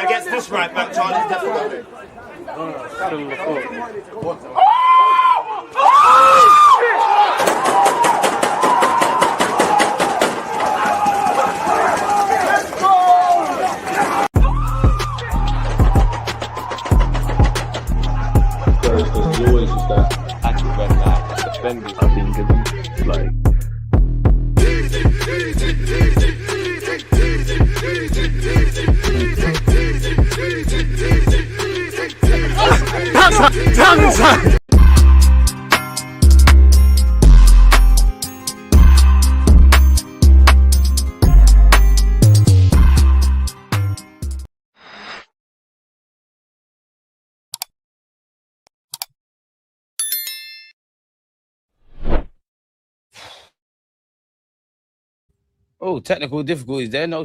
Against this right back, Charlie's definitely. Always just that active red line, defending. I think it's like. Oh, technical difficulties there. No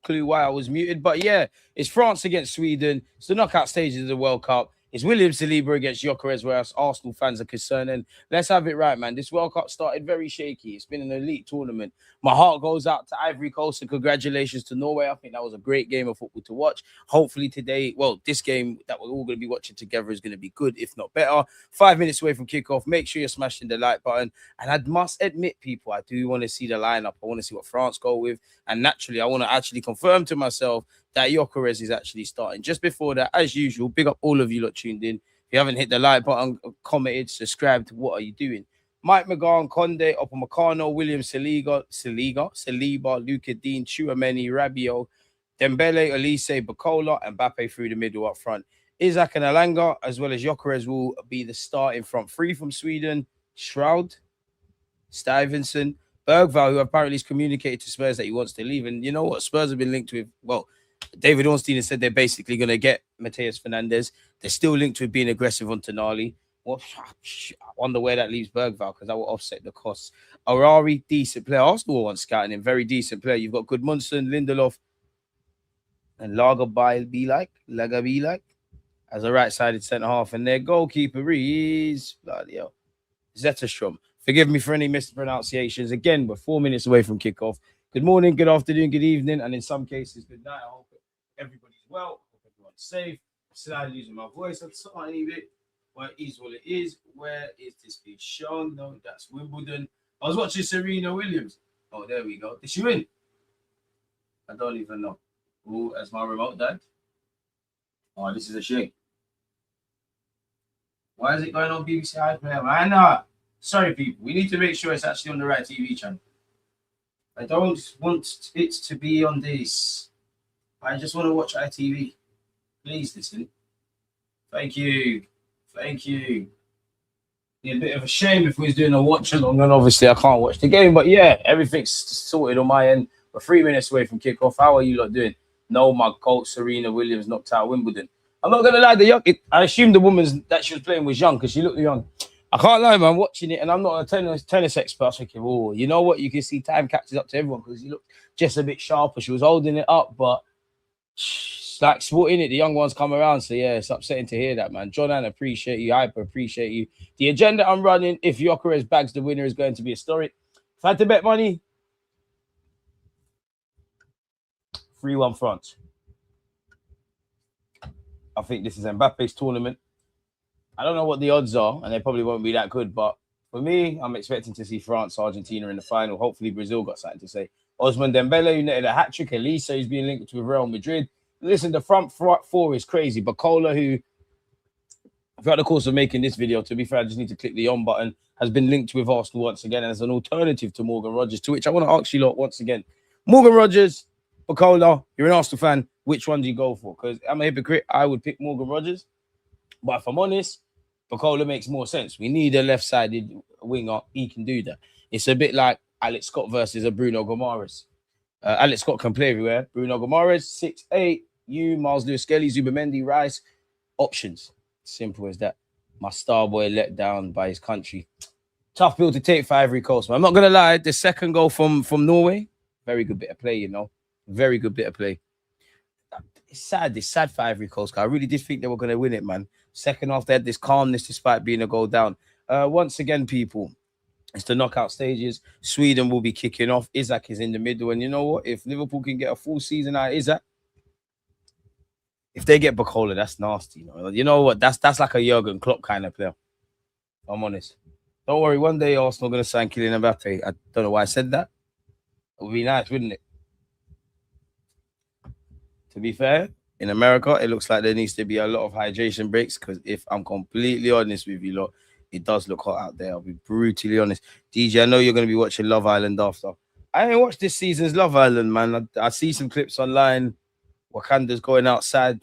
clue why I was muted. But yeah, it's France against Sweden. It's the knockout stages of the World Cup. It's William Saliba against Gyokeres, where us Arsenal fans are concerned. And let's have it right, man. This World Cup started very shaky. It's been an elite tournament. My heart goes out to Ivory Coast and congratulations to Norway. I think that was a great game of football to watch. Hopefully today, well, this game that we're all going to be watching together is going to be good, if not better. 5 minutes away from kickoff. Make sure you're smashing the like button. And I must admit, people, I do want to see the lineup. I want to see what France go with. And naturally, I want to actually confirm to myself that Gyokeres is actually starting. Just before that, as usual, big up all of you lot tuned in. If you haven't hit the like button, commented, subscribed, what are you doing? Mike McGahn, Conde, Upamecano, William Saliba, Luka Dean, Chouameni, Rabiot, Dembele, Olise, Bacola, and Mbappe through the middle up front. Isaac and Alanga, as well as Gyokeres, will be the starting front three from Sweden. Shroud, Stevenson, Bergvall, who apparently has communicated to Spurs that he wants to leave. And you know what? Spurs have been linked with, well, David Ornstein has said they're basically going to get Mateus Fernandes. They're still linked with being aggressive on Tonali. Well, I wonder where that leaves Bergvall because that will offset the costs. Arari, decent player. Arsenal wants scouting him. Very decent player. You've got Goodmunson, Lindelof, and Lagerbielike as a right-sided centre-half. And their goalkeeper is Zetterstrom. Forgive me for any mispronunciations. Again, we're 4 minutes away from kickoff. Good morning, good afternoon, good evening, and in some cases, good night. I hope everybody's well. I hope everyone's safe. I'm slightly losing my voice a tiny bit. But it is what it is. Where is this being shown? No, that's Wimbledon. I was watching Serena Williams. Oh, there we go. Did she win? I don't even know. Oh, as my remote died. Oh, this is a shame. Why is it going on BBC iPlayer? I know. Sorry, people. We need to make sure it's actually on the right TV channel. I don't want it to be on this. I just want to watch ITV. Please listen. Thank you. Thank you. Yeah, a bit of a shame if we was doing a watch along, and obviously I can't watch the game. But yeah, everything's sorted on my end. We're 3 minutes away from kickoff. How are you lot doing? No, my coach Serena Williams knocked out Wimbledon. I'm not gonna lie, I assumed the woman that she was playing was young because she looked young. I can't lie, man. Watching it, and I'm not a tennis expert. I was thinking, oh, you know what? You can see time catches up to everyone because he looked just a bit sharper. She was holding it up, but it's like sport in it. The young ones come around, so yeah, it's upsetting to hear that, man. John, I appreciate you. Hyper appreciate you. The agenda I'm running, if Gyokeres bags the winner, is going to be historic. If I had to bet money, 3-1 France. I think this is Mbappe's tournament. I don't know what the odds are, and they probably won't be that good. But for me, I'm expecting to see France, Argentina in the final. Hopefully, Brazil got something to say. Osman Dembele, who netted a hat-trick. Olise, who's being linked with Real Madrid. Listen, the front four is crazy. Bacola, who, throughout the course of making this video, to be fair, I just need to click the on button, has been linked with Arsenal once again as an alternative to Morgan Rogers, to which I want to ask you lot once again. Morgan Rogers, Bacola, you're an Arsenal fan. Which one do you go for? Because I'm a hypocrite. I would pick Morgan Rogers. But if I'm honest, Bacola makes more sense. We need a left-sided winger. He can do that. It's a bit like Alex Scott versus a Bruno Gomares. Alex Scott can play everywhere. Bruno Gomares, 6'8", Miles Lewis-Skelly, Zubamendi, Rice. Options. Simple as that. My star boy let down by his country. Tough bill to take for Ivory Coast, man. I'm not going to lie. The second goal from Norway, very good bit of play, you know. Very good bit of play. It's sad. It's sad for Ivory Coast. I really did think they were going to win it, man. Second half, they had this calmness despite being a goal down. Once again, people, It's the knockout stages. Sweden will be kicking off. Isaac is in the middle. And you know what? If Liverpool can get a full season out of Isaac, if they get Bacola, that's nasty. You know what? That's like a Jurgen Klopp kind of player. I'm honest. Don't worry. One day Arsenal going to sign Kylian Mbappe. I don't know why I said that. It would be nice, wouldn't it? To be fair, in America, it looks like there needs to be a lot of hydration breaks because if I'm completely honest with you lot, it does look hot out there. I'll be brutally honest. DJ, I know you're going to be watching Love Island after. I ain't watched this season's Love Island, man. I see some clips online. Wakanda's going outside.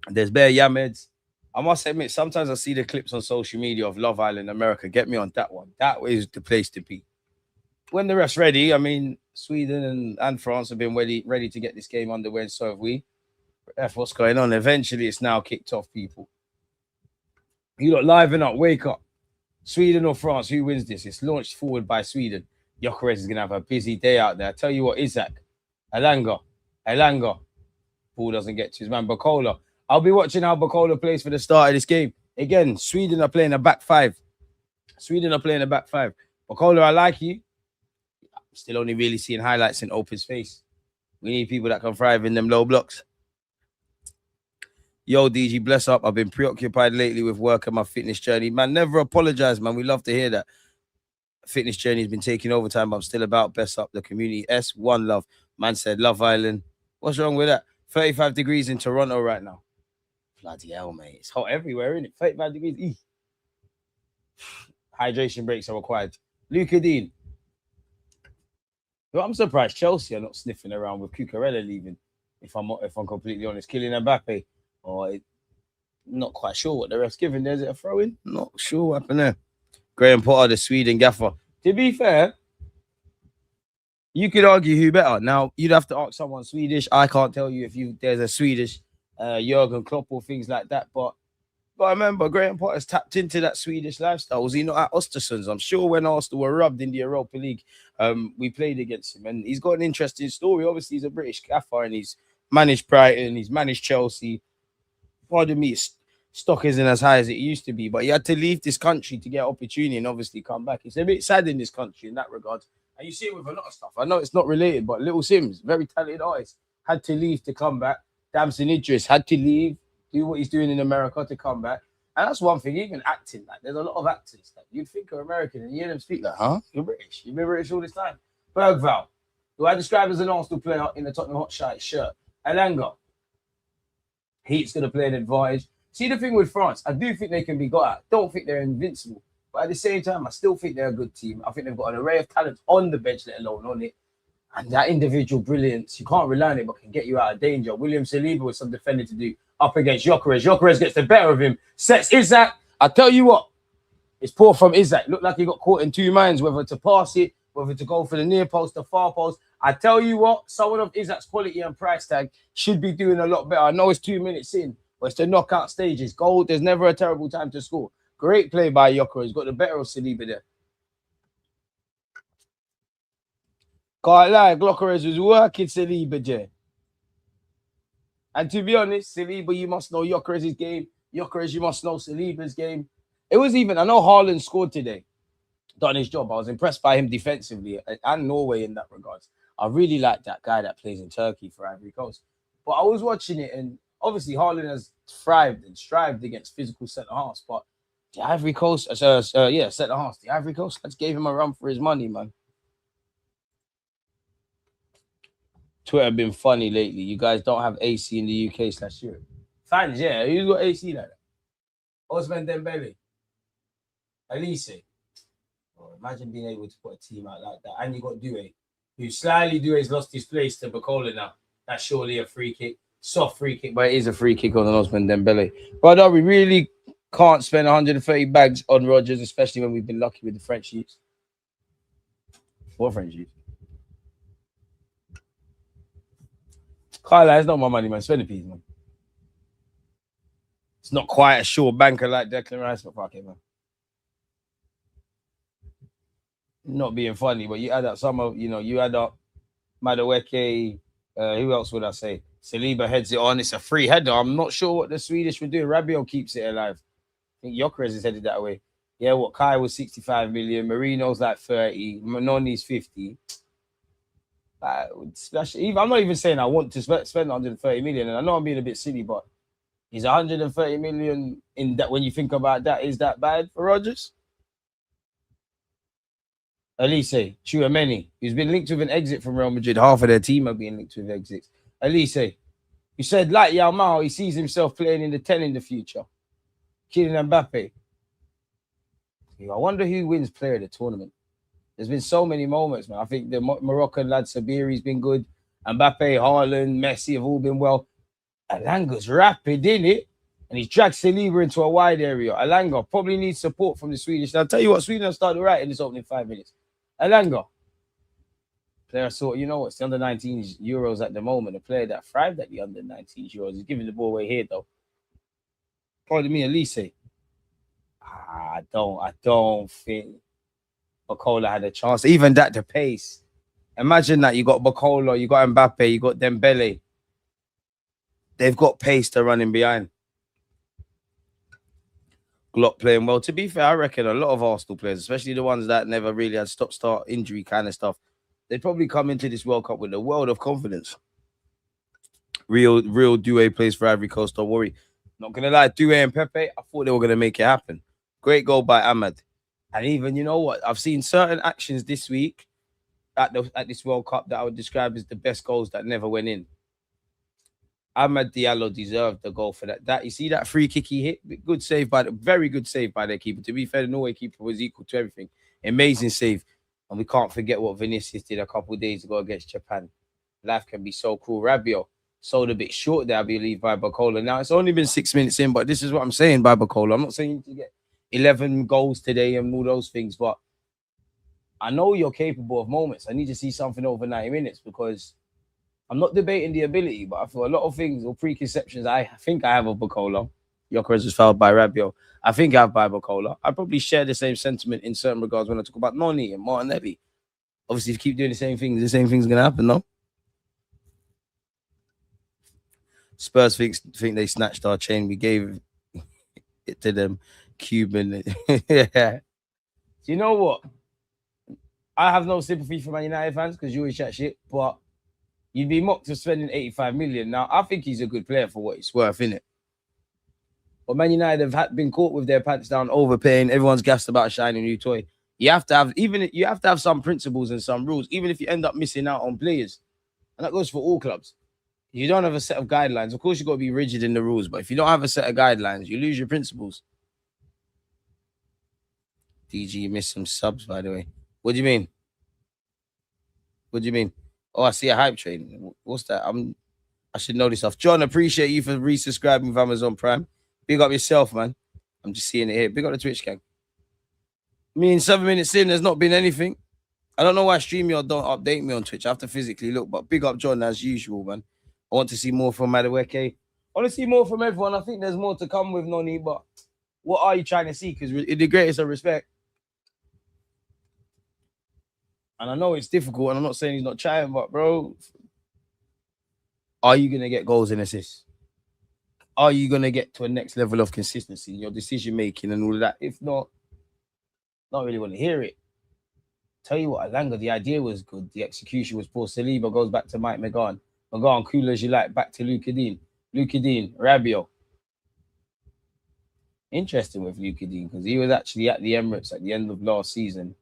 There's bare Yameds. I must admit, sometimes I see the clips on social media of Love Island America. Get me on that one. That is the place to be. When the rest ready, I mean, Sweden and France have been ready to get this game underway, and so have we. That's what's going on. Eventually, it's now kicked off, people. You lot liven up, wake up. Sweden or France, who wins this? It's launched forward by Sweden. Gyokeres is going to have a busy day out there. I tell you what, Isaac, Elanga. Ball doesn't get to his man, Bacola. I'll be watching how Bacola plays for the start of this game. Again, Sweden are playing a back five. Bacola, I like you. I'm still only really seeing highlights in open space. We need people that can thrive in them low blocks. Yo, DG, bless up. I've been preoccupied lately with work and my fitness journey. Man, never apologize, man. We love to hear that. Fitness journey has been taking over time, but I'm still about best up the community. S1 love. Man said, Love Island. What's wrong with that? 35 degrees in Toronto right now. Bloody hell, mate. It's hot everywhere, isn't it? 35 degrees. Hydration breaks are required. Luca Dean. Well, I'm surprised Chelsea are not sniffing around with Cucurella leaving, if I'm completely honest. Kylian Mbappe. Not quite sure what the ref's giving. There's a throw-in? Not sure what happened there. Graham Potter, the Sweden gaffer. To be fair, you could argue who better. Now, you'd have to ask someone Swedish. I can't tell you if there's a Swedish Jurgen Klopp or things like that. But I remember Graham Potter's tapped into that Swedish lifestyle. Was he not at Östersunds? I'm sure when Arsenal were rubbed in the Europa League, we played against him. And he's got an interesting story. Obviously, he's a British gaffer and he's managed Brighton. He's managed Chelsea. Pardon me, stock isn't as high as it used to be, but he had to leave this country to get opportunity and obviously come back. It's a bit sad in this country in that regard. And you see it with a lot of stuff. I know it's not related, but Little Sims, very talented artist, had to leave to come back. Damson Idris had to leave, do what he's doing in America to come back. And that's one thing, even acting, like there's a lot of actors that you'd think are American and you hear them speak like, huh? You're British. You've been British all this time. Bergvall, who I describe as an Arsenal player in the Tottenham Hotspur shirt. Elanga, Heat's going to play an advantage. See, the thing with France, I do think they can be got at. Don't think they're invincible. But at the same time, I still think they're a good team. I think they've got an array of talents on the bench, let alone on it. And that individual brilliance, you can't rely on it, but can get you out of danger. William Saliba with some defending to do up against Gyokeres. Gyokeres gets the better of him. Sets Isaac. I tell you what, it's poor from Isaac. Looked like he got caught in two minds, whether to pass it, whether to go for the near post, the far post. I tell you what, someone of Isaac's quality and price tag should be doing a lot better. I know it's 2 minutes in, but it's the knockout stages. Goal, there's never a terrible time to score. Great play by Gyokeres. He's got the better of Saliba there. Can't lie, Gyokeres was working Saliba, Jay. And to be honest, Saliba, you must know Gyokeres' game. Gyokeres, you must know Saliba's game. It was even, I know Haaland scored today. Done his job. I was impressed by him defensively and Norway in that regards. I really like that guy that plays in Turkey for Ivory Coast. But I was watching it, and obviously Haaland has thrived and strived against physical centre-halves. But the Ivory Coast, centre-halves, the Ivory Coast, let's gave him a run for his money, man. Twitter been funny lately. You guys don't have AC in the UK/Europe. Fans, yeah. Who's got AC like that? Ousmane Dembele. Elise. Oh, imagine being able to put a team out like that. And you got Doué, who slightly Doué's lost his place to Bacola now. That's surely a free kick. Soft free kick, but it is a free kick on Ousmane Dembele. But no, we really can't spend 130 bags on Rodgers, especially when we've been lucky with the French youths. What French youths? Kyle, it's not my money, man. Spend the piece, man. It's not quite a sure banker like Declan Rice, but fuck it, man. Not being funny, but you add up some of, you add up Madueke, who else would I say? Saliba heads it on. It's a free header. I'm not sure what the Swedish would do. Rabiot keeps it alive. I think Gyokeres is headed that way. Yeah, what Kai was 65 million, Marino's like 30, Manoni's 50. I'm not even saying I want to spend 130 million, and I know I'm being a bit silly, but is 130 million in that, when you think about that, is that bad for Rodgers? Elise, Chouameni, who's been linked with an exit from Real Madrid. Half of their team are being linked with exits. Elise, you said like Yao Mao, he sees himself playing in the 10 in the future. Kylian Mbappe. I wonder who wins player of the tournament. There's been so many moments, man. I think the Moroccan lad Sabiri's been good. Mbappe, Haaland, Messi have all been well. Alanga's rapid, in it? And he's dragged Saliba into a wide area. Alanga probably needs support from the Swedish. I'll tell you what, Sweden have started right in this opening 5 minutes. Alanga. Player sort, you know what? It's the under-19s Euros at the moment. A player that thrived at the under-19s Euros. He's giving the ball away here, though. Pardon me, Elise. I don't think Bacola had a chance. Even that, the pace. Imagine that you got Bacola, you got Mbappe, you got Dembele. They've got pace to run in behind. Glock playing well. To be fair, I reckon a lot of Arsenal players, especially the ones that never really had stop-start injury kind of stuff, they'd probably come into this World Cup with a world of confidence. Real Doué plays for Ivory Coast, don't worry. Not going to lie, Doué and Pepe, I thought they were going to make it happen. Great goal by Ahmad. And even, you know what, I've seen certain actions this week at this World Cup that I would describe as the best goals that never went in. Ahmad Diallo deserved the goal for that. You see that free kick he hit? Good save very good save by their keeper. To be fair, the Norway keeper was equal to everything. Amazing save. And we can't forget what Vinicius did a couple of days ago against Japan. Life can be so cruel. Rabiot sold a bit short there, I believe, by Bacola. Now, it's only been 6 minutes in, but this is what I'm saying by Bacola. I'm not saying you need to get 11 goals today and all those things, but I know you're capable of moments. I need to see something over 90 minutes because I'm not debating the ability, but I feel a lot of things or preconceptions I think I have of Bacola. Gyokeres was fouled by Rabiot. I think I have by Bacola. I probably share the same sentiment in certain regards when I talk about Noni and Martinelli. Obviously, if you keep doing the same thing's going to happen, no? Spurs think they snatched our chain. We gave it to them. Cuban. Yeah. You know what? I have no sympathy for Man United fans because you always chat shit, but you'd be mocked for spending 85 million. Now, I think he's a good player for what it's worth, innit? But Man United have been caught with their pants down, overpaying. Everyone's gassed about a shiny new toy. You have to have some principles and some rules, even if you end up missing out on players. And that goes for all clubs. You don't have a set of guidelines. Of course, you've got to be rigid in the rules, but if you don't have a set of guidelines, you lose your principles. DG missed some subs, by the way. What do you mean? What do you mean? Oh, I see a hype train. What's that? I should know this stuff. John, appreciate you for resubscribing with Amazon Prime. Big up yourself, man. I'm just seeing it here. Big up the Twitch gang. I mean, 7 minutes in, there's not been anything. I don't know why StreamYard don't update me on Twitch. I have to physically look, but big up John as usual, man. I want to see more from Madueke. I want to see more from everyone. I think there's more to come with Noni, but what are you trying to see? Because the greatest of respect. And I know it's difficult, and I'm not saying he's not trying, but bro, are you going to get goals and assists? Are you going to get to a next level of consistency in your decision making and all of that? If not, not really want to hear it. Tell you what, Alanga, the idea was good. The execution was poor. Saliba goes back to Mike McGahn. McGahn, cool as you like, back to Luka Dean, Rabiot. Interesting with Luka Dean because he was actually at the Emirates at the end of last season.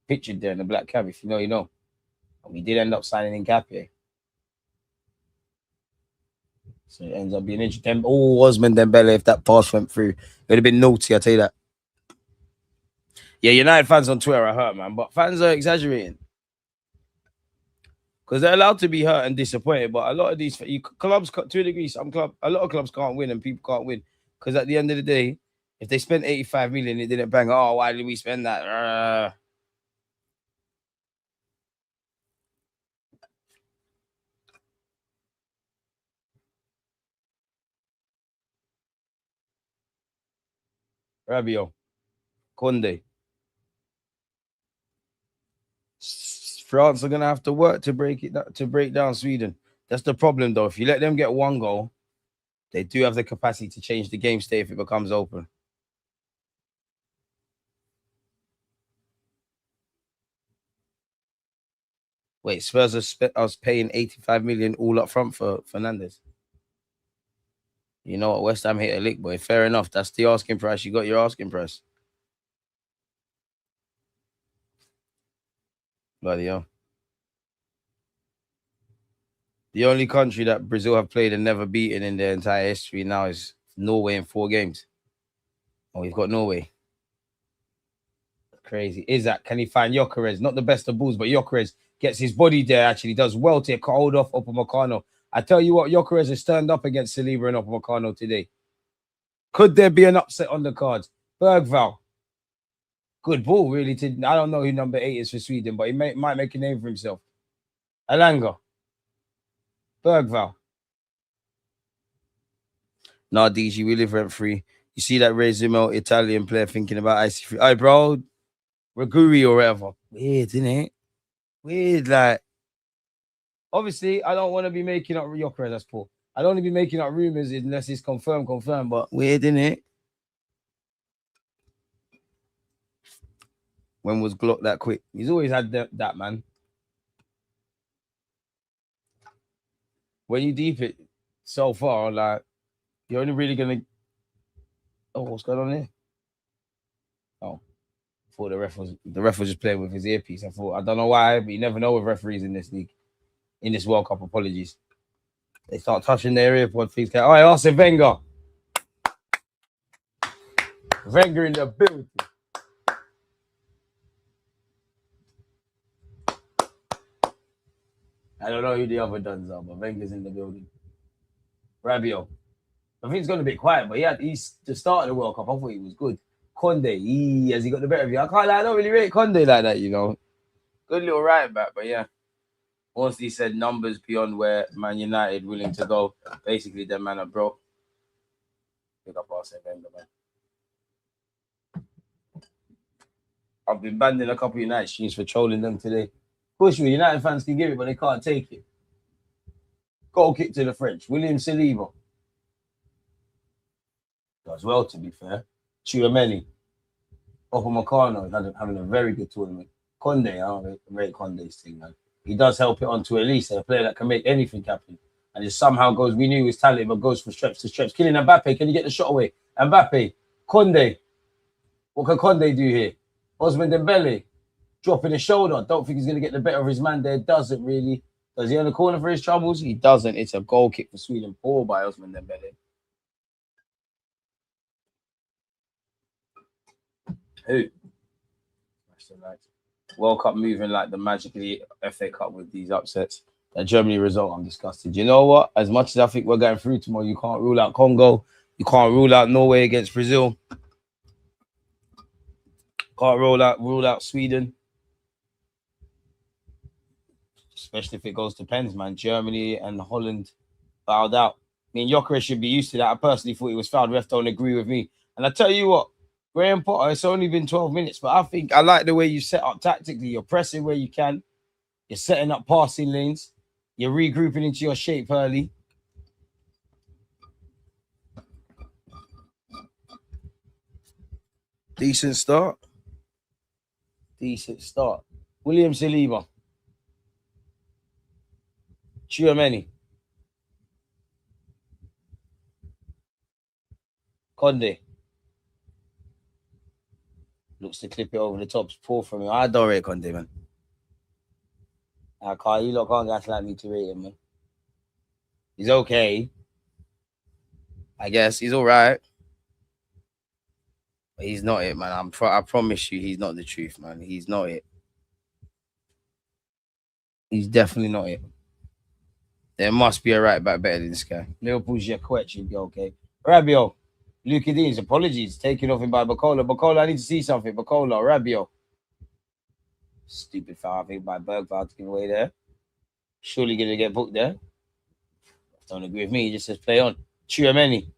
Pictured there in the black cab, if you know, you know. And we did end up signing in Gapier. So it ends up being interesting. Oh, Osman Dembele, if that pass went through, it would have been naughty, I'll tell you that. Yeah, United fans on Twitter are hurt, man. But fans are exaggerating. Because they're allowed to be hurt and disappointed. But a lot of these clubs, to a degree, a lot of clubs can't win and people can't win. Because at the end of the day, if they spent 85 million, it didn't bang. Oh, why did we spend that? Rabiot, Conde. France are gonna have to work to break down Sweden. That's the problem, though. If you let them get one goal, they do have the capacity to change the game state if it becomes open. Wait, Spurs are paying 85 million all up front for Fernandes. You know what? West Ham hit a lick, boy. Fair enough. That's the asking price. You got your asking price. Bloody hell. The only country that Brazil have played and never beaten in their entire history now is Norway in 4 games. Oh, we've got Norway. Crazy. Isaac, can he find Gyokeres? Not the best of balls, but Gyokeres gets his body there, actually does well to hold off Upamecano. I tell you what, Gyokeres has turned up against Saliba and Upamecano today. Could there be an upset on the cards? Bergvall. Good ball, really. I don't know who number 8 is for Sweden, but he might make a name for himself. Alanga. Bergvall. Nah, DG, we live rent free. You see that Resumo Italian player thinking about icy free. Hey, bro. Raguri or whatever. Weird, isn't it? Weird, like. Obviously, I don't want to be making up Gyokeres, that's poor. I don't want to be making up rumors unless it's confirmed, but weird, isn't it? When was Glock that quick? He's always had that, man. When you deep it so far, like, you're only really going to... Oh, what's going on here? Oh. I thought the ref was just playing with his earpiece. I don't know why, but you never know with referees in this league. In this World Cup, apologies. They start touching their earpod, things go, all right, Arsene Wenger. Wenger in the building. I don't know who the other duns are, but Wenger's in the building. Rabiot. I think it's gone a bit quiet, but he's the start of the World Cup. I thought he was good. Conde, has he got the better of you? I don't really rate Conde like that, you know. Good little right back, but yeah. Once he said numbers beyond where Man United willing to go, basically their man are broke. Pick up Arsene Wenger, man. I've been banned in a couple of United streams for trolling them today. Of course, United fans can give it, but they can't take it. Goal kick to the French. William Saliba. Does well, to be fair. Tchouameni. Upamecano having a very good tournament. Conde, I don't rate Conde's thing, man. He does help it onto Elise, a player that can make anything happen. And it somehow goes, we knew he was talented, but goes from stretch to stretch. Killing Mbappe, can you get the shot away? Mbappe, Conde. What can Conde do here? Ousmane Dembele, dropping his shoulder. Don't think he's going to get the better of his man there. Doesn't really. Does he on the corner for his troubles? He doesn't. It's a goal kick for Sweden. Poor by Ousmane Dembele. Who? World Cup moving like the magically FA Cup with these upsets. The Germany result, I'm disgusted. You know what? As much as I think we're going through tomorrow, you can't rule out Congo. You can't rule out Norway against Brazil. Can't rule out Sweden. Especially if it goes to pens, man. Germany and Holland fouled out. I mean, Gyokeres should be used to that. I personally thought he was fouled. Ref don't agree with me. And I tell you what, Graham Potter, it's only been 12 minutes, but I think I like the way you set up tactically. You're pressing where you can. You're setting up passing lanes. You're regrouping into your shape early. Decent start. Decent start. William Saliba. Tchouameni. Conde. Looks to clip it over the top. It's poor from him. I don't rate Conde, man. You lot can't gaslight me to rate him, man. He's okay. I guess he's all right. But he's not it, man. I promise you, he's not the truth, man. He's not it. He's definitely not it. There must be a right back better than this guy. Liverpool's Gyokeres should be okay. Rabiot. Luka Dean's apologies. Taken off him by Bacola. Bacola, I need to see something. Bacola, Rabiot. Stupid foul, I think, by Bergvall to give away there. Surely going to get booked there. Don't agree with me. He just says play on. Tchouameni.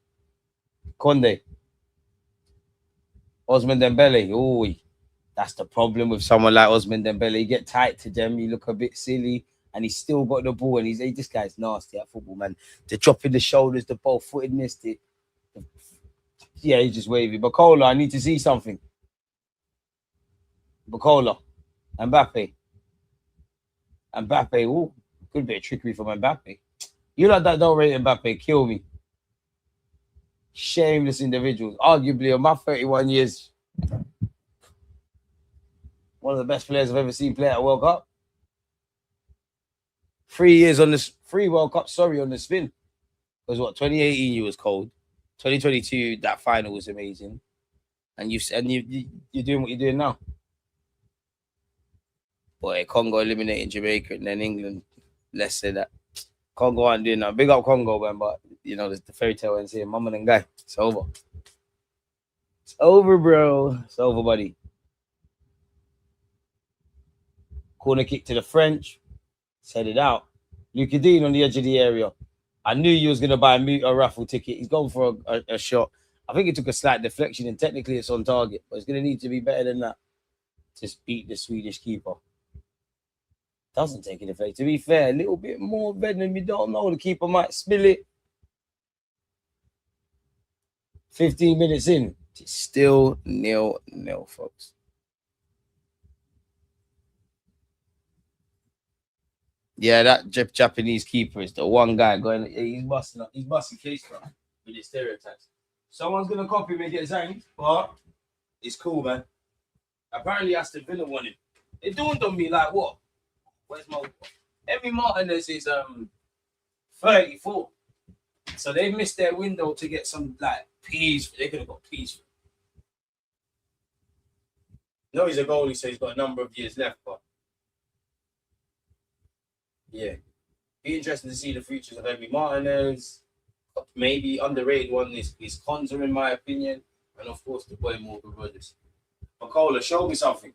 Conde. Ousmane Dembele. Oh, that's the problem with someone like Ousmane Dembele. You get tight to them. You look a bit silly. And he's still got the ball. And this guy's nasty at football, man. The dropping the shoulders, the ball-footedness. Yeah, he's just wavy. Bacola, I need to see something. Bacola. Mbappe. Mbappe, ooh, good bit of trickery from Mbappe. You like that don't rate Mbappe, kill me. Shameless individuals. Arguably, on my 31 years, one of the best players I've ever seen play at a World Cup. 3 years on this, 3 World Cups, sorry, on the spin. Because what, 2018 you was cold. 2022, that final was amazing. And you're doing what you're doing now. Boy, Congo eliminating Jamaica and then England. Let's say that. Congo aren't doing that. Big up Congo, man, but you know, the fairy tale ends here. Mama and guy. It's over. It's over, bro. It's over, buddy. Corner kick to the French. Set it out. Luka Dean on the edge of the area. I knew you was going to buy a raffle ticket. He's going for a shot. I think it took a slight deflection, and technically it's on target, but it's going to need to be better than that. Just beat the Swedish keeper. Doesn't take it effect. To be fair, a little bit more venom. You don't know. The keeper might spill it. 15 minutes in. It's still 0-0, folks. Yeah, that Japanese keeper is the one guy going. He's busting case now with his stereotypes. Someone's gonna copy me and get zanged, but it's cool, man. Apparently, Aston Villa won it. It dawned on me like, what? Where's my? Emi Martinez is 34, so they missed their window to get some like peas. They could have got peas. No, he's a goalie, so he's got a number of years left, but. Yeah, be interesting to see the futures of Emi Martinez. Maybe underrated one is Konza, in my opinion, and of course the boy Morgan Rogers. Makola, show me something.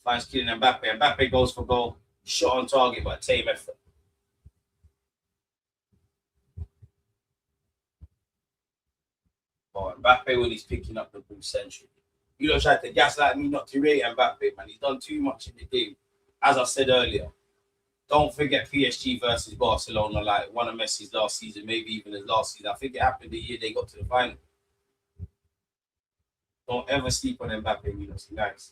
Finds Kylian Mbappe. Mbappe goes for goal. Shot on target, but a tame effort. Oh, Mbappe when he's picking up the ball century. You don't try to gaslight me not to rate Mbappe, man. He's done too much in the game. As I said earlier, don't forget PSG versus Barcelona, like one of Messi's last season, maybe even his last season. I think it happened the year they got to the final. Don't ever sleep on Mbappe, you know, it's nice.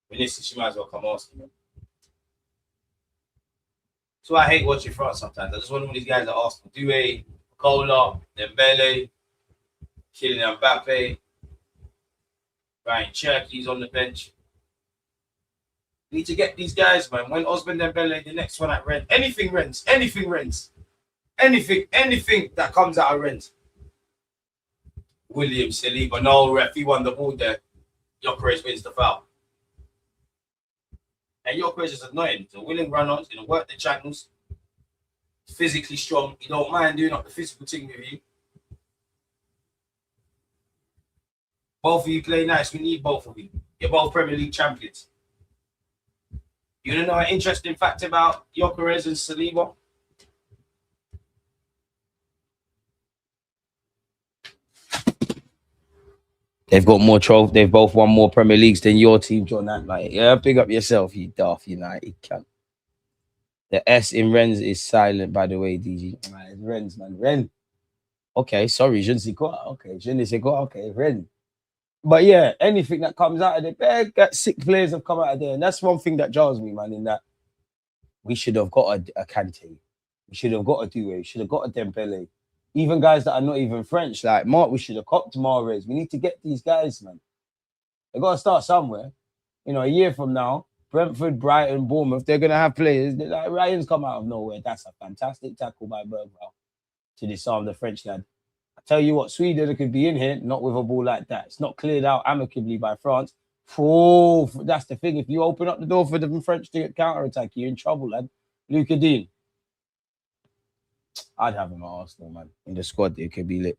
Vinicius, you might as well come asking him. So I hate watching France sometimes. I just want one of these guys at Arsenal. Doué, Cola, Dembele, Kylian Mbappe, Ryan Cherky's on the bench. Need to get these guys, man. When Osman Dembele, the next one at Rennes. Anything Rennes. Anything that comes out of Rennes. William Saliba. No, ref, he won the ball there. Gyokeres wins the foul. And Gyokeres is annoying. He's a willing runner. He's going to work the channels. Physically strong. He don't mind doing up the physical thing with you. Both of you play nice. We need both of you. You're both Premier League champions. You don't know an interesting fact about Gyokeres and Saliba? They've got more trophies. They've both won more Premier Leagues than your team, John. Like, yeah, big up yourself, you daft United cunt. The S in Rennes is silent, by the way, DG. It's Rennes, man. Rennes. Okay, sorry, je ne sais quoi. Okay, je ne sais quoi. Okay, Rennes. But yeah, anything that comes out of there, that 6 players have come out of there. And that's one thing that jars me, man, in that we should have got a Kante. We should have got a Doué. We should have got a Dembele. Even guys that are not even French, like Mark, we should have copped Mahrez. We need to get these guys, man. They got to start somewhere. You know, a year from now, Brentford, Brighton, Bournemouth, they're going to have players. Like Ryan's come out of nowhere. That's a fantastic tackle by Bergwijn to disarm the French lad. I tell you what, Sweden could be in here, not with a ball like that. It's not cleared out amicably by France. Oh, that's the thing. If you open up the door for the French to counter-attack, you're in trouble, lad. Luka Dean. I'd have him at Arsenal, man. In the squad, it could be lit.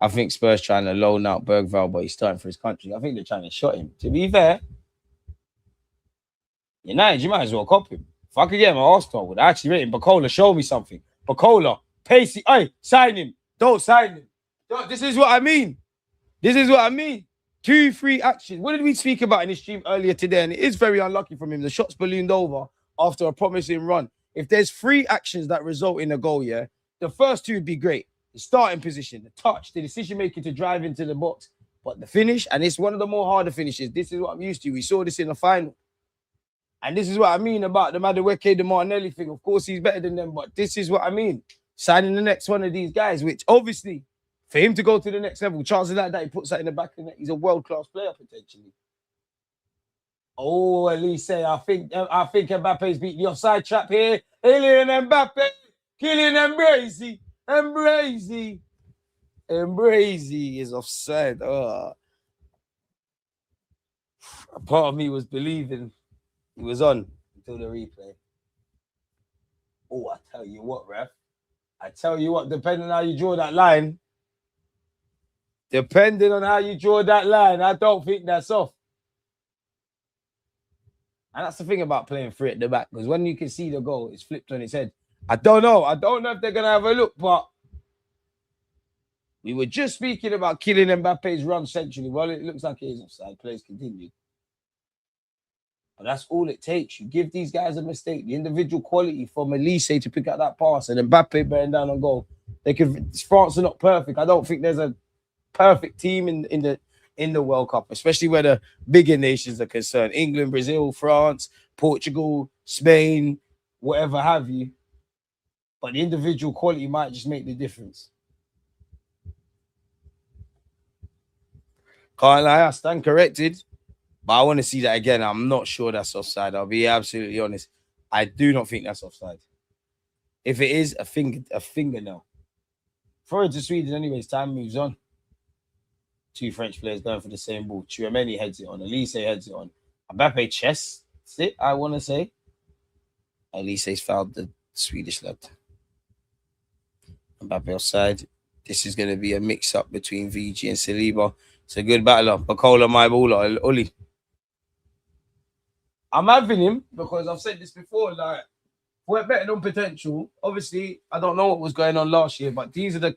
I think Spurs trying to loan out Bergwijn, but he's starting for his country. I think they're trying to shot him. To be fair, United, you might as well cop him. If I could get him at Arsenal, I would actually rate him. Bacola, show me something. Bacola, Pacey, hey, sign him. Don't sign him. This is what I mean. 2 free actions. What did we speak about in the stream earlier today? And it is very unlucky from him. The shots ballooned over after a promising run. If there's 3 actions that result in a goal, yeah, the first 2 would be great. the starting position, the touch, the decision making to drive into the box, but the finish, and it's one of the more harder finishes. This is what I'm used to. We saw this in the final. And this is what I mean about the Madueke, the Martinelli thing. Of course, he's better than them, but this is what I mean. Signing the next one of these guys, which obviously, for him to go to the next level, chances like that, he puts that in the back of the net. He's a world-class player, potentially. Oh, Elise, I think Mbappe's beat the offside trap here. Kylian Mbappe, Kylian Embrazy is offside. Oh. A part of me was believing he was on until the replay. Oh, I tell you what, ref. I tell you what, depending on how you draw that line, I don't think that's off. And that's the thing about playing free at the back, because when you can see the goal, it's flipped on its head. I don't know if they're going to have a look, but we were just speaking about Kylian Mbappe's run centrally. Well, it looks like it is offside. Plays continue. But that's all it takes. You give these guys a mistake. The individual quality from Elise to pick out that pass and then Mbappe bearing down on goal. France are not perfect. I don't think there's a perfect team in the World Cup, especially where the bigger nations are concerned. England, Brazil, France, Portugal, Spain, whatever have you. But the individual quality might just make the difference. Can't lie, I stand corrected. But I want to see that again. I'm not sure that's offside. I'll be absolutely honest. I do not think that's offside. If it is, a fingernail. Throw it to Sweden anyways. Time moves on. Two French players going for the same ball. Tchouameni heads it on. Elise heads it on. Mbappe chests it, I want to say. Elise's fouled the Swedish lad. Mbappe offside. This is going to be a mix-up between VG and Saliba. It's a good battle. Bacola, my baller, Uli. I'm having him because I've said this before. Like, we're betting on potential. Obviously, I don't know what was going on last year, but these are the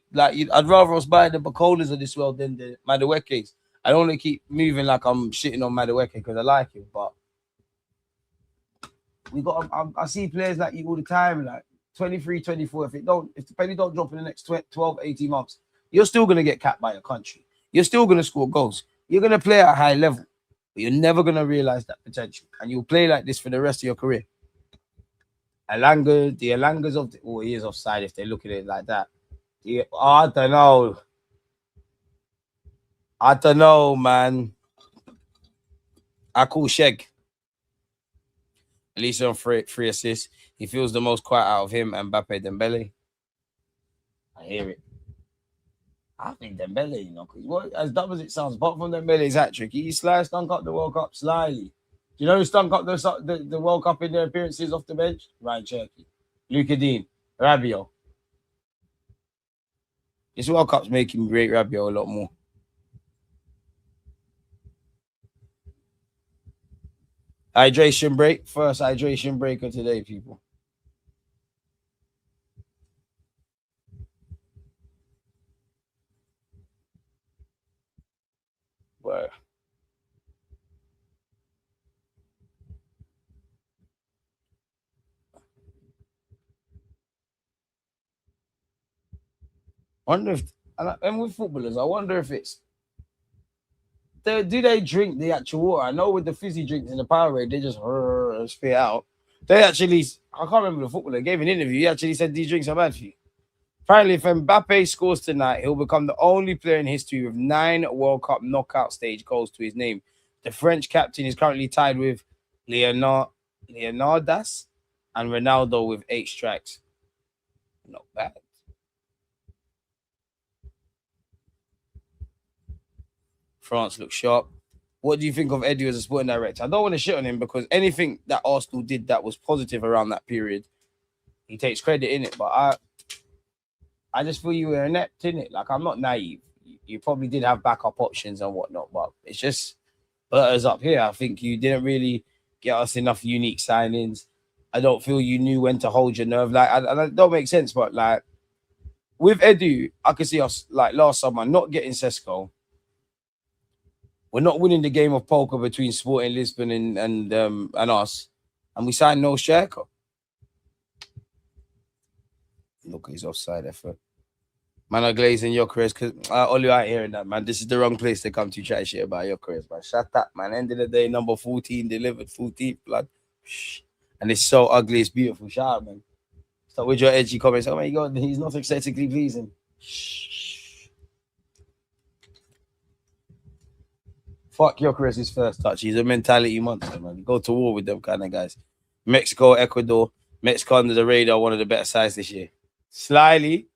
I'd rather us buy the Bacolas of this world than the Maduekes. I don't want to keep moving like I'm shitting on Madueke because I like him, but I see players like you all the time, like 23, 24. If the penny don't drop in the next 12, 18 months, you're still gonna get capped by your country. You're still gonna score goals. You're gonna play at a high level. But you're never going to realize that potential. And you'll play like this for the rest of your career. The Elangas of he is offside if they look at it like that. I don't know, man. I call Sheg. At least on three assists. He feels the most quiet out of him and Mbappe Dembele. I hear it. I think Dembele, because as dumb as it sounds, apart from Dembele's hat-trick, he stunk up the World Cup slyly. Do you know who stunk up the World Cup in their appearances off the bench? Ryan Cherky, Luka Dean, Rabiot. This World Cup's making me rate Rabiot a lot more. Hydration break. First hydration break of today, people. Where? Wonder if, and with footballers, I wonder if it's, do they drink the actual water? I know with the fizzy drinks in the Powerade, they just spit out. They actually, I can't remember the footballer, gave an interview. He actually said these drinks are bad for you. Apparently, if Mbappe scores tonight, he'll become the only player in history with 9 World Cup knockout stage goals to his name. The French captain is currently tied with Leonardas and Ronaldo with 8 strikes. Not bad. France looks sharp. What do you think of Eddie as a sporting director? I don't want to shit on him because anything that Arsenal did that was positive around that period, he takes credit in it. But I just feel you were inept in it. Like, I'm not naive. You probably did have backup options and whatnot, but it's just butters up here. I think you didn't really get us enough unique signings. I don't feel you knew when to hold your nerve. Like, I don't make sense, but like with Edu, I could see us like last summer not getting Sesko. We're not winning the game of poker between Sporting Lisbon and us, and we signed no striker. Look, he's offside effort. Man are glazing Gyokeres because all you out hearing that, man. This is the wrong place to come to chat shit about Gyokeres, man. Shut up, man. End of the day, number 14 delivered 14th blood. Shh. And it's so ugly, it's beautiful. Shut up, man. Stop with your edgy comments. Oh my god, he's not aesthetically pleasing. Shh. Fuck Gyokeres' first touch. He's a mentality monster, man. Go to war with them kind of guys. Mexico, Ecuador. Mexico under the radar, one of the better sides this year. Slyly.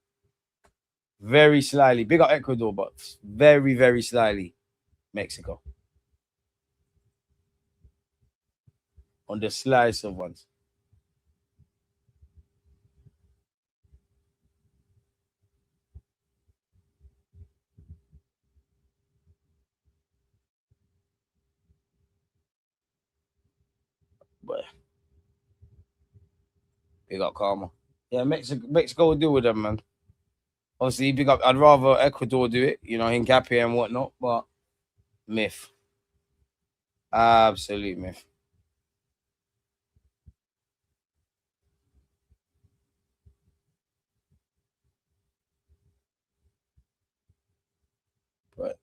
Very slyly. Big up Ecuador, but very, very slyly. Mexico. On the slice of ones. But big up Karma. Yeah, Mexico will deal with them, man. Obviously, big up. I'd rather Ecuador do it, you know, Hincapié and whatnot, but myth. Absolute myth. But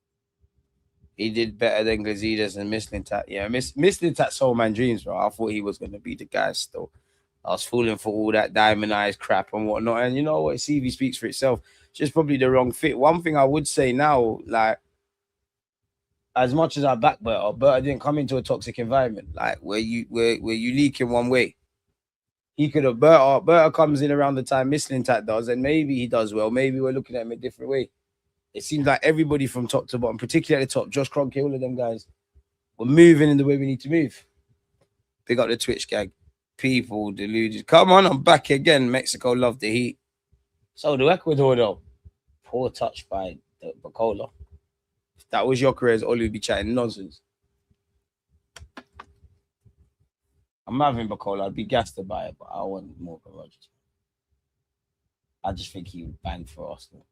he did better than Glazidas and Mislintat. Yeah, Mislintat sold man dreams, bro. I thought he was going to be the guy still. I was falling for all that diamond eyes crap and whatnot. And you know what? CV speaks for itself. Just probably the wrong fit. One thing I would say now, like, as much as I back Berta didn't come into a toxic environment, like where you leak in one way. He could have Berta comes in around the time Mislintat does, and maybe he does well. Maybe we're looking at him a different way. It seems like everybody from top to bottom, particularly at the top, Josh Kroenke, all of them guys, we're moving in the way we need to move. Big up the Twitch gag. People deluded. Come on, I'm back again. Mexico love the heat. So do Ecuador, though. Poor touch by Bacola. If that was your career, all you'd be chatting nonsense. I'm having Bacola. I'd be gassed by it, but I want more Rogers. I just think he would bang for Arsenal.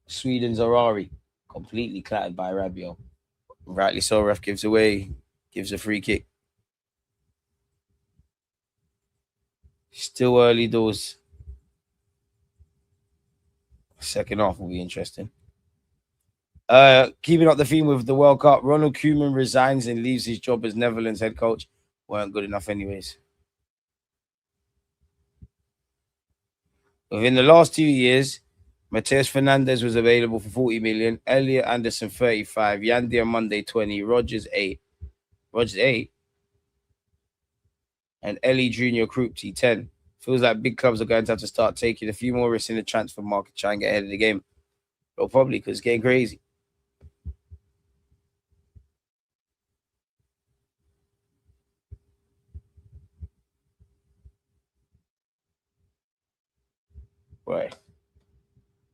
Sweden's Arari, completely clattered by Rabiot. Rightly so, ref gives a free kick. Still early doors. Second half will be interesting. Keeping up the theme with the World Cup, Ronald Koeman resigns and leaves his job as Netherlands head coach. Weren't good enough anyways. Within the last 2 years, Mateus Fernandes was available for 40 million, Elliot Anderson 35, Yandy Monday 20, Rogers 8, and Ellie Junior Krupti 10. Feels like big clubs are going to have to start taking a few more risks in the transfer market, try and get ahead of the game. Well, probably because it's getting crazy. Right.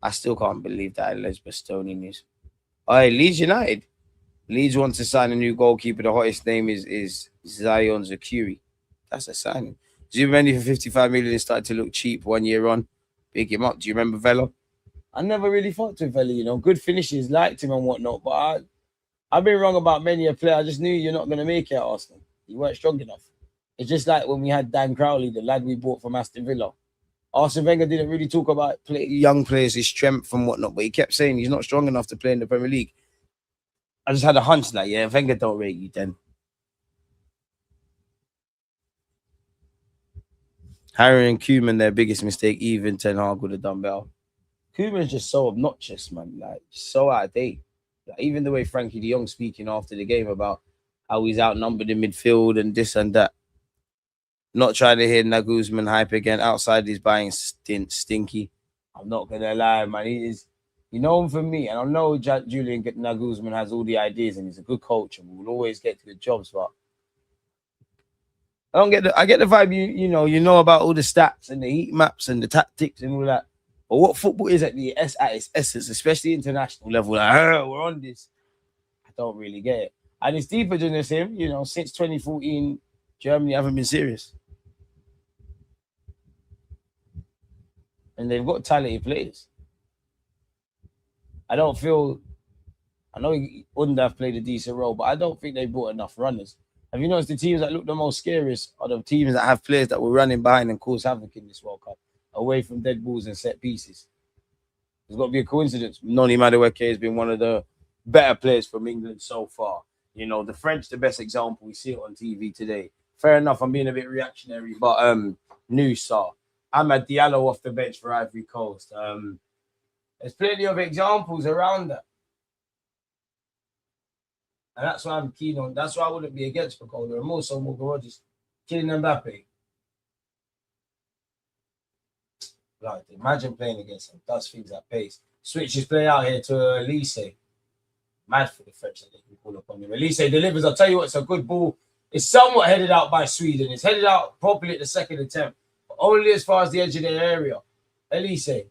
I still can't believe that Elizabeth Stoney news. All right, Leeds United. Leeds wants to sign a new goalkeeper. The hottest name is Zion Zakiri. That's a signing. Zubimendi for 55 million started to look cheap 1 year on. Big him up. Do you remember Velo? I never really fucked with Velo, you know. Good finishes, liked him and whatnot. But I've been wrong about many a player. I just knew you're not going to make it at Arsenal. You weren't strong enough. It's just like when we had Dan Crowley, the lad we bought from Aston Villa. Arsene Wenger didn't really talk about young players, his strength and whatnot, but he kept saying he's not strong enough to play in the Premier League. I just had a hunch like, yeah, Wenger don't rate you then. Harry and Koeman, their biggest mistake, even Ten Hag would have done better. Koeman's just so obnoxious, man. Like, so out of date. Like, even the way Frankie de Jong speaking after the game about how he's outnumbered in midfield and this and that. Not trying to hear Nagelsmann hype again. Outside he's buying stinky. I'm not going to lie, man. He is, you know him from me. And I know Julian Nagelsmann has all the ideas and he's a good coach and will always get good jobs, but I get the vibe you know about all the stats and the heat maps and the tactics and all that. But what football is at its essence, especially international level, like, we're on this. I don't really get it. And it's deeper than this him, you know, since 2014, Germany haven't been serious. And they've got talented players. I know Undav played a decent role, but I don't think they brought enough runners. Have you noticed the teams that look the most scariest are the teams that have players that were running behind and cause havoc in this World Cup? away from dead balls and set pieces. There's got to be a coincidence. Noni Madueke has been one of the better players from England so far. You know, the French, the best example. We see it on TV today. Fair enough, I'm being a bit reactionary, but Nusa, Amad Diallo off the bench for Ivory Coast. There's plenty of examples around that. And that's why I'm keen on. That's why I wouldn't be against Pacola. I'm also more gorgeous. Kylian Mbappe. Like, imagine playing against him. Does things at pace. Switches play out here to Elise. Mad for the French that they can call upon him. Elise delivers. I'll tell you what, it's a good ball. It's somewhat headed out by Sweden. It's headed out properly at the second attempt, but only as far as the edge of their area. Elise,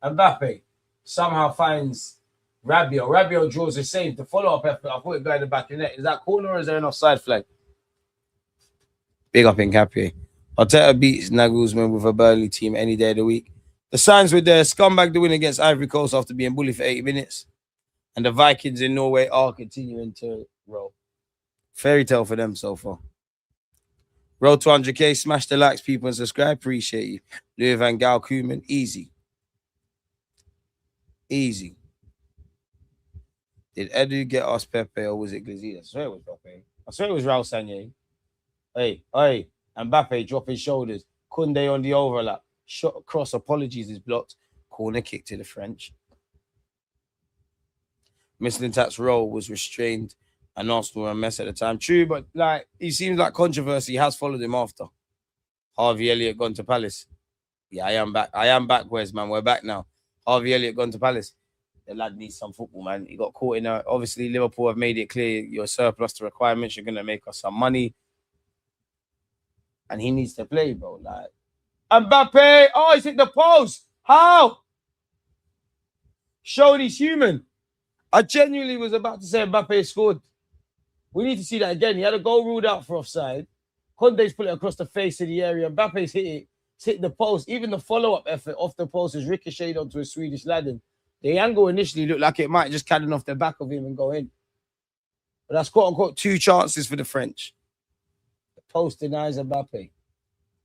Mbappe somehow finds Rabiot. Rabiot draws a save. The follow-up effort, I thought it got in the back of the net. Is that corner or is there an offside flag? Big up in Capier. Arteta beats Nagelsmann with a Burnley team any day of the week. The signs with their scumbag the win against Ivory Coast after being bullied for 80 minutes. And the Vikings in Norway are continuing to roll. Fairy tale for them so far. Roll to 100k. Smash the likes, people, and subscribe. Appreciate you. Louis Van Gaal, Koeman. Easy. Easy. Did Edu get us Pepe or was it Glazida? I swear it was Pepe. I swear it was Raul Sanye. Hey. Mbappe drop his shoulders. Koundé on the overlap. Shot across. Apologies is blocked. Corner kick to the French. Mislintat's role was restrained and Arsenal were a mess at the time. True, but like he seems like controversy has followed him after. Harvey Elliott gone to Palace. Yeah, I am back. I am back, Wes, man. We're back now. Harvey Elliott gone to Palace. The lad needs some football, man. He got caught in a... Obviously, Liverpool have made it clear you're surplus to requirements. You're going to make us some money. And he needs to play, bro. Like, Mbappe! Oh, he's hit the post! How? Showed he's human. I genuinely was about to say Mbappe scored. We need to see that again. He had a goal ruled out for offside. Koundé's put it across the face of the area. Mbappe's hit it. It's hit the post. Even the follow-up effort off the post is ricocheted onto a Swedish lad. The angle initially looked like it might just cannon off the back of him and go in. But that's quote-unquote 2 chances for the French. The post denies Mbappe.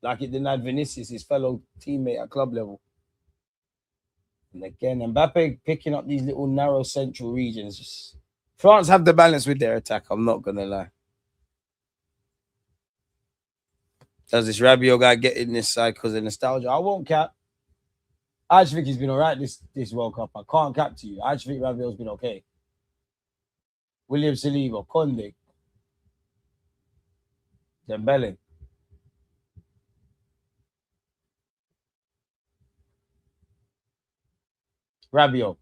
Like it denied Vinicius, his fellow teammate at club level. And again, Mbappe picking up these little narrow central regions. Just... France have the balance with their attack, I'm not going to lie. Does this Rabiot guy get in this side because of nostalgia? I won't cap. I just think he's been all right this World Cup. I can't cap to you. I just think Rabiot's been okay. William Saliba, Koundé, Dembele. Rabiot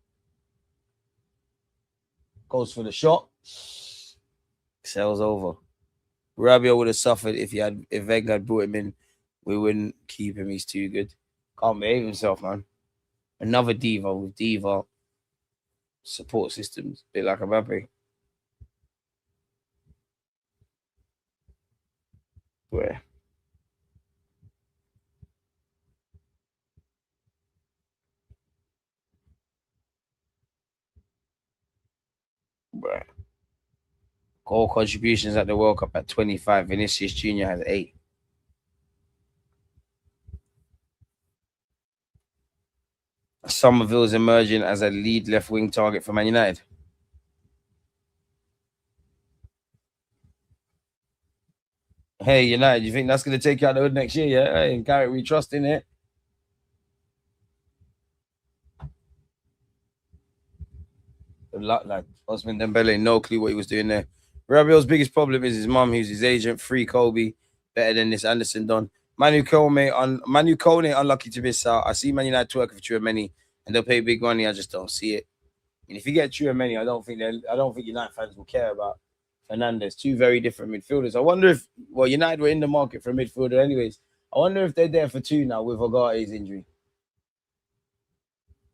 goes for the shot. Sails over. Rabiot would have suffered if Wenger had brought him in. We wouldn't keep him. He's too good. Can't behave himself, man. Another diva with diva support systems, a bit like Mbappe. Where? Goal contributions at the World Cup at 25. Vinicius Jr. has 8. Somerville is emerging as a lead left wing target for Man United. Hey, United, you think that's going to take you out the hood next year? Yeah, hey, Garrett, we trust in it. Good luck, lad. Osman Dembele, no clue what he was doing there. Rabiot's biggest problem is his mum, who's his agent. Free Kobe, better than this Anderson done. Manu Kone, unlucky to miss out. I see Man United twerking for Tchouameni, and they'll pay big money. I just don't see it. And if you get Tchouameni, I don't think United fans will care about Fernandes. 2 very different midfielders. I wonder if United were in the market for a midfielder anyways. I wonder if they're there for 2 now with Agate's injury.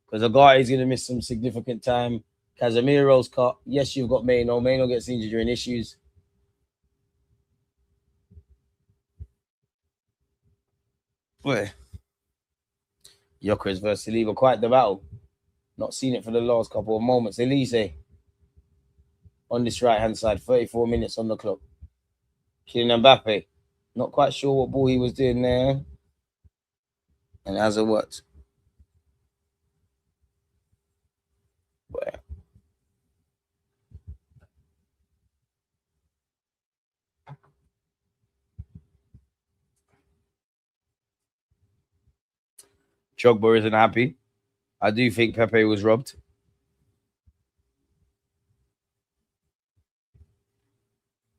Because Agate's going to miss some significant time. Casemiro's cut. Yes, you've got Maino. Maino gets injured during issues. Where? Gyokeres versus Saliba, quite the battle. Not seen it for the last couple of moments. Elise on this right-hand side, 34 minutes on the clock. Kylian Mbappe, not quite sure what ball he was doing there. And as a what? Where? Drogba isn't happy. I do think Pepe was robbed.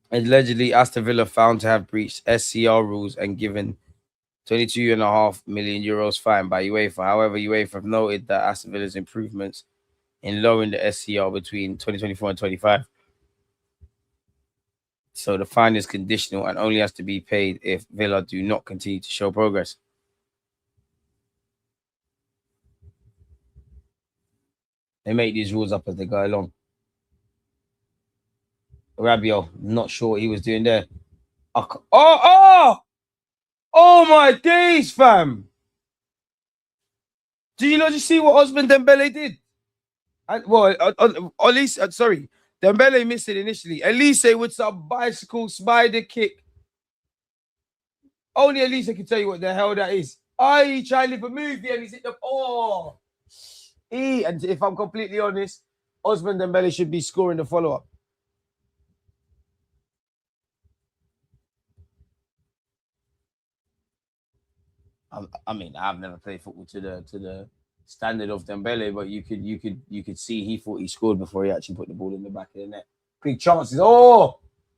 Allegedly, Aston Villa found to have breached SCR rules and given 22.5 million euros fine by UEFA. However, UEFA have noted that Aston Villa's improvements in lowering the SCR between 2024 and 25. So the fine is conditional and only has to be paid if Villa do not continue to show progress. They make these rules up as they go along. Rabiot, not sure what he was doing there. Oh my days, fam. Do you not just see what Osman Dembele did? Sorry. Dembele missed it initially. Elise with some bicycle spider kick. Only Elise can tell you what the hell that is. He tried to live a movie and he's hit the... And if I'm completely honest, Osman Dembele should be scoring the follow-up. I mean, I've never played football to the standard of Dembele, but you could see he thought he scored before he actually put the ball in the back of the net. Big chances.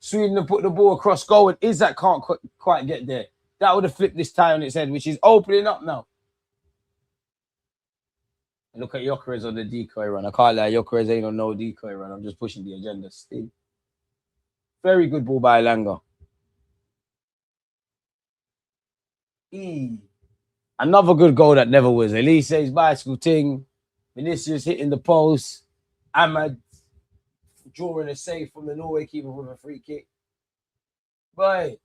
Sweden have put the ball across goal, and Isak can't quite get there. That would have flipped this tie on its head, which is opening up now. And look at Gyokeres on the decoy run. I can't lie, Gyokeres ain't on no decoy run. I'm just pushing the agenda still. Very good ball by Elanga. Another good goal that never was. Elise's bicycle ting. Vinicius hitting the post. Ahmad drawing a save from the Norway keeper with a free kick. Boy,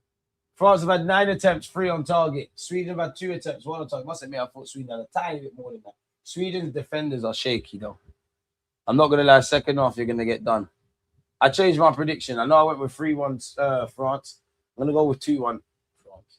France have had 9 attempts, 3 on target. Sweden have had 2 attempts, 1 on target. Must admit, I thought Sweden had a tiny bit more than that. Sweden's defenders are shaky, though. I'm not going to lie, second half, you're going to get done. I changed my prediction. I know I went with 3-1 France. I'm going to go with 2-1 France.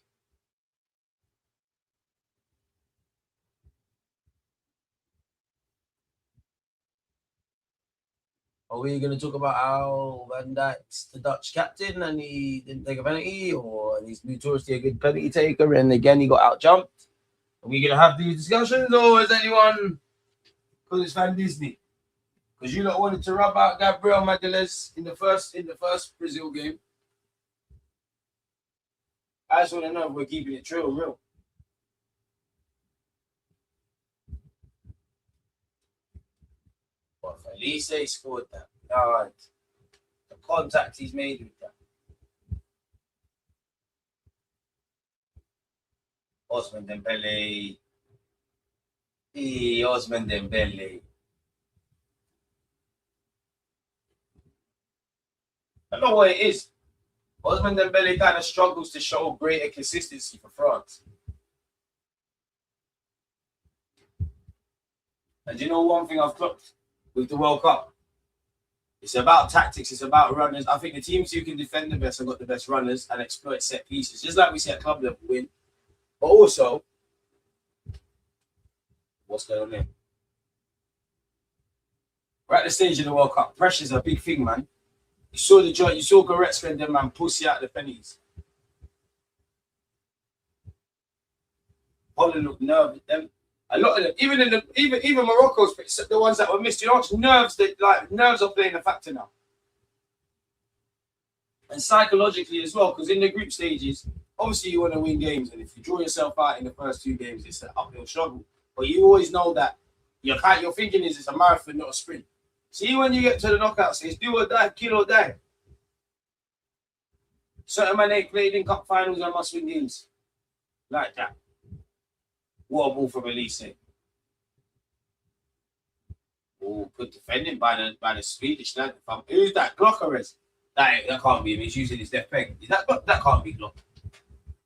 Are we going to talk about how Van Dijk's the Dutch captain and he didn't take a penalty, or he's notoriously a good penalty taker and again he got out jumped? Are we going to have these discussions, or is anyone, because it's Fan Disney? Because you lot wanted to rub out Gabriel Magalhaes in the first Brazil game. I just want to know if we're keeping it true and real. Well, Elise scored that. God, the contact he's made with that. Osman Dembele. Osman Dembele. I don't know what it is. Osman Dembele kind of struggles to show greater consistency for France. And you know one thing I've clocked with the World Cup? It's about tactics. It's about runners. I think the teams who can defend the best have got the best runners and exploit set pieces. Just like we see at club level win. But also, what's going on there? We're at the stage of the World Cup. Pressure's a big thing, man. You saw the joint. You saw Goretzka and them man pussy out the pennies. Holland looked nervous. A lot of them, even Morocco's the ones that were missed. You know, nerves are playing a factor now, and psychologically as well. Because in the group stages, obviously you want to win games, and if you draw yourself out in the first 2 games, it's an uphill struggle. But you always know that your thinking is it's a marathon, not a sprint. See, when you get to the knockouts, it's do or die, kill or die. Certain men ain't played in cup finals and must win games like that. What a ball from Elise. Oh, good defending by the Swedish lad. Who's that? Gyokeres. That can't be him. He's using his left peg. That can't be Glock.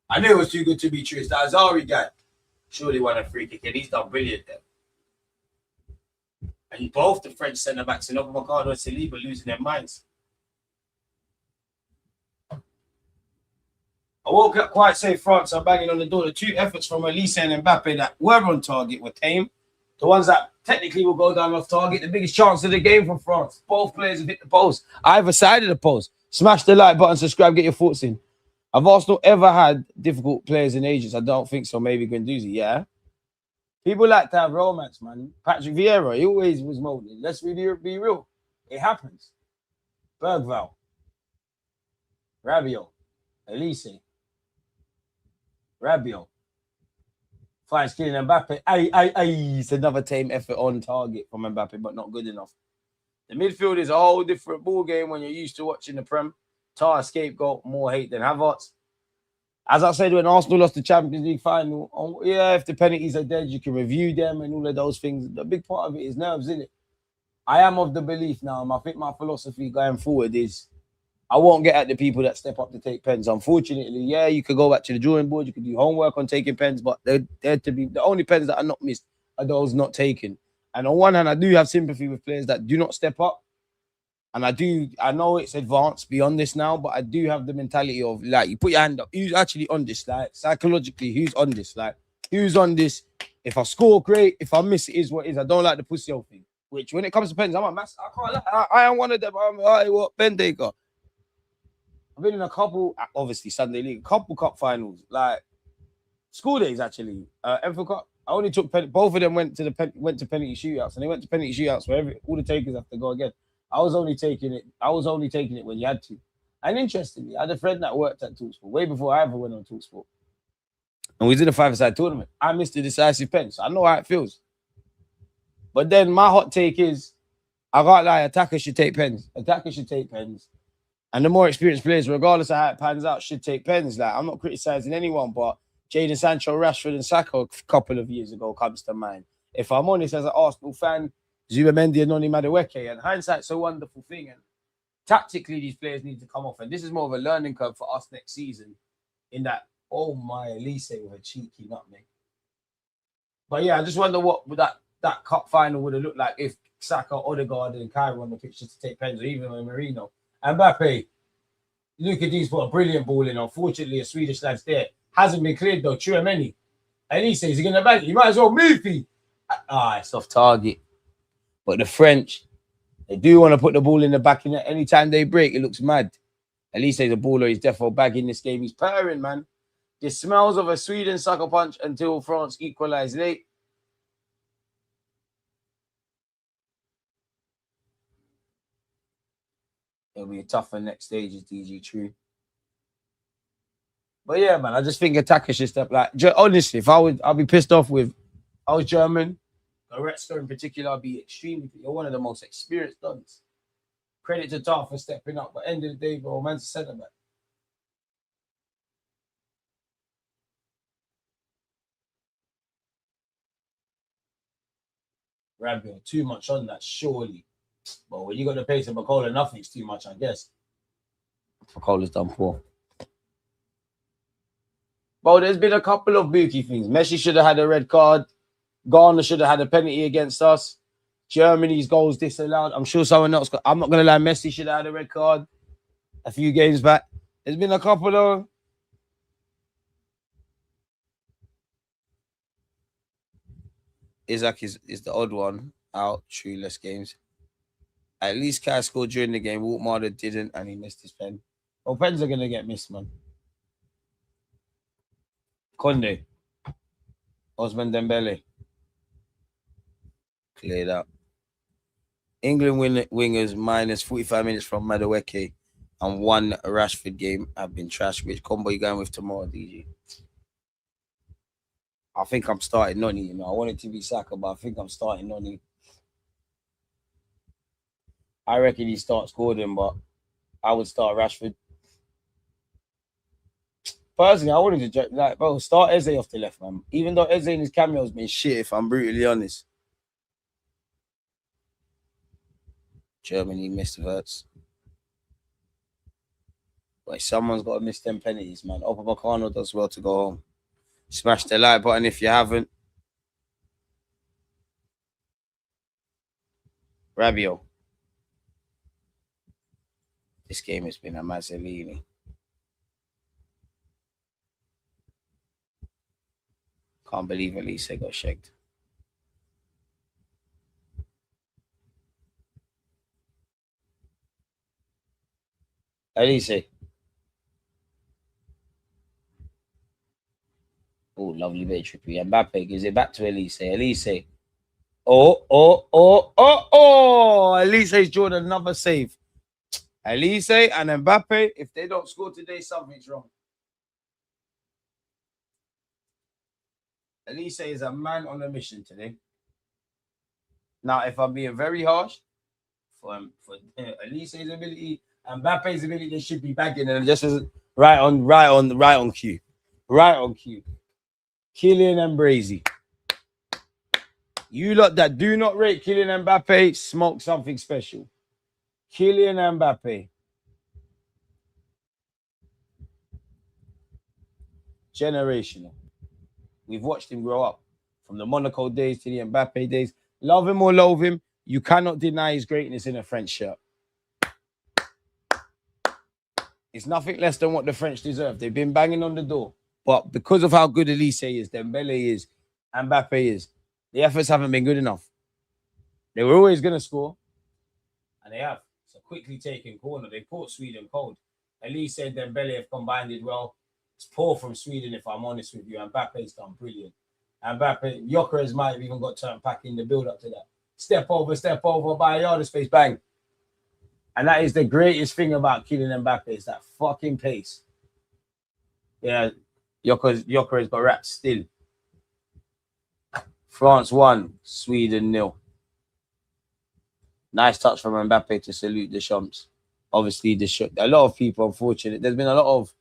I knew it was too good to be true. It's that Azari guy. Surely won a free kick, and he's done brilliant there. And both the French centre backs, and Ricardo and Saliba, losing their minds. I woke up quite safe France. I'm banging on the door. The two efforts from Elise and Mbappe that were on target were tame. The ones that technically will go down off target, the biggest chance of the game from France. Both players have hit the post. Either side of the post. Smash the like button, subscribe, get your thoughts in. Have Arsenal ever had difficult players in ages? I don't think so. Maybe Guendouzi, yeah. People like to have romance, man. Patrick Vieira, he always was molded. Let's really be real. It happens. Bergval, Rabiot, Elise, Rabiot. Finds Kylian Mbappe. It's another tame effort on target from Mbappe, but not good enough. The midfield is a whole different ball game when you're used to watching the Prem. Tar scapegoat, more hate than Havertz. As I said, when Arsenal lost the Champions League final, if the penalties are dead, you can review them and all of those things. The big part of it is nerves, isn't it? I am of the belief now, and I think my philosophy going forward is I won't get at the people that step up to take pens. Unfortunately, yeah, you could go back to the drawing board, you could do homework on taking pens, but they're to be the only pens that are not missed are those not taken. And on one hand, I do have sympathy with players that do not step up. And I know it's advanced beyond this now, but I do have the mentality of like, you put your hand up. Who's actually on this? Like, psychologically, who's on this? Like, who's on this? If I score, great. If I miss, it is what it is. I don't like the pussy old thing. Which, when it comes to pens, I'm a mass. I can't lie. I am one of them. I'm what pen taker. I've been in a couple, obviously Sunday League, a couple cup finals, like school days actually. Enfield Cup. I only took both of them went to penalty shootouts, and they went to penalty shootouts where all the takers have to go again. I was only taking it when you had to. And interestingly, I had a friend that worked at Talksport way before I ever went on Talksport. And we did a five-a-side tournament. I missed the decisive pen, so I know how it feels. But then my hot take is, I can't lie, attackers should take pens. Attackers should take pens. And the more experienced players, regardless of how it pans out, should take pens. Like, I'm not criticizing anyone, but Jadon Sancho, Rashford, and Saka a couple of years ago comes to mind. If I'm honest, as an Arsenal fan, Zubamendi and Noni Madueke, and hindsight's a wonderful thing. And tactically, these players need to come off. And this is more of a learning curve for us next season. In that, oh my, Elise with a cheeky nutmeg. But yeah, I just wonder what that cup final would have looked like if Saka, Odegaard, and Kyrie on the pitch to take pens, or even Marino. Mbappe, Luka D's put a brilliant ball in. Unfortunately, a Swedish lad's there. Hasn't been cleared though. Chouameni. And he says he's going to bang it. You might as well move me. It's off target. But the French, they do want to put the ball in the back of net. Anytime they break, it looks mad. At least he's a baller. He's defo bagging this game. He's purring, man. The smells of a Sweden sucker punch until France equalize late. It'll be a tougher next stage, is DG true. But yeah, man, I just think attackers should step like. Honestly, if I'll be pissed off with. I was German. Goretzka in particular, I'll be extremely. You're one of the most experienced duns. Credit to Tar for stepping up. But end of the day, bro, man's a centre back. Rabiot, too much on that, surely. But when you got the pace of McCullough, nothing's too much, I guess. McCullough's done poor. Well, there's been a couple of bookie things. Messi should have had a red card. Garner should have had a penalty against us. Germany's goals disallowed. I'm sure someone else got. I'm not going to lie. Messi should have had a red card a few games back. There's been a couple of. Isaac is the odd one out. True, less games. At least Kai scored during the game. Waltmarder didn't, and he missed his pen. Well, pens are going to get missed, man. Conde. Osman Dembele. Cleared up. England wingers minus 45 minutes from Madueke and one Rashford game have been trashed. Which combo you going with tomorrow, DG? I think I'm starting Noni. You know, I want it to be Saka, but I think I'm starting Noni. I reckon he starts Gordon, but I would start Rashford. Personally, I wanted to start Eze off the left, man. Even though Eze in his cameo's been shit, if I'm brutally honest. Germany missed Verts. Wait, someone's got to miss them penalties, man. Upamecano does well to go home. Smash the like button if you haven't. Rabiot. This game has been a Mazzolini. Can't believe Elise got shagged. Elise. Oh, lovely bit of trippy. Mbappe gives it back to Elise. Elise. Oh. Elise's drawn another save. Elise and Mbappe, if they don't score today, something's wrong. Elise is a man on a mission today. Now, if I'm being very harsh, for Elise's ability and Mbappe's ability, they should be bagging and just right on cue. Right on cue. Kylian and Brazy. You lot that do not rate Kylian Mbappe, smoke something special. Kylian Mbappe. Generational. We've watched him grow up from the Monaco days to the Mbappe days. Love him or loathe him, you cannot deny his greatness in a French shirt. It's nothing less than what the French deserve. They've been banging on the door. But because of how good Elise is, Dembele is, Mbappe is, the efforts haven't been good enough. They were always going to score, and they have. It's a quickly taken corner. They caught Sweden cold. Elise and Dembele have combined it well. It's poor from Sweden, if I'm honest with you. Mbappe's done brilliant. Mbappe, Gyokeres might have even got turned back in the build-up to that. Step over, by a yard of space, bang. And that is the greatest thing about Kylian Mbappe, is that fucking pace. Yeah, Gyokeres got wrapped still. France 1, Sweden 0. Nice touch from Mbappe to salute the Champs. Obviously, a lot of people, unfortunately, there's been a lot of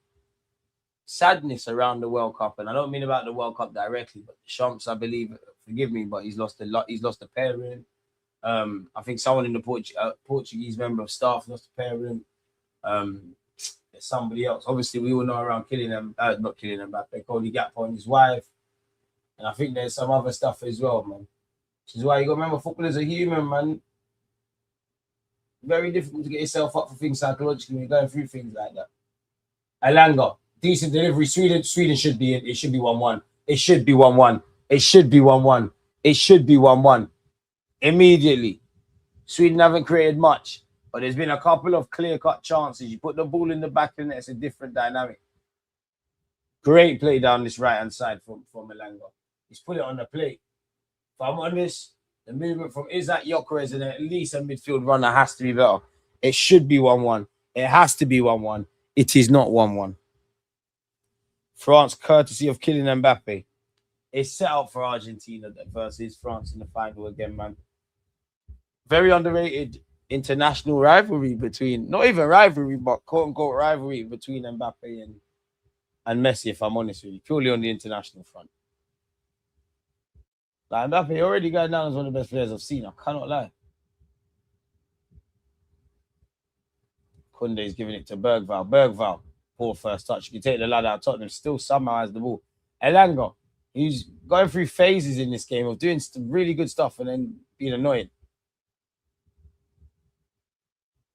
sadness around the World Cup, and I don't mean about the World Cup directly, but the Champs, I believe, forgive me, but he's lost a lot. He's lost a parent. I think someone in the Portuguese member of staff lost a parent. Somebody else. Obviously, we all know around not Kylian Mbappe, Cody Gakpo and his wife, and I think there's some other stuff as well, man. Which is why you got to remember, footballers are human, man. Very difficult to get yourself up for things psychologically when you're going through things like that. Alanga, decent delivery. Sweden should be in. It should be 1-1. It should be 1-1. It should be 1-1. It should be 1-1. Immediately. Sweden haven't created much, but there's been a couple of clear-cut chances. You put the ball in the back of the net, it's a different dynamic. Great play down this right-hand side from Alanga. He's put it on the plate. If I'm honest, the movement from Isaac Gyokeres and at least a midfield runner has to be better. It should be 1-1. It has to be 1-1. It is not 1-1. France, courtesy of Kylian Mbappe, is set up for Argentina versus France in the final again, man. Very underrated international rivalry between, not even rivalry, but quote-unquote rivalry between Mbappe and Messi, if I'm honest with you, purely on the international front. Like Mbappe already going down as one of the best players I've seen. I cannot lie. Koundé's giving it to Bergvall. Bergvall, poor first touch. You can take the lad out of Tottenham, still somehow has the ball. Elanga, he's going through phases in this game of doing some really good stuff and then being annoying.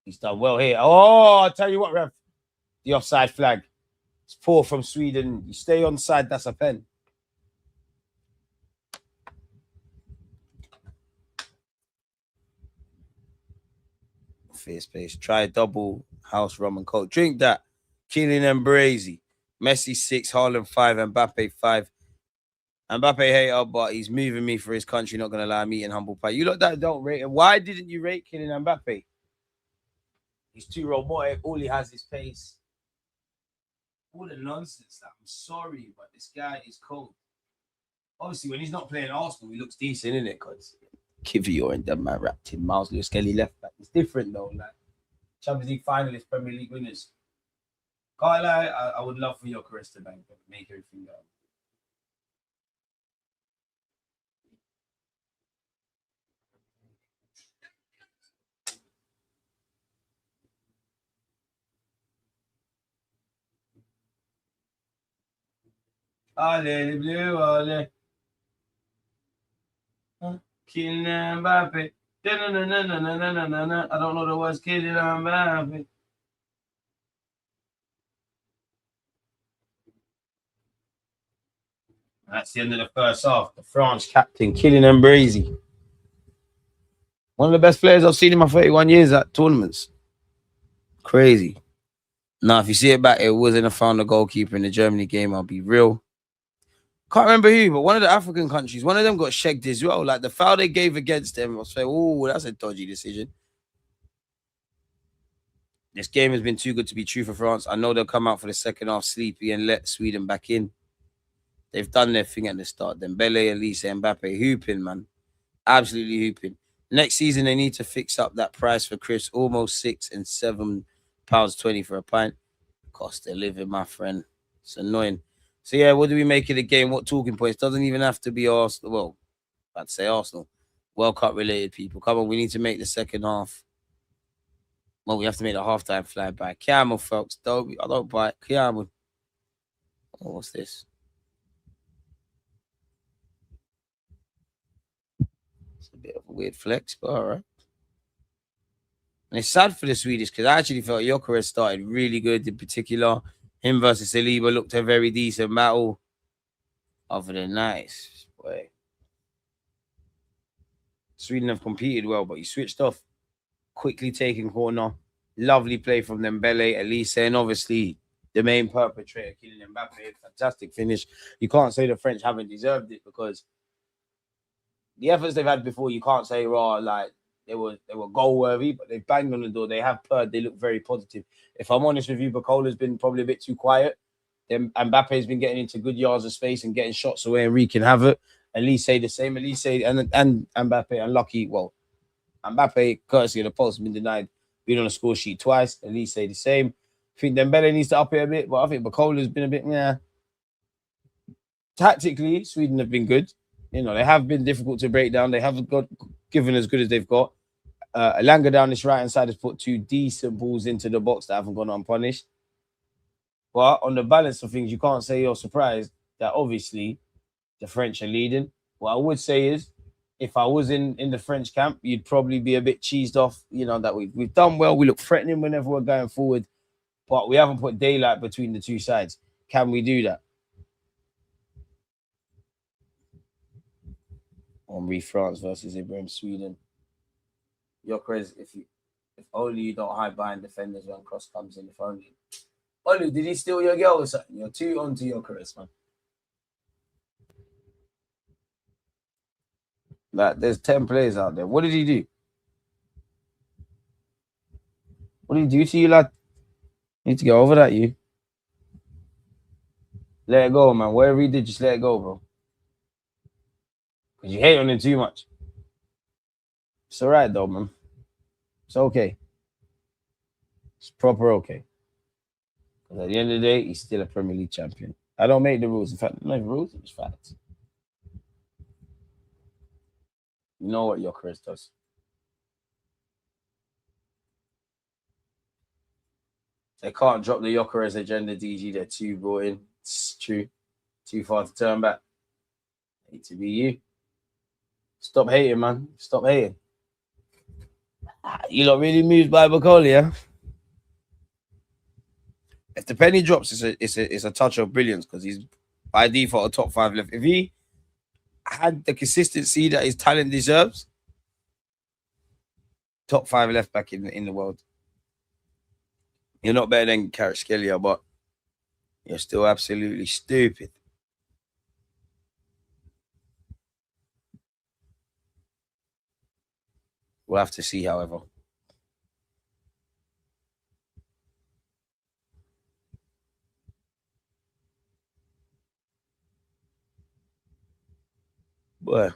He's done well here. Oh, I'll tell you what, ref. The offside flag. It's poor from Sweden. You stay on side, that's a pen. Fierce pace. Try double house rum and coke. Drink that. Kylian Mbappe. Messi 6, Haaland 5, Mbappe 5. Mbappe hater, but he's moving me for his country. Not gonna lie, me and humble pie. You lot that don't rate him. Why didn't you rate Kylian Mbappe? He's too robotic. All he has is pace. All the nonsense. I'm sorry, but this guy is cold. Obviously, when he's not playing Arsenal, he looks decent, innit? Because Kivior and that man wrapped in Miles Lewis Kelly left back. It's different though. Like Champions League finalists, Premier League winners. Can't lie, I would love for Gyokeres to make everything go. Allez, les bleus, allez. Kylian Mbappe. I don't know the words. Kylian Mbappe. That's the end of the first half. The France captain, Kylian Mbappé. One of the best players I've seen in my 31 years at tournaments. Crazy. Now, if you see it back, it wasn't a founder goalkeeper in the Germany game. I'll be real. Can't remember who, but one of the African countries, one of them got shagged as well. Like the foul they gave against them, I was like, oh, that's a dodgy decision. This game has been too good to be true for France. I know they'll come out for the second half sleepy and let Sweden back in. They've done their thing at the start. Dembele, Elise, Mbappe, hooping, man. Absolutely hooping. Next season, they need to fix up that price for Chris. Almost £6 and £7.20 for a pint. Cost of living, my friend. It's annoying. So, yeah, what do we make of the game? What talking points? Doesn't even have to be Arsenal. Well, I'd say Arsenal. World Cup related people. Come on, we need to make the second half. Well, we have to make the halftime fly by. Camel, folks. I don't buy it. Camel. Oh, what's this? It's a bit of a weird flex, but all right. And it's sad for the Swedish because I actually felt Gyokeres started really good in particular. Him versus Saliba looked a very decent battle. Other than that, boy. Sweden have competed well, but he switched off. Quickly taking corner. Lovely play from Dembele, Elise, and obviously the main perpetrator, Kylian Mbappé. Fantastic finish. You can't say the French haven't deserved it because the efforts they've had before, you can't say, like they were goal worthy, but they banged on the door. They have purred. They look very positive. If I'm honest with you, Bacola's been probably a bit too quiet. Then Mbappe's been getting into good yards of space and getting shots away and wreaking havoc. Elise the same. Elise and Mbappe unlucky. Well, Mbappe, courtesy of the post, has been denied being on the score sheet twice. Elise the same. I think Dembele needs to up it a bit, but I think Bacola's been a bit, Tactically, Sweden have been good. You know, they have been difficult to break down. They haven't got given as good as they've got. Elanga down this right-hand side has put two decent balls into the box that haven't gone unpunished. But on the balance of things, you can't say you're surprised that obviously the French are leading. What I would say is, if I was in the French camp, you'd probably be a bit cheesed off, that we've done well. We look threatening whenever we're going forward, but we haven't put daylight between the two sides. Can we do that? Henri France versus Ibrahim Sweden. Gyokeres, if only you don't hide behind defenders when cross comes in. If only. Olu, did he steal your girl or something? You're too onto Gyokeres, man. Like, there's 10 players out there. What did he do? What did he do to you, lad? You need to get over that, you. Let it go, man. Whatever he did, just let it go, bro. Because you hate on him too much. It's all right, though, man. It's okay. It's proper okay. Because at the end of the day, he's still a Premier League champion. I don't make the rules. In fact, not even rules, it's facts. You know what Gyokeres does. They can't drop the Gyokeres agenda, DG. They're too brought in. It's true. Too far to turn back. Hate to be you. Stop hating, man. Stop hating. You lot really moved by Bacola, yeah? If the penny drops, it's a touch of brilliance because he's by default a top 5 left. If he had the consistency that his talent deserves, top 5 left back in the world. You're not better than Kvaratskhelia, but you're still absolutely stupid. We'll have to see, however. But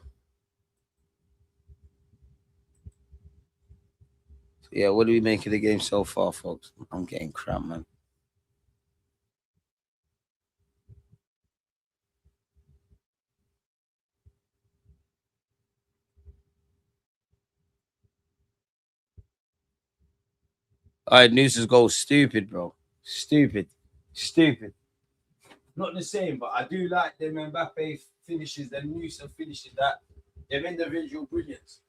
yeah, what do we make of the game so far, folks? I'm getting cramped, man. All right, Noosa's goal, stupid, bro. Stupid. Not the same, but I do like them Mbappe finishes, them Noosa finishes, that them individual brilliance.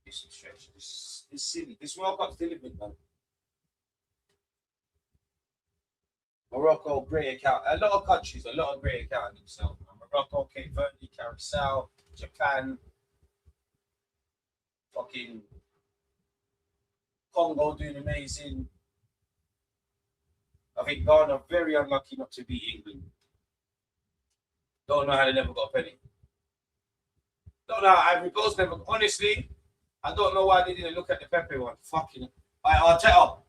It's stretch. It's silly. This World Cup's delivered, man. Morocco, great account. A lot of countries, a lot of great account themselves. Morocco, Cape Verde, Curacao, Japan, fucking Congo doing amazing. I think Ghana very unlucky not to beat England. Don't know how they never got a penny. Don't know how Ivory Coast never. Honestly, I don't know why they didn't look at the Pepe one. Fucking. Arteta.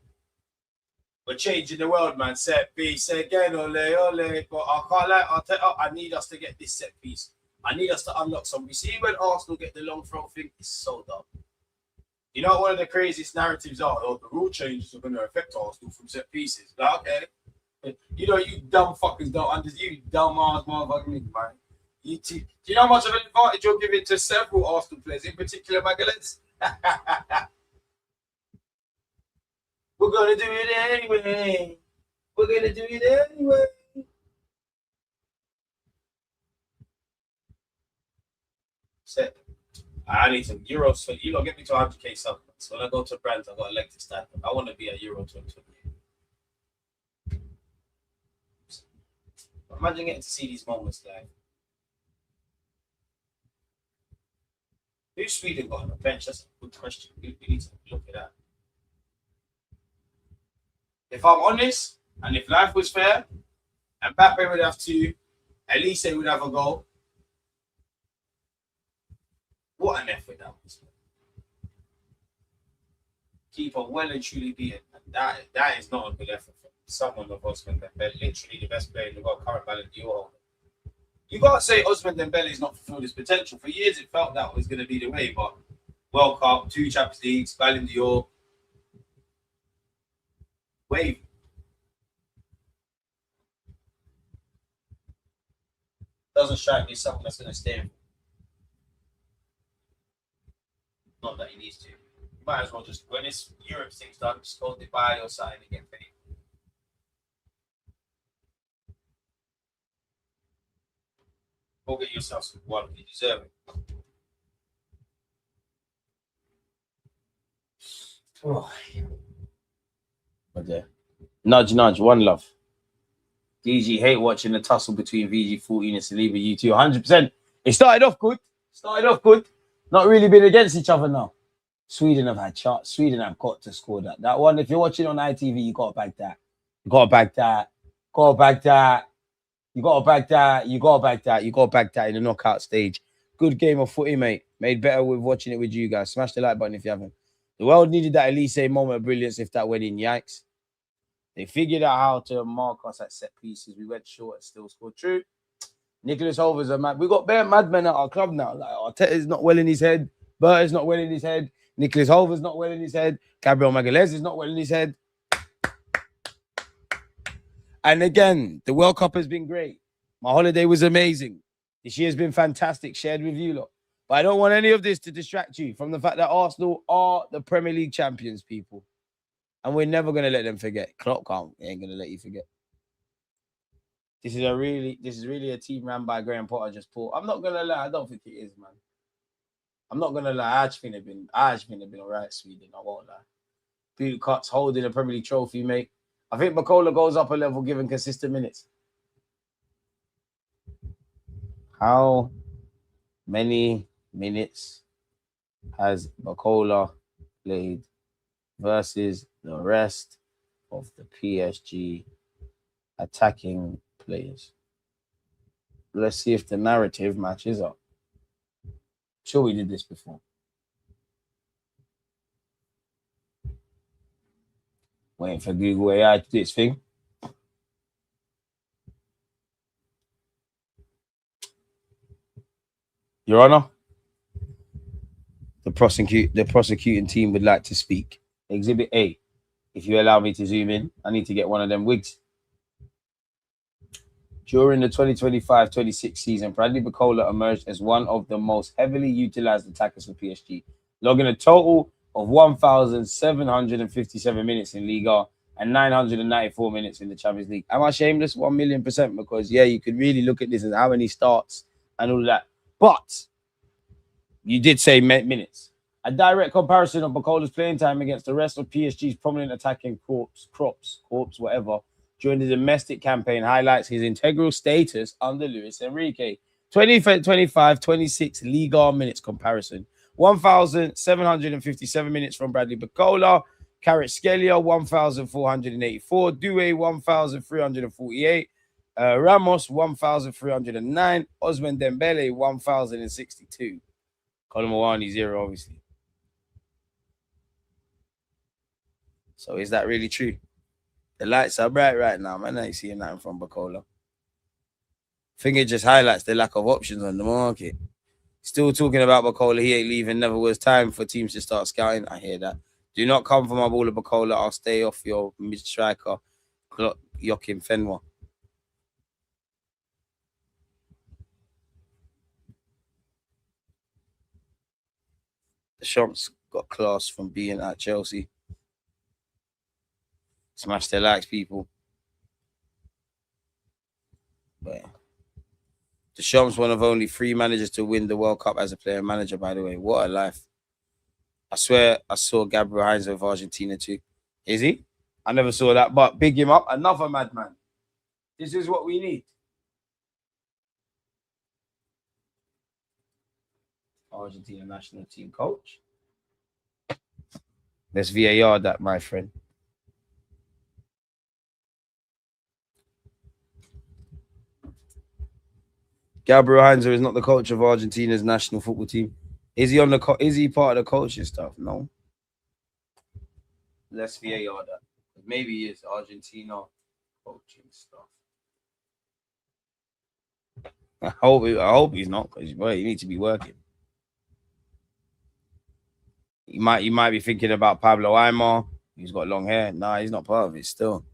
We're changing the world, man. Set piece again, ole, ole. But I can't lie, Arteta, I need us to get this set piece. I need us to unlock some. You see, when Arsenal get the long throw thing, it's so dumb. You know, one of the craziest narratives are, oh, the rule changes are going to affect Arsenal from set pieces. Like, okay. You know, you dumb fuckers don't understand. You dumb ass motherfucking nigga, man. Do you know how much of an advantage you're giving to several Arsenal players, in particular Magalhaes? We're going to do it anyway. We're going to do it anyway. Set. I need some euros. So you don't get me to 100k supplements. When I go to brands, I've got a leg to stand up. I want to be a Euro 2020. Imagine getting to see these moments, guys. Who's Sweden got on the bench? That's a good question. We need to look at that. If I'm honest, and if life was fair, and Mbappe would have to, Elise would have a goal. What an effort that was. Keeper well and truly beaten. That is not a good effort for someone of Osman Dembele, literally the best player in the world, current Ballon d'Or. You can't say Osman Dembele is not fulfilled his potential. For years, it felt that was going to be the way, but World Cup, 2 Champions Leagues, Ballon d'Or, wave. Doesn't strike me as something that's going to stay. Not that he needs to. You might as well just, when this Europe thing's done, just go Dubai or something and get paid. Go get yourself some one. You deserve it. Oh. Okay. Nudge, nudge. One love. DG hate watching the tussle between VG14 and Saliba. You two, 100%. It started off good. Not really been against each other now. Sweden have had shots. Sweden have got to score that. That one, if you're watching on ITV, you got to back that. You got to back that. Got to back that. You got to back that. You got to back that. You got to back that in the knockout stage. Good game of footy, mate. Made better with watching it with you guys. Smash the like button if you haven't. The world needed that Elise moment of brilliance if that went in. Yikes. They figured out how to mark us at set pieces. We went short and still scored. True. Nicholas Hover's a mad. We got bare madmen at our club now. Like Arteta's not well in his head. Bert is not well in his head. Nicholas Hover's not well in his head. Gabriel Magalhaes is not well in his head. And again, the World Cup has been great. My holiday was amazing. This year has been fantastic. Shared with you lot. But I don't want any of this to distract you from the fact that Arsenal are the Premier League champions, people. And we're never going to let them forget. Klopp ain't going to let you forget. This is really a team ran by Graham Potter just Paul. I'm not going to lie. I don't think it is, man. I'm not going to lie. I just think they've been all right, Sweden. I won't lie. Blue Cuts holding a Premier League trophy, mate. I think Bacola goes up a level given consistent minutes. How many minutes has Bacola played versus the rest of the PSG attacking players? Let's see if the narrative matches up. Sure, we did this before. Waiting for Google AI to do its thing. Your Honor, the prosecuting team would like to speak. Exhibit A. If you allow me to zoom in, I need to get one of them wigs. During the 2025-26 season, Bradley Bacola emerged as one of the most heavily utilized attackers for PSG, logging a total of 1,757 minutes in Liga and 994 minutes in the Champions League. Am I shameless? 1,000,000%, because, yeah, you could really look at this as how many starts and all that. But you did say minutes. A direct comparison of Bacola's playing time against the rest of PSG's prominent attacking corps, whatever, during the domestic campaign highlights his integral status under Luis Enrique. 2025-26 Liga minutes comparison. 1,757 minutes from Bradley Bacola. Kvaratskhelia, 1,484. Due, 1,348. Ramos, 1,309. Osman Dembele, 1,062. Colin Mawani, 0, obviously. So is that really true? The lights are bright right now, man. I ain't seeing nothing from Bacola. I think it just highlights the lack of options on the market. Still talking about Bacola, he ain't leaving. Never was time for teams to start scouting. I hear that. Do not come for my baller Bacola. I'll stay off your mid-striker, Joachim Fenwa. The Champs got class from being at Chelsea. Smash their likes, people. But Deschamps, one of only 3 managers to win the World Cup as a player manager, by the way. What a life. I swear I saw Gabriel Heinze of Argentina too. Is he? I never saw that, but big him up. Another madman. This is what we need. Argentina national team coach. Let's VAR that, my friend. Gabriel Heinze is not the coach of Argentina's national football team. Is he on the? Is he part of the coaching stuff? No. Let's VAR that. Maybe he is Argentina coaching stuff. I hope he's not, because boy, you need to be working. You might be thinking about Pablo Aimar. He's got long hair. Nah, he's not part of it still.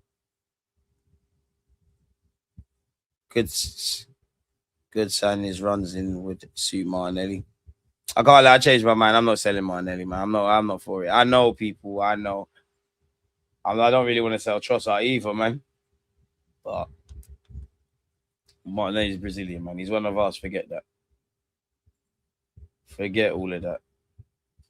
Good sign his runs in would suit Martinelli. I can't lie, I changed my mind. I'm not selling Martinelli, man. I'm not for it. I know people. I know. I don't really want to sell Trossard either, man. But Martinelli's Brazilian, man. He's one of us. Forget that. Forget all of that.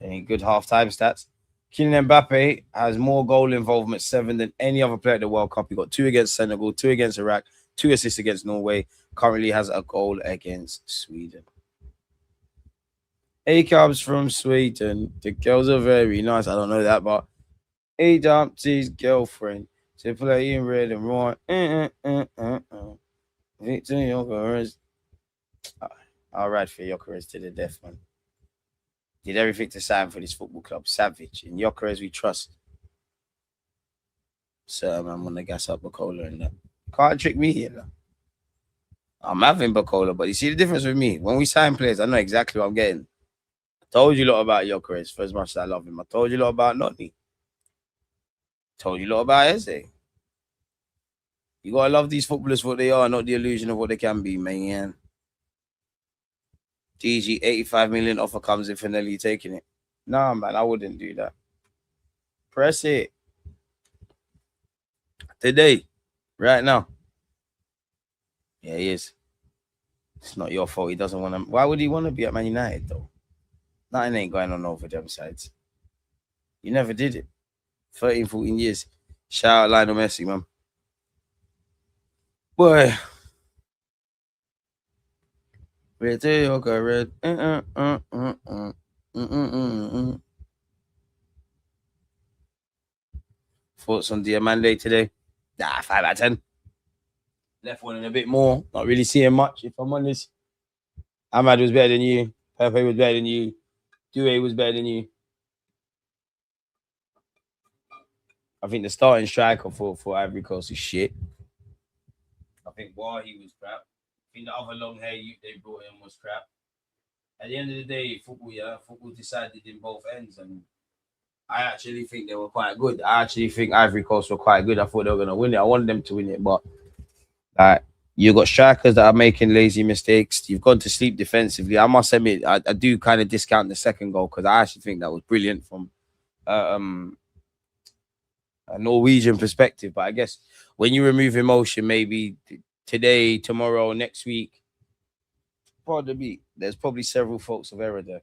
Any good half-time stats? Kylian Mbappe has more goal involvement, 7, than any other player at the World Cup. He got 2 against Senegal, 2 against Iraq, 2 assists against Norway. Currently has a goal against Sweden. A-Cubs from Sweden. The girls are very nice. I don't know that, but he dumped his girlfriend to play in red and white. Victor Gyokeres. I'll ride for Gyokeres to the death, man. Did everything to sign for this football club. Savage. In Gyokeres, we trust. So, man, want to gas up Bacola and that. Can't trick me here, though. I'm having Bacola, but you see the difference with me? When we sign players, I know exactly what I'm getting. I told you a lot about Gyokeres for as much as I love him. I told you a lot about Notney. Told you a lot about Eze. You gotta love these footballers for what they are, not the illusion of what they can be, man. DG, 85 million offer comes in for Nelly taking it. Nah, man, I wouldn't do that. Press it. Today. Right now. Yeah, he is. It's not your fault. He doesn't want to. Why would he want to be at Man United, though? Nothing ain't going on over them sides. You never did it. 13, 14 years. Shout out Lionel Messi, man. Boy. Red. Thoughts on Diamande today? 5 out of 10. Left one and a bit more. Not really seeing much, if I'm honest. Ahmad was better than you. Pepe was better than you. Due was better than you. I think the starting striker for Ivory Coast is shit. I think Wahi was crap. I think the other long hair they brought in was crap. At the end of the day, football decided in both ends, and I actually think they were quite good. I actually think Ivory Coast were quite good. I thought they were going to win it. I wanted them to win it, but you got strikers that are making lazy mistakes. You've gone to sleep defensively. I must admit, I do kind of discount the second goal because I actually think that was brilliant from a Norwegian perspective. But I guess when you remove emotion, maybe today, tomorrow, next week, there's probably several faults of error there.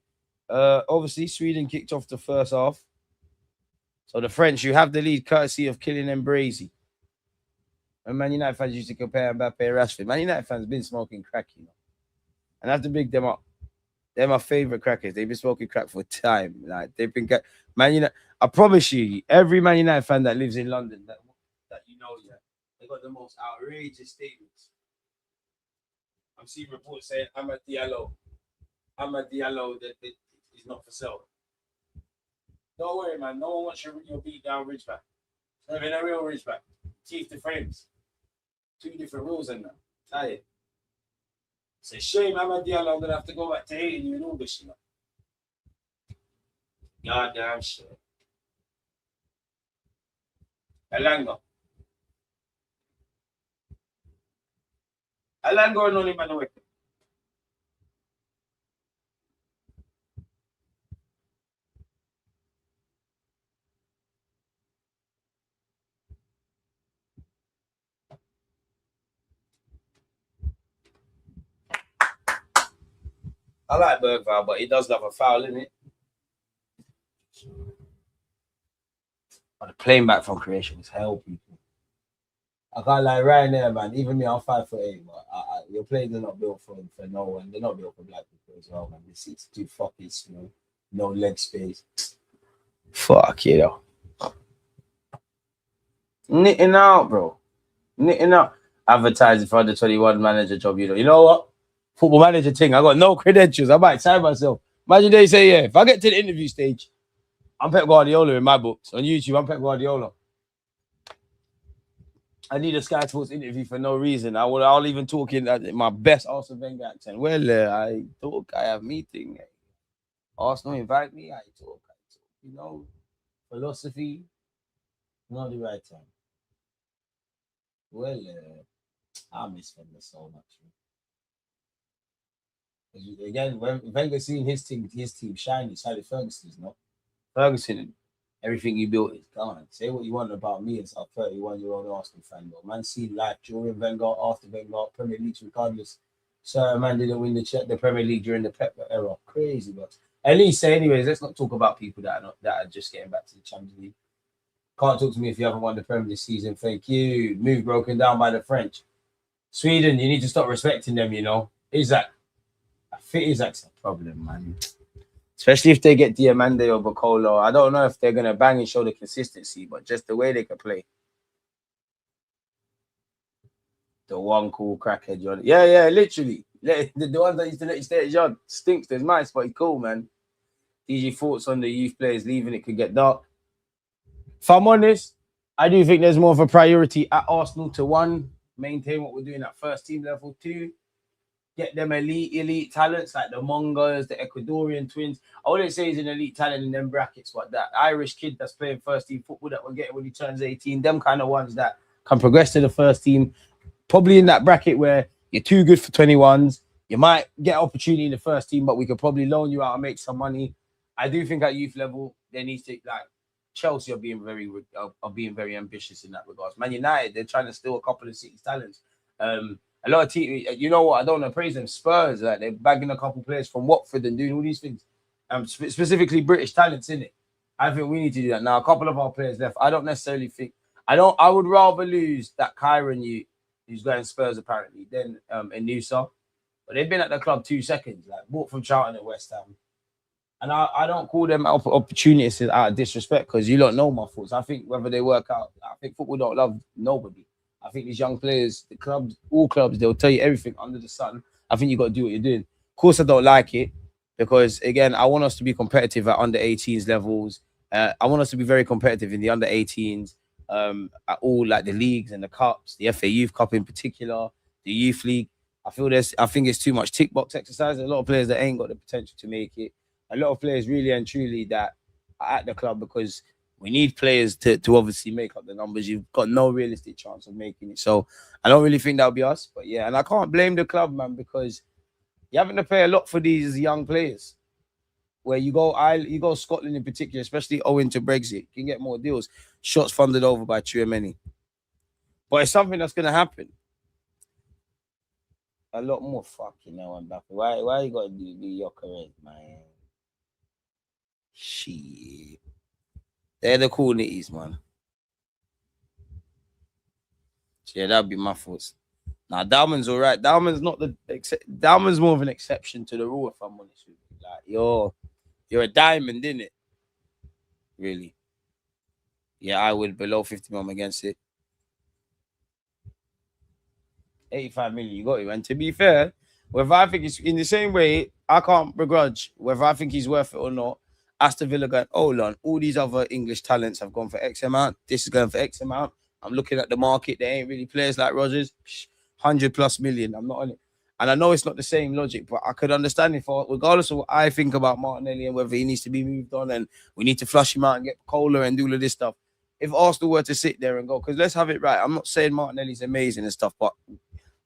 Obviously, Sweden kicked off the first half. So the French, you have the lead courtesy of Kylian Mbappe. When Man United fans used to compare Mbappe and Rashford, Man United fans been smoking crack, you know. And I have to big them up. They're my favorite crackers. They've been smoking crack for time. Like they've been Man United. I promise you, every Man United fan that lives in London that you know, yeah, they got the most outrageous statements. I'm seeing reports saying Amad Diallo that is not for sale. Don't worry, man. No one wants your beat down Ridgeback. It's not even a real Ridgeback. Teeth to frames. 2 different rules in that. Tired. It's a shame Amad Diallo. I'm gonna have to go back to hating you in August, you know. Goddamn shit. Alango no ni man. I like Bergvall, but he does love a foul, isn't it? But the playing back from creation is hell, people. I can't lie right there, man. Even me, I'm 5'8", but your players are not built for no one. They're not built for black people as well, man. The seats too fucking small, no leg space. Fuck, you know. Knitting out, bro. Knitting out. Advertising for the 21 manager job, you know. You know what? Football manager thing. I got no credentials. I might sign myself. Imagine they say, yeah, if I get to the interview stage, I'm Pep Guardiola in my books. On YouTube, I'm Pep Guardiola. I need a Sky Sports interview for no reason. I'll even talk in my best Arsenal Wenger accent. Well, I talk. I have meeting. Arsenal invite me. I talk. You know, philosophy. Not the right time. Well, I miss Wenger so much. Again, when Wenger seeing his team shiny, Sally Ferguson's not. Ferguson, everything he built is gone. Say what you want about me as a 31-year-old Arsenal fan, but man, seen life during Wenger, after Wenger, Premier League regardless. So man didn't win the Premier League during the Pep era. Crazy, but at least say anyways. Let's not talk about people that are just getting back to the Champions League. Can't talk to me if you haven't won the Premier this season. Thank you. Move broken down by the French. Sweden, you need to stop respecting them. You know, Isaac. I think Isaac's a problem, man. Especially if they get Diamande or Bacolo. I don't know if they're going to bang and show the consistency, but just the way they can play. The one cool crackhead, John. Yeah, literally. The ones that used to let you stay at John. Stinks, there's mice, but he's cool, man. DG thoughts on the youth players leaving, it could get dark. If I'm honest, I do think there's more of a priority at Arsenal to, 1, maintain what we're doing at first team level, 2, get them elite talents like the Mongers, the Ecuadorian twins. I wouldn't say he's an elite talent in them brackets, but that Irish kid that's playing first team football that we're getting when he turns 18, them kind of ones that can progress to the first team, probably in that bracket where you're too good for 21s. You might get opportunity in the first team, but we could probably loan you out and make some money. I do think at youth level, there needs to, like, Chelsea are being very ambitious in that regards. Man United, they're trying to steal a couple of City's talents. A lot of teams, you know what? I don't want to praise them. Spurs, like they're bagging a couple players from Watford and doing all these things. Specifically British talents in it. I think we need to do that now. A couple of our players left. I don't necessarily think. I would rather lose that Kyron who's going Spurs apparently than Enusa. But they've been at the club 2 seconds. Like bought from Charlton at West Ham. And I don't call them opportunities out of disrespect because you don't know my thoughts. I think whether they work out, I think football don't love nobody. I think these young players, the clubs, all clubs, they'll tell you everything under the sun. I think you got to do what you're doing. Of course, I don't like it because, again, I want us to be competitive at under 18s levels. I want us to be very competitive in the under 18s, at all like the leagues and the cups, the FA Youth Cup in particular, the Youth League. I think it's too much tick box exercise. A lot of players that ain't got the potential to make it. A lot of players really and truly that are at the club because we need players to obviously make up the numbers. You've got no realistic chance of making it. So I don't really think that'll be us. But yeah, and I can't blame the club, man, because you're having to pay a lot for these young players. Where you go Scotland in particular, especially owing to Brexit, you can get more deals. Shots funded over by Tchouaméni. But it's something that's going to happen. A lot more fucking now and back. Why you got to do Gyokeres, man? Shit. They're the cool nitties, man. Yeah, that'd be my thoughts. Now, Dalman's all right. Dalman's not the Dalman's more of an exception to the rule, if I'm honest with you. Like, you're a diamond, innit? Really. Yeah, I would below 50 mil against it. 85 million, you got it. And to be fair, whether I think it's in the same way, I can't begrudge whether I think he's worth it or not. Aston Villa going, hold on, all these other English talents have gone for X amount. This is going for X amount. I'm looking at the market. There ain't really players like Rodgers. 100+ million. I'm not on it. And I know it's not the same logic, but I could understand it for regardless of what I think about Martinelli and whether he needs to be moved on and we need to flush him out and get Cola and do all of this stuff. If Arsenal were to sit there and go, because let's have it right. I'm not saying Martinelli's amazing and stuff, but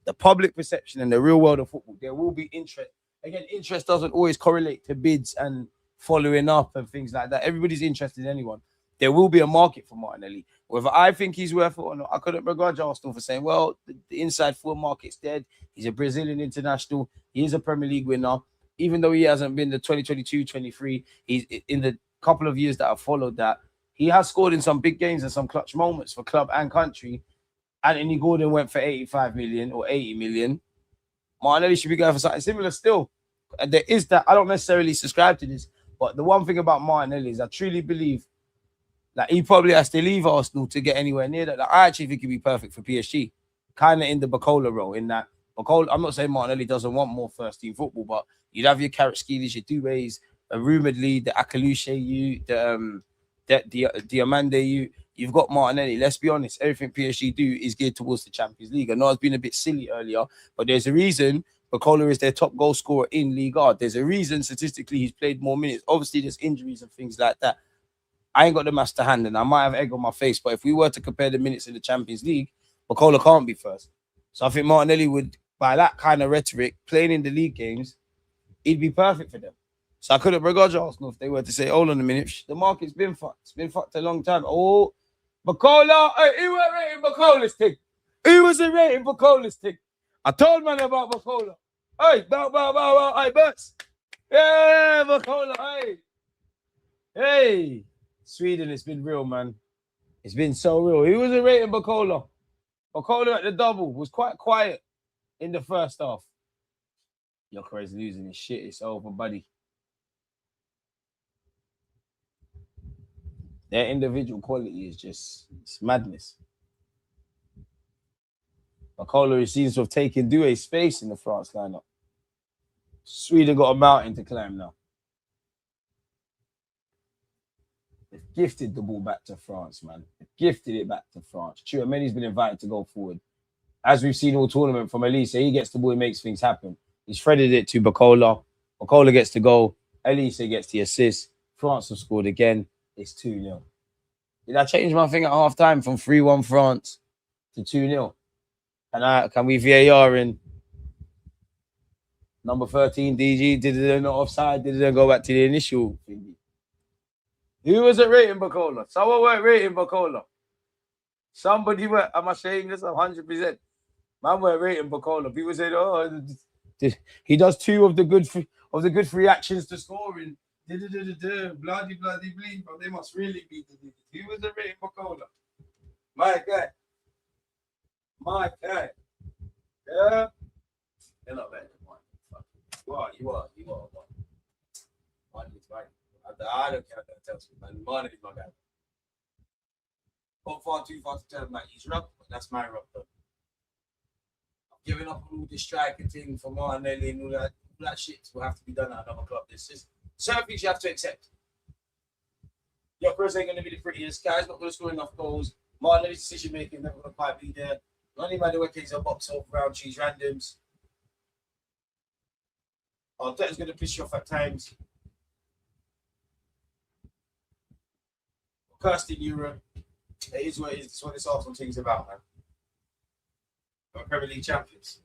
the public perception and the real world of football, there will be interest. Again, interest doesn't always correlate to bids and following up and things like that. Everybody's interested in anyone. There will be a market for Martinelli. Whether I think he's worth it or not, I couldn't begrudge Arsenal for saying, well, the inside forward market's dead. He's a Brazilian international. He is a Premier League winner. Even though he hasn't been the 2022-23, he's in the couple of years that have followed that, he has scored in some big games and some clutch moments for club and country. Anthony Gordon went for 85 million or 80 million. Martinelli should be going for something similar still. And there is that. I don't necessarily subscribe to this, but the one thing about Martinelli is I truly believe that he probably has to leave Arsenal to get anywhere near that. Like, I actually think he'd be perfect for PSG. Kind of in the Bacola role, in that Bacola, I'm not saying Martinelli doesn't want more first team football, but you'd have your Kvaratskhelia, your Doués, a rumouredly, the Akalushe, the Diamande, you've got Martinelli. Let's be honest, everything PSG do is geared towards the Champions League. I know it's been a bit silly earlier, but there's a reason Bacola is their top goal scorer in Liga. There's a reason statistically he's played more minutes. Obviously, there's injuries and things like that. I ain't got the match to hand, and I might have egg on my face, but if we were to compare the minutes in the Champions League, Bacola can't be first. So I think Martinelli would, by that kind of rhetoric, playing in the league games, he'd be perfect for them. So I couldn't begrudge Arsenal if they were to say, hold on a minute, the market's been fucked. It's been fucked a long time. Oh, Bacola, hey, who was rating Bacola's thing? Who was rating Bacola's thing? I told man about Bacola. Hey, hey, Butts. Yeah, Bacola, hey. Hey. Sweden, it's been real, man. It's been so real. Who was rating Bacola? Bacola at the double was quite quiet in the first half. Gyokeres losing his shit. It's over, buddy. Their individual quality is just it's madness. Bacola seems to have taken Doué's space in the France lineup. Sweden got a mountain to climb now. They've gifted the ball back to France, man. They've gifted it back to France. Chouameni's been invited to go forward. As we've seen all tournament from Elise, he gets the ball, he makes things happen. He's threaded it to Bacola. Bacola gets the goal. Elise gets the assist. France have scored again. It's 2-0. Did I change my thing at half-time from 3-1 France to 2-0? Can we VAR in? Number 13, DG, did it not offside? Did it go back to the initial thingy? Who was it rating Bacola? Someone weren't rating Bacola. Somebody were. Am I saying this? 100%. Man weren't rating Bacola. People said, "Oh, he does two of the good free actions to scoring." Bloody, but they must really be. Who was it rating Bacola? My guy. Yeah. They're not better than one. You are. One is right. I don't care what that tells me, man. Martin is my guy. Not far too far to tell him that he's rough, but that's my rough, though. I'm giving up all this striking thing for Martinelli and all that shit will have to be done at another club. This is certain things you have to accept. Gyokeres ain't going to be the prettiest. Guy's not going to score enough goals. Martinelli's decision making never going to quite be there. Only by the way, he's a box off round cheese randoms. Arteta's going to piss you off at times. Cursed in Europe. It is what it is. That's what this Arsenal thing's about, man. We're Premier League champions.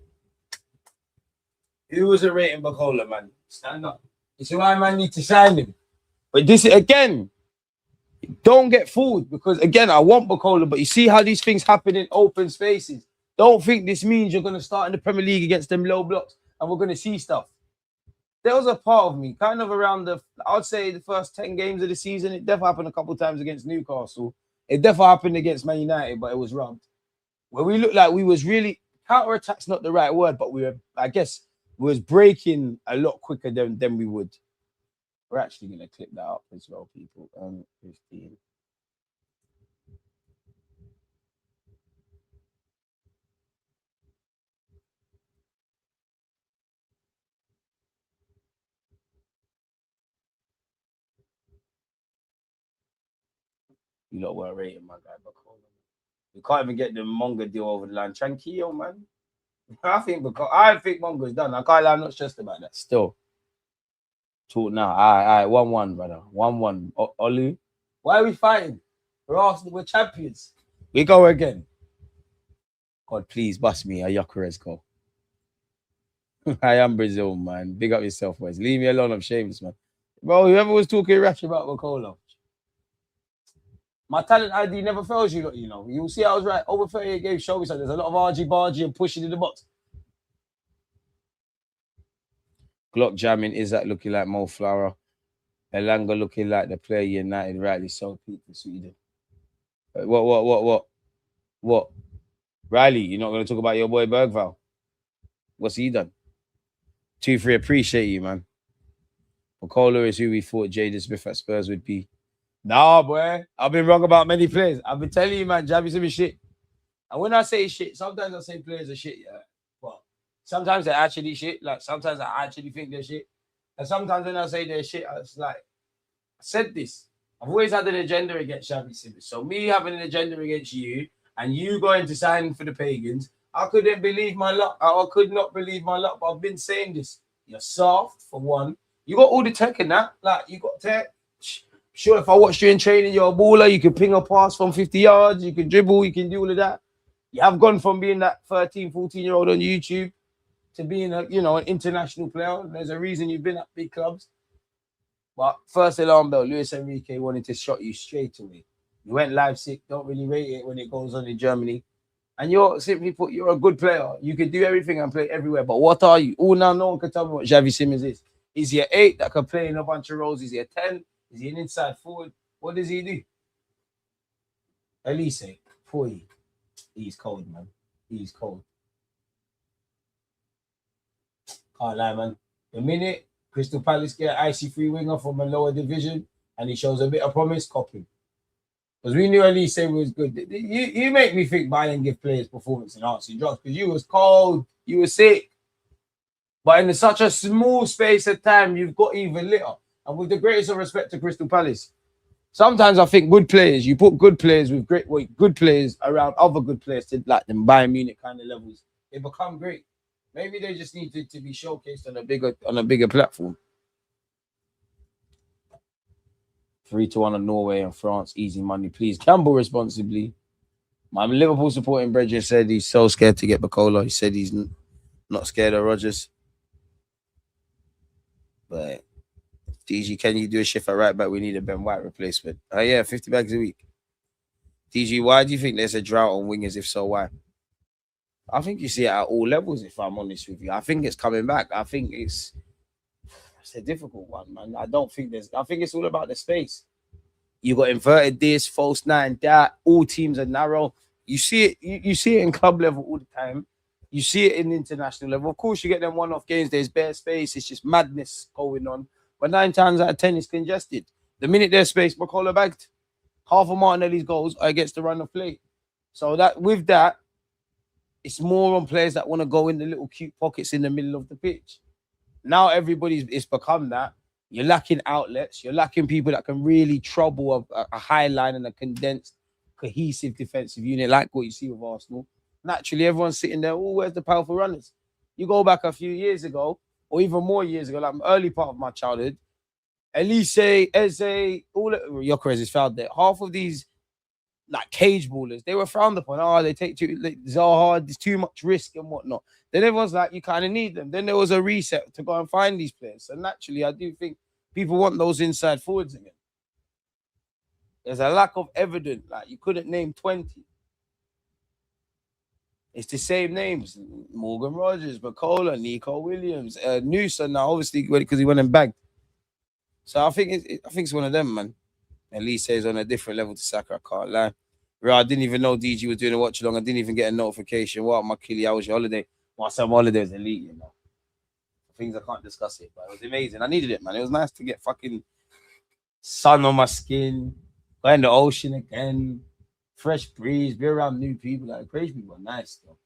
Who was a rating Bacola, man? Stand up. It's why man need to sign him. But this again, don't get fooled because again, I want Bacola, but you see how these things happen in open spaces. Don't think this means you're going to start in the Premier League against them low blocks and we're going to see stuff. There was a part of me, kind of around I'd say the first 10 games of the season. It definitely happened a couple of times against Newcastle. It definitely happened against Man United, but it was rubbed. where we looked like we was really counter-attack's not the right word, but I guess we was breaking a lot quicker than we would. We're actually gonna clip that up as well, people. 15. You lot weren't rating my guy back home. We can't even get the Monga deal over the line. Tranquillo, man. I think Monga's done. I can't lie, I'm not stressed about that. Still. Talk now. All right, 1-1, brother. 1-1. Olu. Why are we fighting? We're Arsenal, we're champions. We go again. God, please bust me a Gyokeres goal. I am Brazil, man. Big up yourself, boys. Leave me alone. I'm shameless, man. Bro, whoever was talking rash about Makola. My talent ID never fails you, you know. You'll see I was right. Over 38 games show me something. There's a lot of argy-bargy and pushing in the box. Glock jamming is that looking like Mo Flower. Elanga looking like the player United rightly so Pete for Sweden. What? Riley, you're not going to talk about your boy Bergval? What's he done? 2-3, appreciate you, man. Makola is who we thought Jaden Smith at Spurs would be. Nah, boy. I've been wrong about many players. I've been telling you, man, Javi's some shit. And when I say shit, sometimes I say players are shit, yeah. But sometimes they're actually shit. Like, sometimes I actually think they're shit. And sometimes when I say they're shit, it's like, I said this. I've always had an agenda against Xavi Simons. So me having an agenda against you and you going to sign for the Pagans, I couldn't believe my luck. I could not believe my luck. But I've been saying this. You're soft, for one. You got all the tech in that. Like, you got tech. Sure, if I watched you in training, you're a baller. You can ping a pass from 50 yards. You can dribble. You can do all of that. You have gone from being that 13, 14-year-old on YouTube to being an international player. There's a reason you've been at big clubs. But first alarm bell, Luis Enrique wanted to shot you straight away. You went Leipzig, don't really rate it when it goes on in Germany. And you're simply put, you're a good player. You can do everything and play everywhere. But what are you? Oh, now no one can tell me what Xavi Simons is. Is he an 8 that can play in a bunch of roles? Is he a 10? Is he an inside forward? What does he do? Elise, boy, he's cold, man. He's cold. Can't lie, man. The minute Crystal Palace get an icy free winger from a lower division and he shows a bit of promise, copy. Because we knew Elise was good. You make me think Bayern give players performance enhancing drugs because you was cold, you were sick. But in such a small space of time, you've got even litter. And with the greatest of respect to Crystal Palace, sometimes I think good players, you put good players with good players around other good players to like them Bayern Munich kind of levels, they become great. Maybe they just need to be showcased on a bigger platform. 3-1 on Norway and France, easy money. Please gamble responsibly. My Liverpool supporting brethren said he's so scared to get Bacola. He said he's not scared of Rodgers. But DG, can you do a shift at right back? We need a Ben White replacement. Oh yeah, 50 bags a week. DG, why do you think there's a drought on wingers? If so, why? I think you see it at all levels, if I'm honest with you. I think it's coming back. I think it's a difficult one, man. I think it's all about the space. You got inverted this, false nine, that. All teams are narrow. You see it. You see it in club level all the time. You see it in international level. Of course, you get them one-off games. There's bare space. It's just madness going on. But 9 times out of 10, it's congested. The minute there's space, McCullough bagged. Half of Martinelli's goals are against the run of play. So with that, it's more on players that want to go in the little cute pockets in the middle of the pitch. Now it's become that. You're lacking outlets. You're lacking people that can really trouble a high line and a condensed, cohesive defensive unit like what you see with Arsenal. Naturally, everyone's sitting there, oh, where's the powerful runners? You go back a few years ago, or even more years ago, like early part of my childhood, Elise, Eze, all Gyokeres is found there. Half of these like cage ballers, they were frowned upon. Oh, they take Zaha, there's too much risk and whatnot. Then everyone's like, you kind of need them. Then there was a reset to go and find these players. So naturally, I do think people want those inside forwards again. There's a lack of evidence. Like, you couldn't name 20. It's the same names. Morgan Rogers, Bacola, Nico Williams, Noosa now, obviously, because he went and bagged. So I think it's one of them, man. Elise is on a different level to Saka, I can't lie. Bro, I didn't even know DG was doing a watch along. I didn't even get a notification. What, my killie? How was your holiday? My summer holiday was elite, you know. Things I can't discuss it, but it was amazing. I needed it, man. It was nice to get fucking sun on my skin, go in the ocean again, fresh breeze, be around new people. Like crazy people are nice though.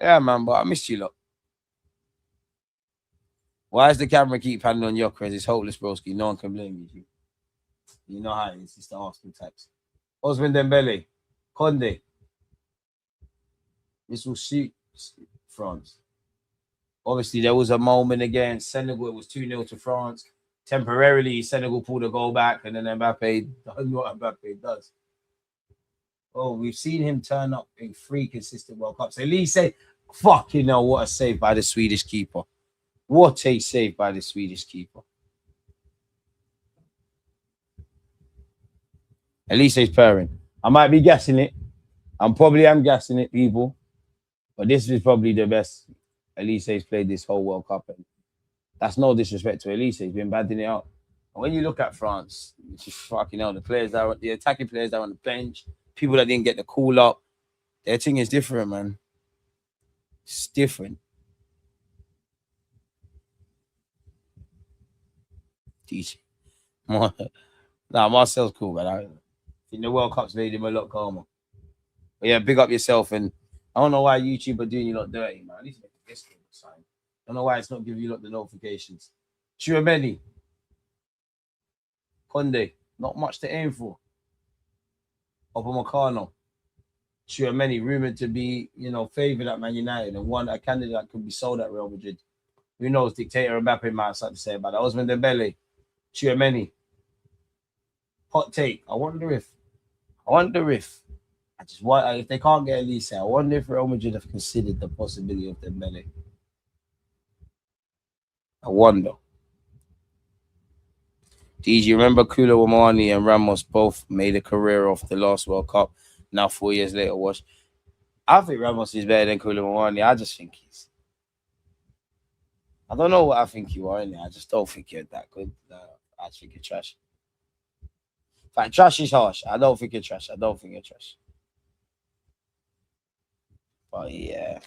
Yeah, man, but I missed you lot. Why does the camera keep panning on Gyokeres? It's hopeless, broski. No one can blame you. You know how it is. It's the Arsenal types. Osman Dembele, Conde. This will suit France. Obviously, there was a moment against Senegal. It was 2-0 to France. Temporarily, Senegal pulled a goal back, and then Mbappe done what Mbappe does. Oh, we've seen him turn up in 3 consistent World Cups. At least say, fuck, you know, what a save by the Swedish keeper. What a save by the Swedish keeper. At least he's purring. I might be guessing it. I'm guessing it, people. But this is probably the best Elise's played this whole World Cup. And that's no disrespect to Elise. He's been battling it out. And when you look at France, it's just fucking hell. The attacking players that are on the bench, people that didn't get the call up, their thing is different, man. It's different. DJ. Nah, Marcel's cool, man. I think the World Cup's made him a lot calmer. But yeah, big up yourself. And I don't know why YouTube are doing you lot dirty, man. At least make a discount sign. I don't know why it's not giving you lot the notifications. Chouameni. Conde. Not much to aim for. Upamecano. Chouameni rumored to be, you know, favoured at Man United and a candidate that could be sold at Real Madrid. Who knows? Dictator Mbappe might have something to say about that. Osman Dembele. Chouameni. Hot take. I wonder if they can't get Elise, I wonder if Real Madrid have considered the possibility of Dembele. I wonder. DG, remember Kula Wamani and Ramos both made a career off the last World Cup. Now 4 years later, watch. I think Ramos is better than Kula Wamani. I just think I don't know what I think you are in there. I just don't think you're that good. I think you're trash. In fact, trash is harsh. I don't think you're trash. But yeah,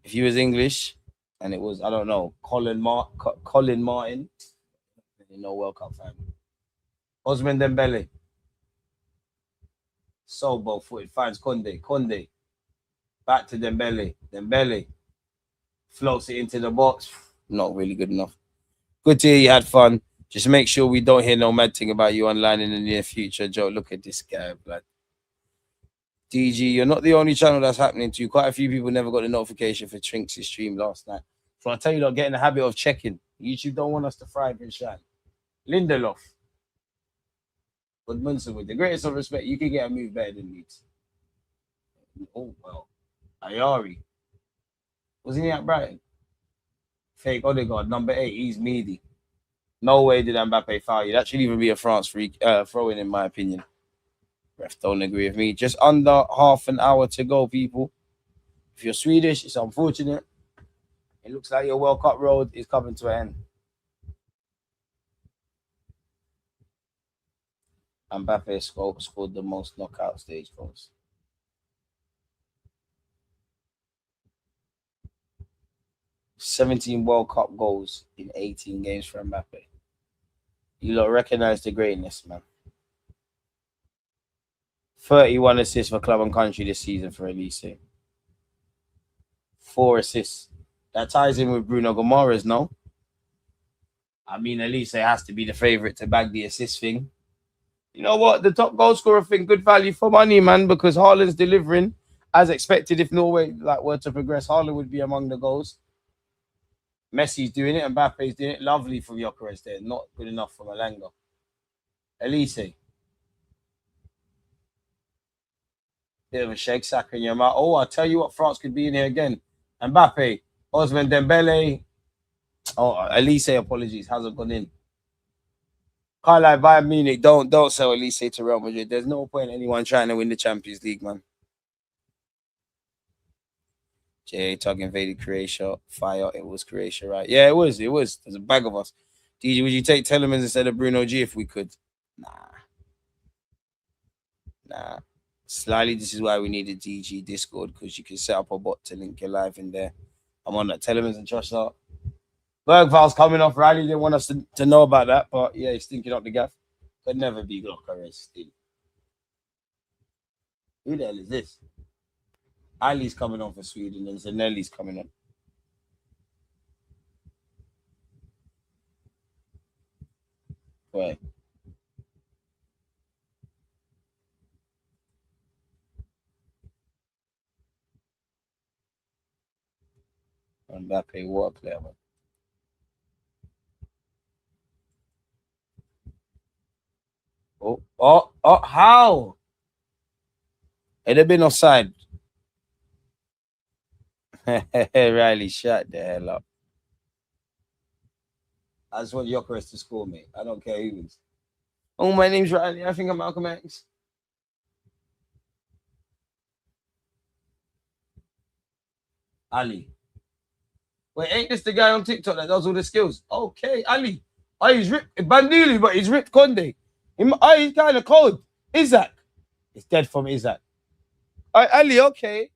if he was English and it was, I don't know, Colin Martin, you know, World Cup fan. Osman Dembele. So both-footed. Finds Conde. Back to Dembele. Floats it into the box. Not really good enough. Good to hear you had fun. Just make sure we don't hear no mad thing about you online in the near future, Joe. Look at this guy, blood. DG, you're not the only channel that's happening to you. Quite a few people never got the notification for Trinks' stream last night. So I tell you, get in the habit of checking. YouTube don't want us to thrive and shine. Lindelof. Goodmanson, with the greatest of respect, you can get a move better than Leeds. Oh, well. Ayari. Wasn't he at Brighton? Fake Odegaard, number 8. He's meaty. No way did Mbappe foul you. That should even be a France throw-in, in my opinion. Ref don't agree with me. Just under half an hour to go, people. If you're Swedish, it's unfortunate. It looks like your World Cup road is coming to an end. Mbappe scored the most knockout stage goals. 17 World Cup goals in 18 games for Mbappe. You lot recognize the greatness, man. 31 assists for club and country this season for Elise. 4 assists. That ties in with Bruno Gomares, no? I mean, Elise has to be the favourite to bag the assist thing. You know what? The top goal scorer thing, good value for money, man, because Haaland's delivering as expected. If Norway were to progress, Haaland would be among the goals. Messi's doing it, Mbappe's doing it. Lovely from Gyokeres there. Not good enough from Alanga. Elise. Bit of a shake sack in your mouth. Oh, I'll tell you what, France could be in here again. Mbappe, Osman Dembele. Oh, Elise, apologies, hasn't gone in. Can't like Bayern Munich. Don't sell Elise to Real Madrid. There's no point in anyone trying to win the Champions League, man. Tug invaded Croatia. Fire. It was Croatia, right? Yeah, it was. There's a bag of us. DJ, would you take Telemans instead of Bruno G if we could? Nah. Slightly, this is why we need a DG Discord, because you can set up a bot to link your live in there. I'm on that Telemans and Trust that. Bergval's coming off rally. Didn't want us to know about that, but yeah, he's thinking up the gaff. Could never be Gyokeres Sweden. Who the hell is this? Ali's coming on for Sweden and Zanelli's coming on. Wait. Mbappe, what a player, man. Oh, how? It'd have been offside. Riley, shut the hell up. I just want Gyokeres to score, mate. I don't care who wins. Oh, my name's Riley. I think I'm Malcolm X. Ali. Wait, ain't this the guy on TikTok that does all the skills? Okay, Ali. Oh, he's ripped Bandili, but he's ripped Conde. He's kind of cold. Isaac. It's dead from Isaac. Ali, okay.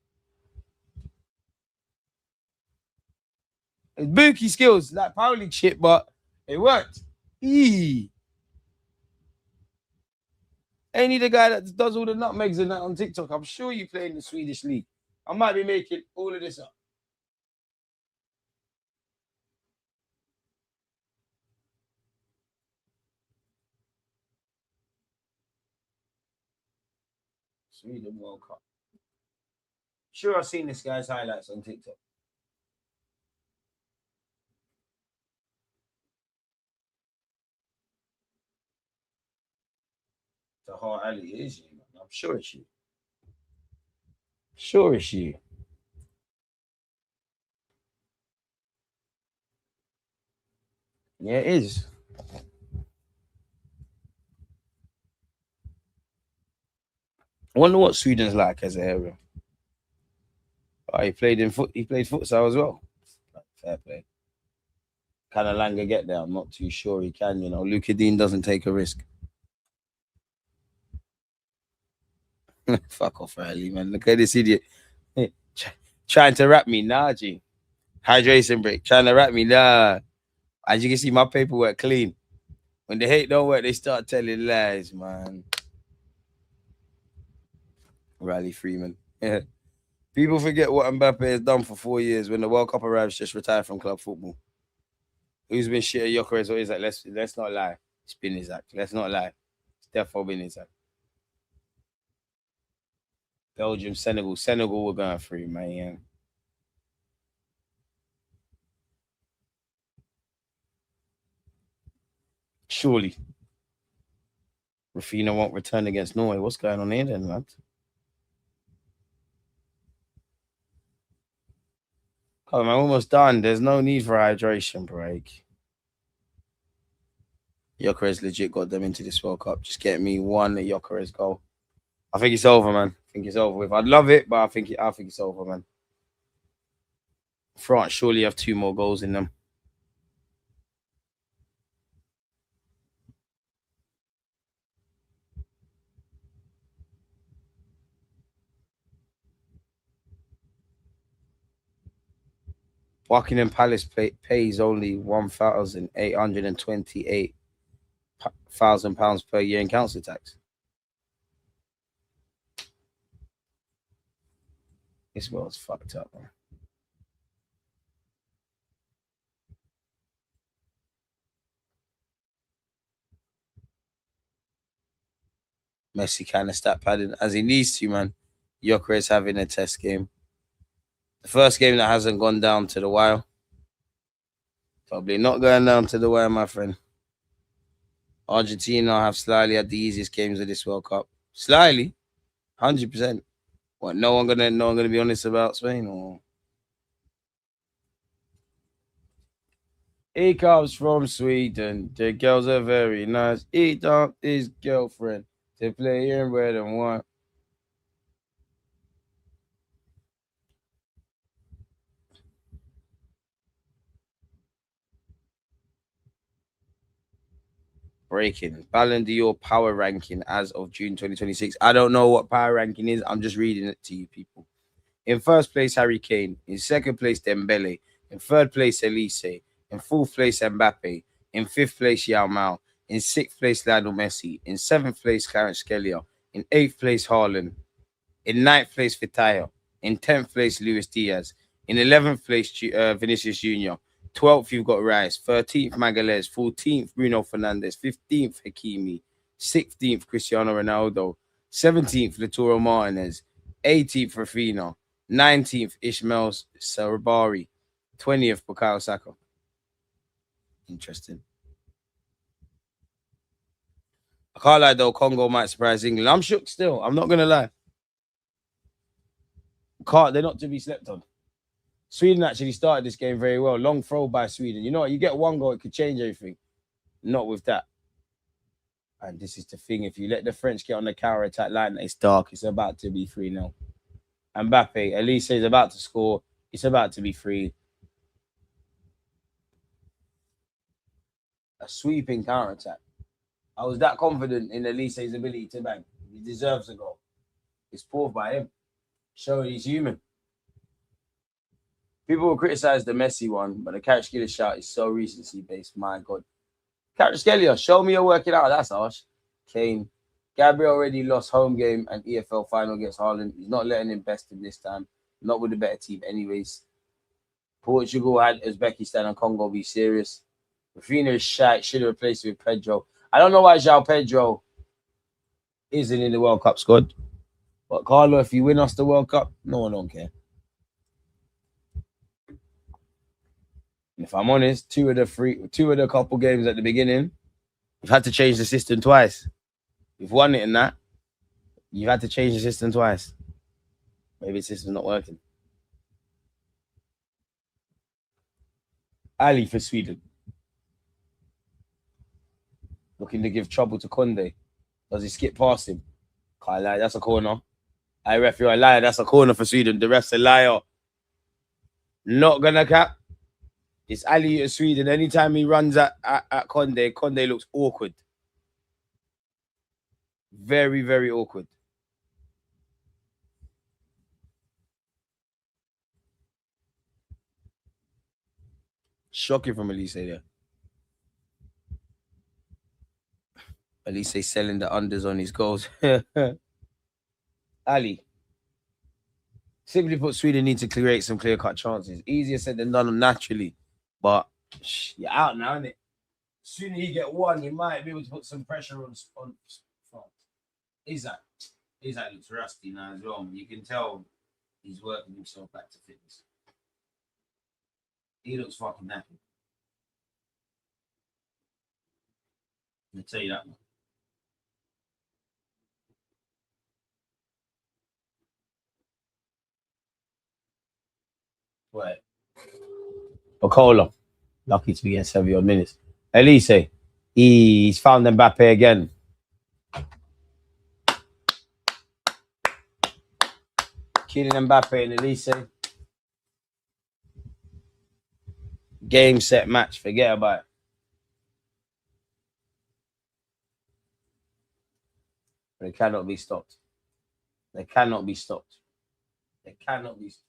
It's bookie skills, like power league shit, but it worked. Ain't he the guy that does all the nutmegs and that on TikTok? I'm sure you play in the Swedish league. I might be making all of this up. Sweden World Cup. Sure, I've seen this guy's highlights on TikTok. The whole alley is you, man. I'm sure it's you. Sure it's you. Yeah, it is. I wonder what Sweden's like as a area. Oh, he played futsal as well. Fair play. Can Alanga get there? I'm not too sure he can, you know. Luka Dean doesn't take a risk. Fuck off, Riley, man. Look at this idiot. Trying to rap me, nah, G. Hydration break. Trying to rap me, nah. As you can see, my paperwork clean. When the hate don't work, they start telling lies, man. Riley Freeman. Yeah. People forget what Mbappe has done for 4 years. When the World Cup arrives, just retire from club football. Who's been shit at Gyokeres or Isaac? Let's not lie. It's been Isaac. Let's not lie. It's definitely been Isaac. Belgium, Senegal. Senegal were going through, man. Surely. Rafinha won't return against Norway. What's going on here then, man? Come on, I'm almost done. There's no need for a hydration break. Gyokeres legit got them into this World Cup. Just get me one Gyokeres goal. I think it's over, man. I think it's over with. I'd love it, but I think it's over, man. France surely have 2 more goals in them. Buckingham Palace pays only £1,828,000 per year in council tax. This world's fucked up, man. Messi kind of stat padding as he needs to, man. Gyokeres having a test game. The first game that hasn't gone down to the wire. Probably not going down to the wire, my friend. Argentina have slightly had the easiest games of this World Cup. Slightly, 100%. What? No one gonna be honest about Spain, or he comes from Sweden. The girls are very nice. He dumped his girlfriend to play in red and white. Breaking Ballon d'Or power ranking as of June 2026. I don't know what power ranking is. I'm just reading it to you people. In first place, Harry Kane. In second place, Dembele. In third place, Elise. In fourth place, Mbappe. In fifth place, Yao Mao. In sixth place, Lionel Messi. In seventh place, Clarence Skelia. In eighth place, Haaland. In ninth place, Vitayo. In 10th place, Luis Diaz. In 11th place, Vinicius Jr. 12th, you've got Rice. 13th, Magalhaes. 14th, Bruno Fernandes. 15th, Hakimi. 16th, Cristiano Ronaldo. 17th, Lautaro Martinez. 18th, Rafinha. 19th, Ismail Sarabari. 20th, Bukayo Saka. Interesting. I can't lie though, Congo might surprise England. I'm shook still. I'm not gonna lie. They're not to be slept on. Sweden actually started this game very well. Long throw by Sweden. You know what? You get one goal, it could change everything. Not with that. And this is the thing. If you let the French get on the counter-attack line, it's dark. It's about to be 3-0. Mbappe, Elise is about to score. It's about to be 3. A sweeping counter-attack. I was that confident in Elise's ability to bang. He deserves a goal. It's poor by him. Showing he's human. People will criticize the Messi one, but the Kvaratskhelia shout is so recency-based. My God. Kvaratskhelia, show me you're working out. That's harsh. Kane. Gabriel already lost home game and EFL final against Haaland. He's not letting him best him this time. Not with a better team anyways. Portugal had Uzbekistan and Congo be serious. Rafinha is shy. Should have replaced it with Pedro. I don't know why João Pedro isn't in the World Cup squad. But Carlo, if you win us the World Cup, no one don't care. And if I'm honest, two of the couple games at the beginning, we've had to change the system twice. We've won it in that. You've had to change the system twice. Maybe the system's not working. Ali for Sweden. Looking to give trouble to Conde. Does he skip past him? Can't lie, that's a corner. I ref, you're a liar. That's a corner for Sweden. The ref's a liar. Not gonna cap. It's Ali at Sweden. Anytime he runs at Conde, Conde looks awkward. Very, very awkward. Shocking from Elise there. Elise selling the unders on his goals. Ali. Simply put, Sweden need to create some clear-cut chances. Easier said than done naturally. But you're out now, isn't it? Sooner you get one, you might be able to put some pressure on front. Isaac looks rusty now as well. You can tell he's working himself back to fitness. He looks fucking happy. I'll tell you that one. Wait. Okola. Lucky to be getting 70 odd minutes. Elise. He's found Mbappe again. Kylian Mbappe and Elise. Game, set, match. Forget about it. They cannot be stopped. They cannot be stopped. They cannot be stopped.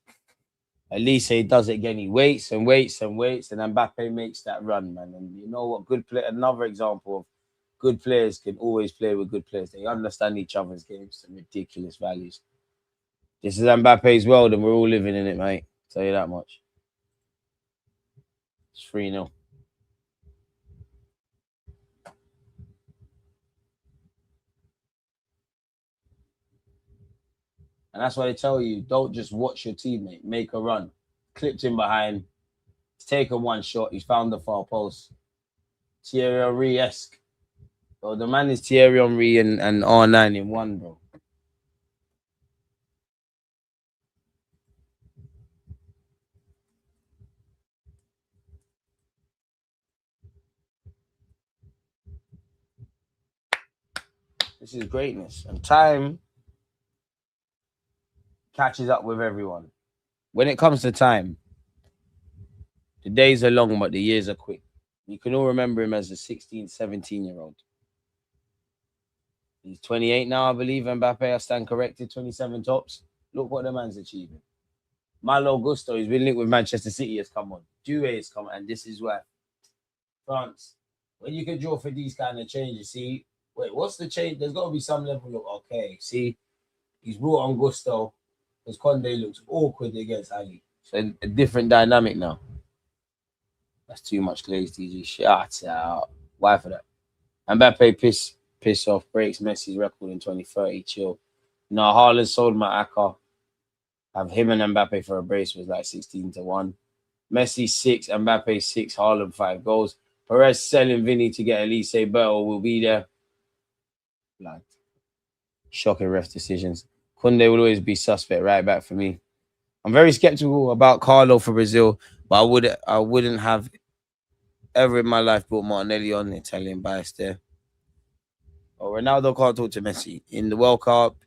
Elise does it again. He waits and waits and waits, and Mbappe makes that run, man. And you know what? Another example of good players can always play with good players. They understand each other's games and ridiculous values. This is Mbappe's world, and we're all living in it, mate. I'll tell you that much. It's 3-0. And that's why they tell you, don't just watch your teammate. Make a run. Clipped him behind. He's taken one shot. He's found the far post. Thierry Henry-esque. So the man is Thierry Henry and R9 in one, bro. This is greatness. And time catches up with everyone. When it comes to time, the days are long, but the years are quick. You can all remember him as a 16, 17-year-old. He's 28 now, I believe. Mbappe, I stand corrected, 27 tops. Look what the man's achieving. Malo Gusto, he's been linked with Manchester City, has come on. Due has come on, and this is why. France, when you can draw for these kind of changes, see, wait, what's the change? There's got to be some level of, okay, see, he's brought on Gusto because Conde looks awkward against Ali. So a different dynamic now. That's too much glaze, DG. Shut out. Why for that? Mbappe piss off, breaks Messi's record in 2030. Chill. No, Haaland sold my Aka. Have him and Mbappe for a brace was like 16-1. Messi 6, Mbappe 6, Haaland 5 goals. Perez selling Vinny to get Elise Berto will be there. Like, shocking ref decisions. Kunde will always be suspect right back for me. I'm very skeptical about Carlo for Brazil, but I wouldn't have ever in my life brought Martinelli on. Italian bias there. Oh, Ronaldo can't talk to Messi in the World Cup.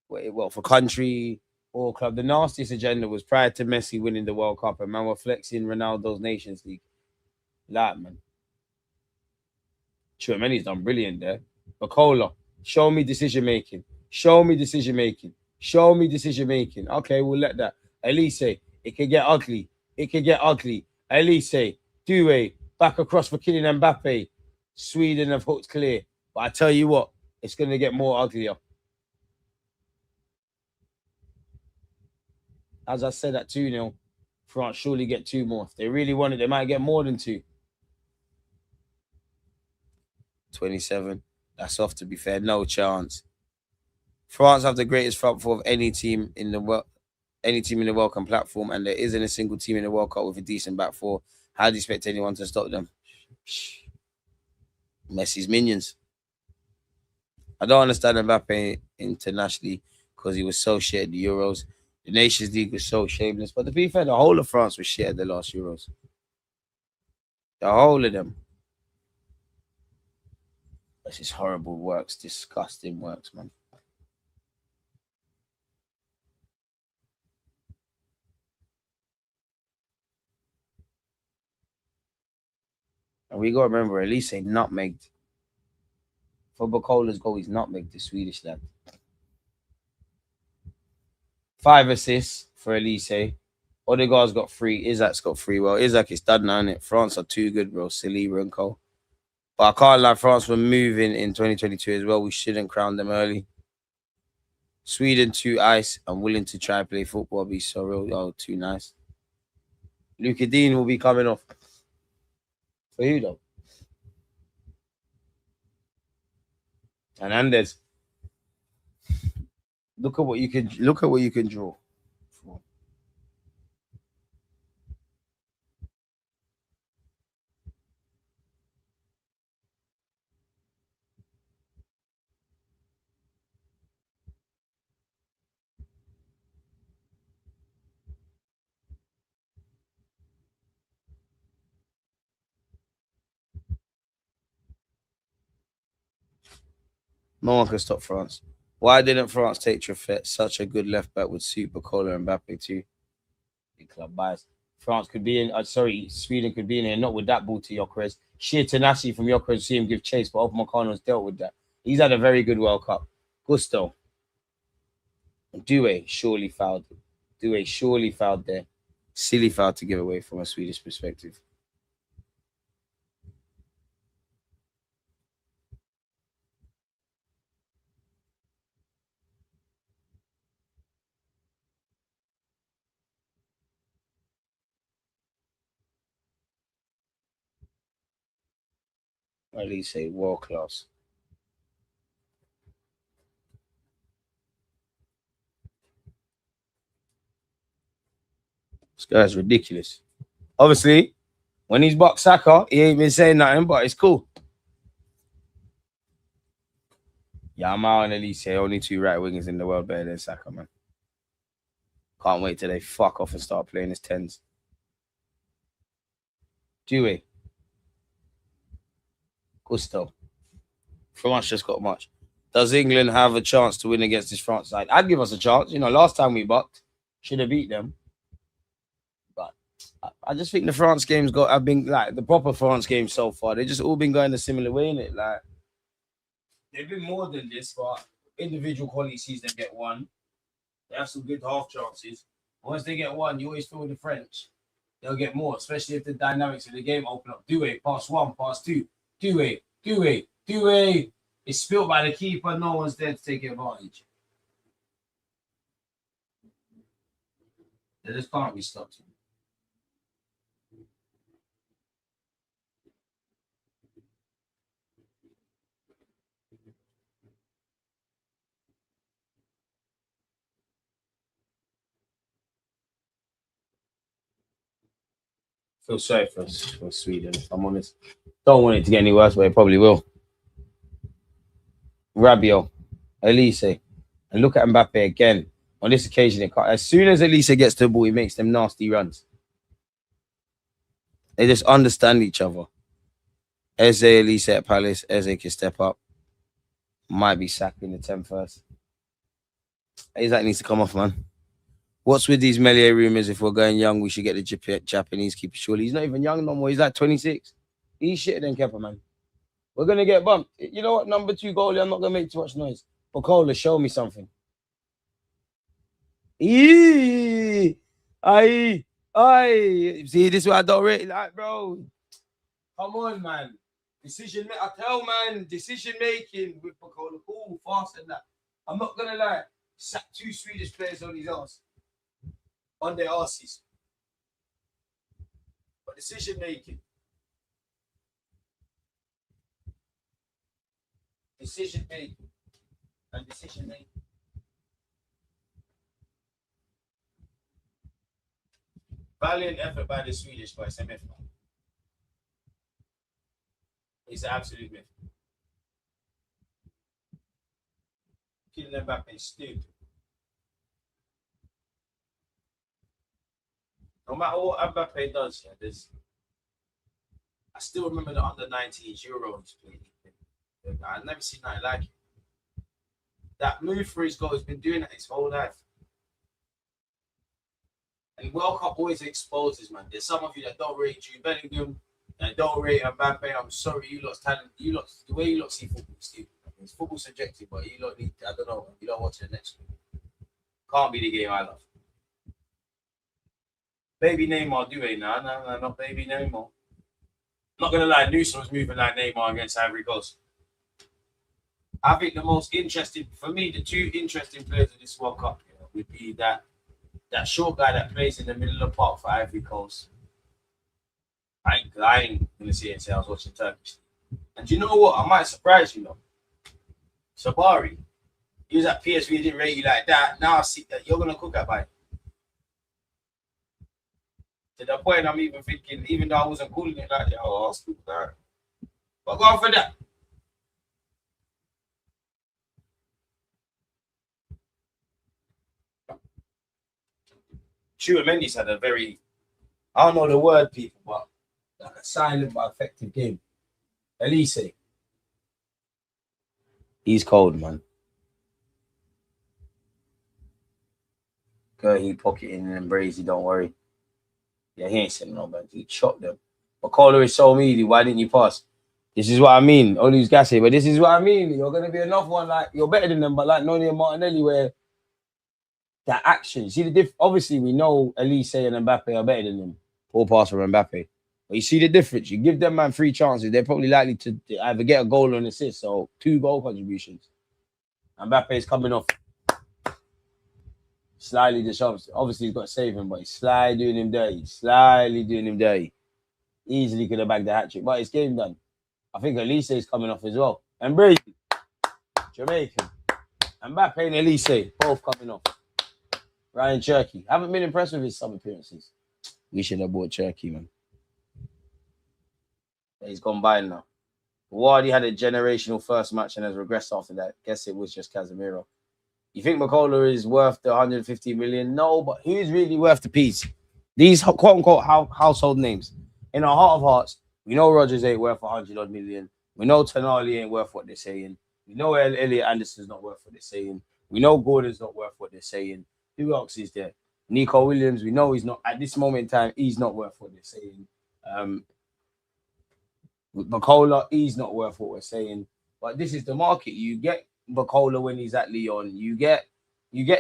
Well, for country or club, the nastiest agenda was prior to Messi winning the World Cup, and man were flexing Ronaldo's Nations League. Like, man. Chouameni's done brilliant there. Bacola, show me decision making. Show me decision making. Show me decision making. Okay, we'll let that. Elise, it could get ugly. It could get ugly. Elise, Due, back across for Kylian Mbappe. Sweden have hooked clear. But I tell you what, it's going to get more uglier. As I said at 2-0, France surely get 2 more. If they really want it, they might get more than 2. 27. That's off, to be fair. No chance. France have the greatest front four of any team in the world. Any team in the World Cup platform, and there isn't a single team in the World Cup with a decent back four. How do you expect anyone to stop them? Messi's minions. I don't understand Mbappe internationally because he was so shit at the Euros. The Nations League was so shameless. But to be fair, the whole of France was shit at the last Euros. The whole of them. This is horrible works. Disgusting works, man. And we got to remember, Elise nutmegged. For Bacola's goal, he's nutmegged the Swedish lad. 5 assists for Elise. Odegaard's got 3. Isaac's got 3. Well, Isaac is done now, innit? France are too good, bro. Saliba and Cole. But I can't lie, France were moving in 2022 as well. We shouldn't crown them early. Sweden too ice and willing to try and play football. Be so real. Oh, too nice. Luka Dean will be coming off. For who though? Hernandez. Look at what you can draw. No one can stop France. Why didn't France take Truffet? Such a good left back with Super Cola and Mbappe too. Big club bias. France could be in. Sweden could be in here. Not with that ball to Gyokeres. Sheer tenacity from Gyokeres. See him give chase, but Upamecano's dealt with that. He's had a very good World Cup. Gusto. Due surely fouled. Due surely fouled there. Silly foul to give away from a Swedish perspective. Or at least say world class. This guy's ridiculous. Obviously, when he's boxed Saka, he ain't been saying nothing, but it's cool. Yamal and Elise, only 2 right wingers in the world better than Saka, man. Can't wait till they fuck off and start playing as 10s. Dewey. Gusto. France just got much. Does England have a chance to win against this France side? I'd give us a chance. You know, last time we bucked, should have beat them. But I just think the France games have been like the proper France games so far. They just all been going a similar way, innit? Like They've been more than this, but individual quality sees them get one. They have some good half chances. Once they get one, you always feel with the French. They'll get more, especially if the dynamics of the game open up. Do it, pass one, pass two. Do it. It's spilled by the keeper. No one's there to take advantage. They just can't be stopped. Feel sorry for Sweden, if I'm honest. Don't want it to get any worse, but it probably will. Rabiot, Elise, and look at Mbappe again. On this occasion, as soon as Elise gets to the ball, he makes them nasty runs. They just understand each other. Eze, Elise at Palace. Eze can step up. Might be sacked in the 10th first. Isaac needs to come off, man. What's with these Melier rumors? If we're going young, we should get the Japanese keeper. Surely he's not even young no more. He's like 26. He's shitter than Kepa, man. We're gonna get bumped. You know what? Number 2 goalie. I'm not gonna make too much noise. Bacola, show me something. See, this is what I don't rate. Like, bro, come on, man. Decision making with Bacola. Cool, fast and that. I'm not gonna lie. Sat 2 Swedish players on his ass. On their asses. But decision making. Valiant effort by the Swedish boys. It's a myth, man. It's an absolute myth. Killing Mbappe is stupid. No matter what Mbappe does, yeah, I still remember the under-19s Euros played. I've never seen nothing like it. That move for his goal has been doing that his whole life. And World Cup always exposes, man. There's some of you that don't rate Jude Bellingham, that don't rate Mbappe. I'm sorry, you lot's talent. The way you lot see football, Steve. It's football subjective, but you lot need, I don't know, you don't watch the next one. Can't be the game I love. Baby Neymar, do it now. No, not baby Neymar. Not gonna lie, Newsom was moving like Neymar against Ivory Coast. I think the most interesting, for me, the 2 interesting players of this World Cup would be that short guy that plays in the middle of the park for Ivory Coast. I ain't gonna see it and say I was watching Turkish. And you know what? I might surprise you, though. Sabari, he was at PSV, didn't rate you like that. Now I see that you're gonna cook that by. To the point I'm even thinking, even though I wasn't calling it like that, I'll speak that. But go on for that. Chua Mendes had a very, I don't know the word, people, but like a silent but effective game. Elise. He's cold, man. He pocketing and Brazy, don't worry. Yeah, he ain't saying no, man. He chopped them. But Caller is so meaty. Why didn't you pass? This is what I mean. Only's gassy, but this is what I mean. You're going to be another one like, you're better than them, but like Noni and Martinelli, where that action. See the diff. Obviously, we know Elise and Mbappe are better than them. Poor pass from Mbappe. But you see the difference. You give them man 3 chances, they're probably likely to either get a goal or an assist. So 2 goal contributions. Mbappe is coming off. Slightly just obviously he's got to save him, but he's slightly doing him dirty. Easily could have bagged the hat trick, but it's game done. I think Elise is coming off as well. And Brady, Jamaican. Mbappe and Elise, both coming off. Ryan Cherky. Haven't been impressed with his some appearances. We should have bought Cherky, man. But he's gone by now. Wardy had a generational first match and has regressed after that. Guess it was just Casemiro. You think McCullough is worth the 150 million? No, but who's really worth the piece? These quote-unquote household names. In our heart of hearts, we know Rodgers ain't worth 100 million. We know Tonali ain't worth what they're saying. We know Elliot Anderson's not worth what they're saying. We know Gordon's not worth what they're saying. Who else is there? Nico Williams, we know he's not, at this moment in time, he's not worth what they're saying. McCullough, he's not worth what we're saying. But this is the market. You get Bacola when he's at Lyon. You get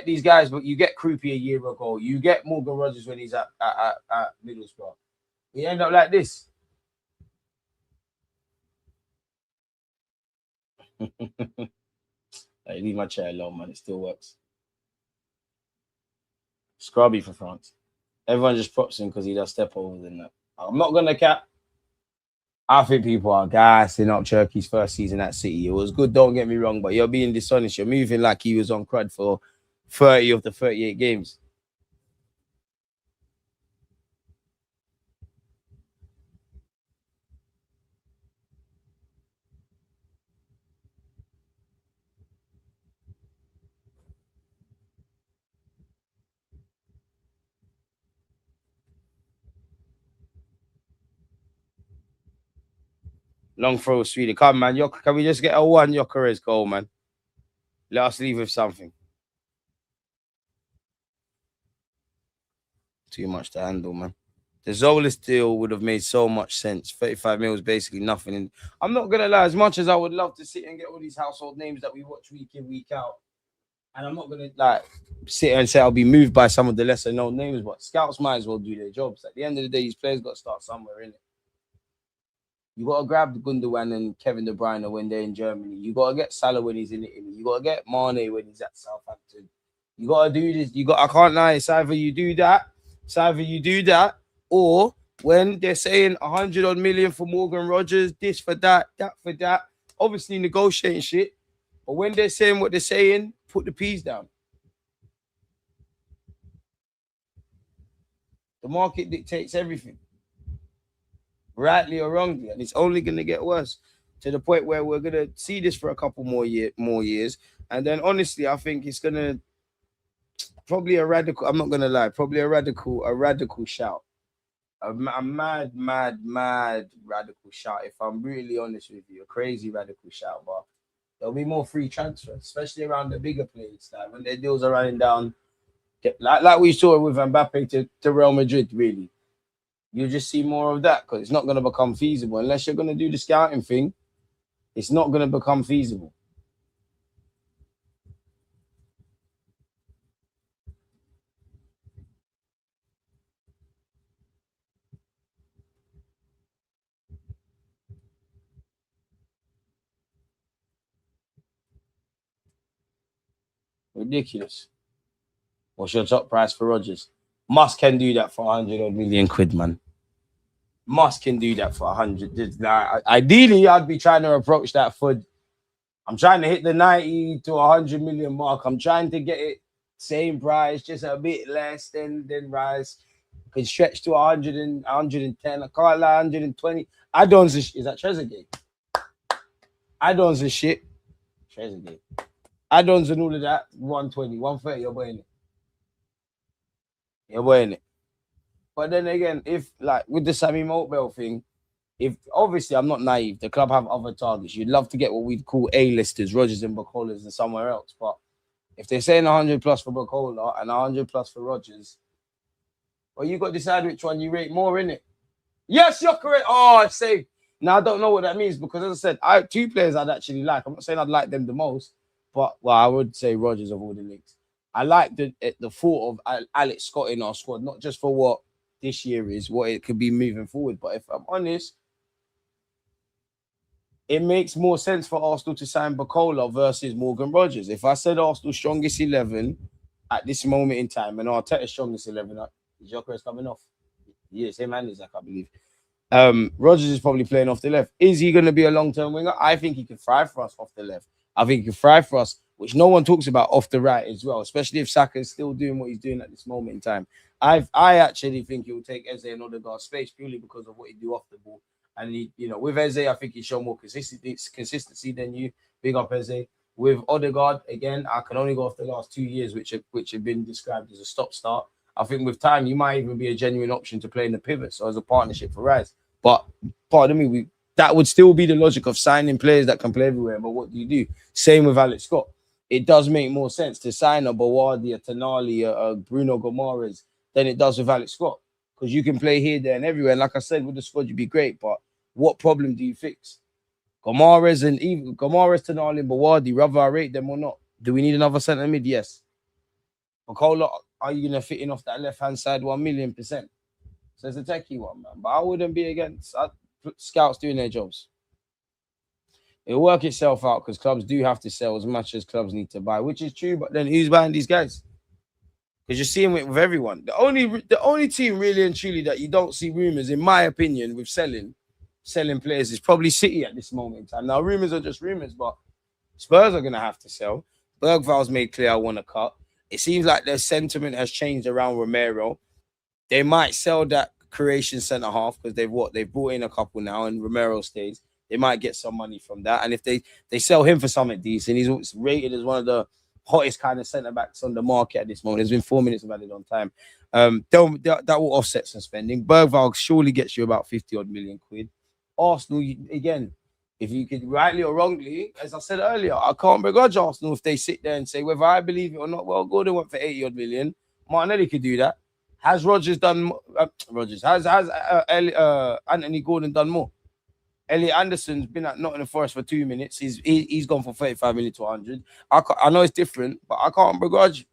these guys, but you get Krupi a year ago. You get Morgan Rogers when he's at Middlesbrough. We end up like this. Hey, leave my chair alone, man. It still works. Scrubby for France. Everyone just props him because he does step over than that. I'm not gonna cap. I think people are gassing up Cherky's first season at City. It was good, don't get me wrong, but you're being dishonest. You're moving like he was on crud for 30 of the 38 games. Long throw, Sweden. Come, man. Can we just get a one Gyokeres goal, man? Let us leave with something. Too much to handle, man. The Zolis deal would have made so much sense. 35 mil is basically nothing. And I'm not going to lie, as much as I would love to sit and get all these household names that we watch week in, week out, and I'm not going to like sit and say I'll be moved by some of the lesser known names, but scouts might as well do their jobs. At the end of the day, these players got to start somewhere, innit? You got to grab the Gundogan and Kevin De Bruyne when they're in Germany. You got to get Salah when he's in Italy. You got to get Mane when he's at Southampton. You got to do this. I can't lie. It's either you do that, or when they're saying 100 odd million for Morgan Rogers, this for that for that. Obviously negotiating shit. But when they're saying what they're saying, put the P's down. The market dictates everything, rightly or wrongly, and it's only going to get worse to the point where we're going to see this for a couple more years. And then, honestly, I think it's going to probably a radical. I'm not going to lie, probably a radical shout, a mad radical shout. If I'm really honest with you, a crazy radical shout. But there'll be more free transfers, especially around the bigger players, like when their deals are running down, like we saw with Mbappe to Real Madrid. Really, you just see more of that because it's not going to become feasible unless you're going to do the scouting thing. It's not going to become feasible. Ridiculous. What's your top price for Rodgers? Musk can do that for 100 million quid, man. Musk can do that for 100. Ideally, I'd be trying to approach that for. I'm trying to hit the 90 to 100 million mark. I'm trying to get it same price, just a bit less than Rice. Can stretch to 100 and 110. I can't lie, 120. Add-ons is that Trezeguet? Add-ons is shit. Trezeguet. Add-ons and all of that, 120, 130, you're buying it. You're buying it. But then again, if like with the Sammy Motbell thing, if obviously I'm not naive, the club have other targets. You'd love to get what we'd call A-listers, Rodgers and Bacolas and somewhere else. But if they're saying 100 plus for Bacola and 100 plus for Rodgers, well, you got to decide which one you rate more, innit? Yes, you're correct. Oh, say. Now, I don't know what that means because, as I said, two players I'd actually like. I'm not saying I'd like them the most, but, well, I would say Rodgers of all the leagues. I like the thought of Alex Scott in our squad, not just for what this year is, what it could be moving forward. But if I'm honest, it makes more sense for Arsenal to sign Bacola versus Morgan Rogers. If I said Arsenal's strongest 11 at this moment in time, and Arteta's strongest 11, Gyokeres coming off. Yes, him and Isaac, I believe. Rogers is probably playing off the left. Is he going to be a long-term winger? I think he can thrive for us off the left. I think he can thrive for us, which no one talks about, off the right as well, especially if Saka is still doing what he's doing at this moment in time. I actually think he will take Eze and Odegaard's space purely because of what he do off the ball. And he, with Eze, I think he showed more consistency than you. Big up Eze. With Odegaard, again, I can only go off the last 2 years, which have been described as a stop-start. I think with time, you might even be a genuine option to play in the pivot, so as a partnership for Rice. But pardon me, that would still be the logic of signing players that can play everywhere. But what do? Same with Alex Scott. It does make more sense to sign a Bawardi, a Tonali, a Bruno Gomares than it does with Alex Scott, because you can play here, there, and everywhere. And like I said, with the squad, you'd be great. But what problem do you fix? Gomares and even Gomares, Tonali, and Bawardi, whether I rate them or not. Do we need another centre mid? Yes. Bacola, are you gonna fit in off that left-hand side 1,000,000%? So it's a techie one, man. But I wouldn't be against scouts doing their jobs. It'll work itself out because clubs do have to sell as much as clubs need to buy, which is true. But then who's buying these guys? Because you're seeing it with everyone. The only team really and truly that you don't see rumors, in my opinion, with selling players is probably City at this moment in time. Now rumors are just rumors, but Spurs are gonna have to sell. Bergval's made clear I want to cut. It seems like their sentiment has changed around Romero. They might sell that Croatian centre half because they've brought in a couple now, and Romero stays. They might get some money from that, and if they sell him for something decent, he's rated as one of the hottest kind of centre backs on the market at this moment. There's been 4 minutes of added on time. That will offset some spending. Bergval surely gets you about 50 odd million quid. Arsenal again. If you could rightly or wrongly, as I said earlier, I can't begrudge Arsenal if they sit there and say whether I believe it or not. Well, Gordon went for 80 odd million. Martinelli could do that. Has Rodgers done? Has Anthony Gordon done more? Elliot Anderson's been at Nottingham Forest for 2 minutes. He's gone from 35 million to 100. I know it's different, but I can't begrudge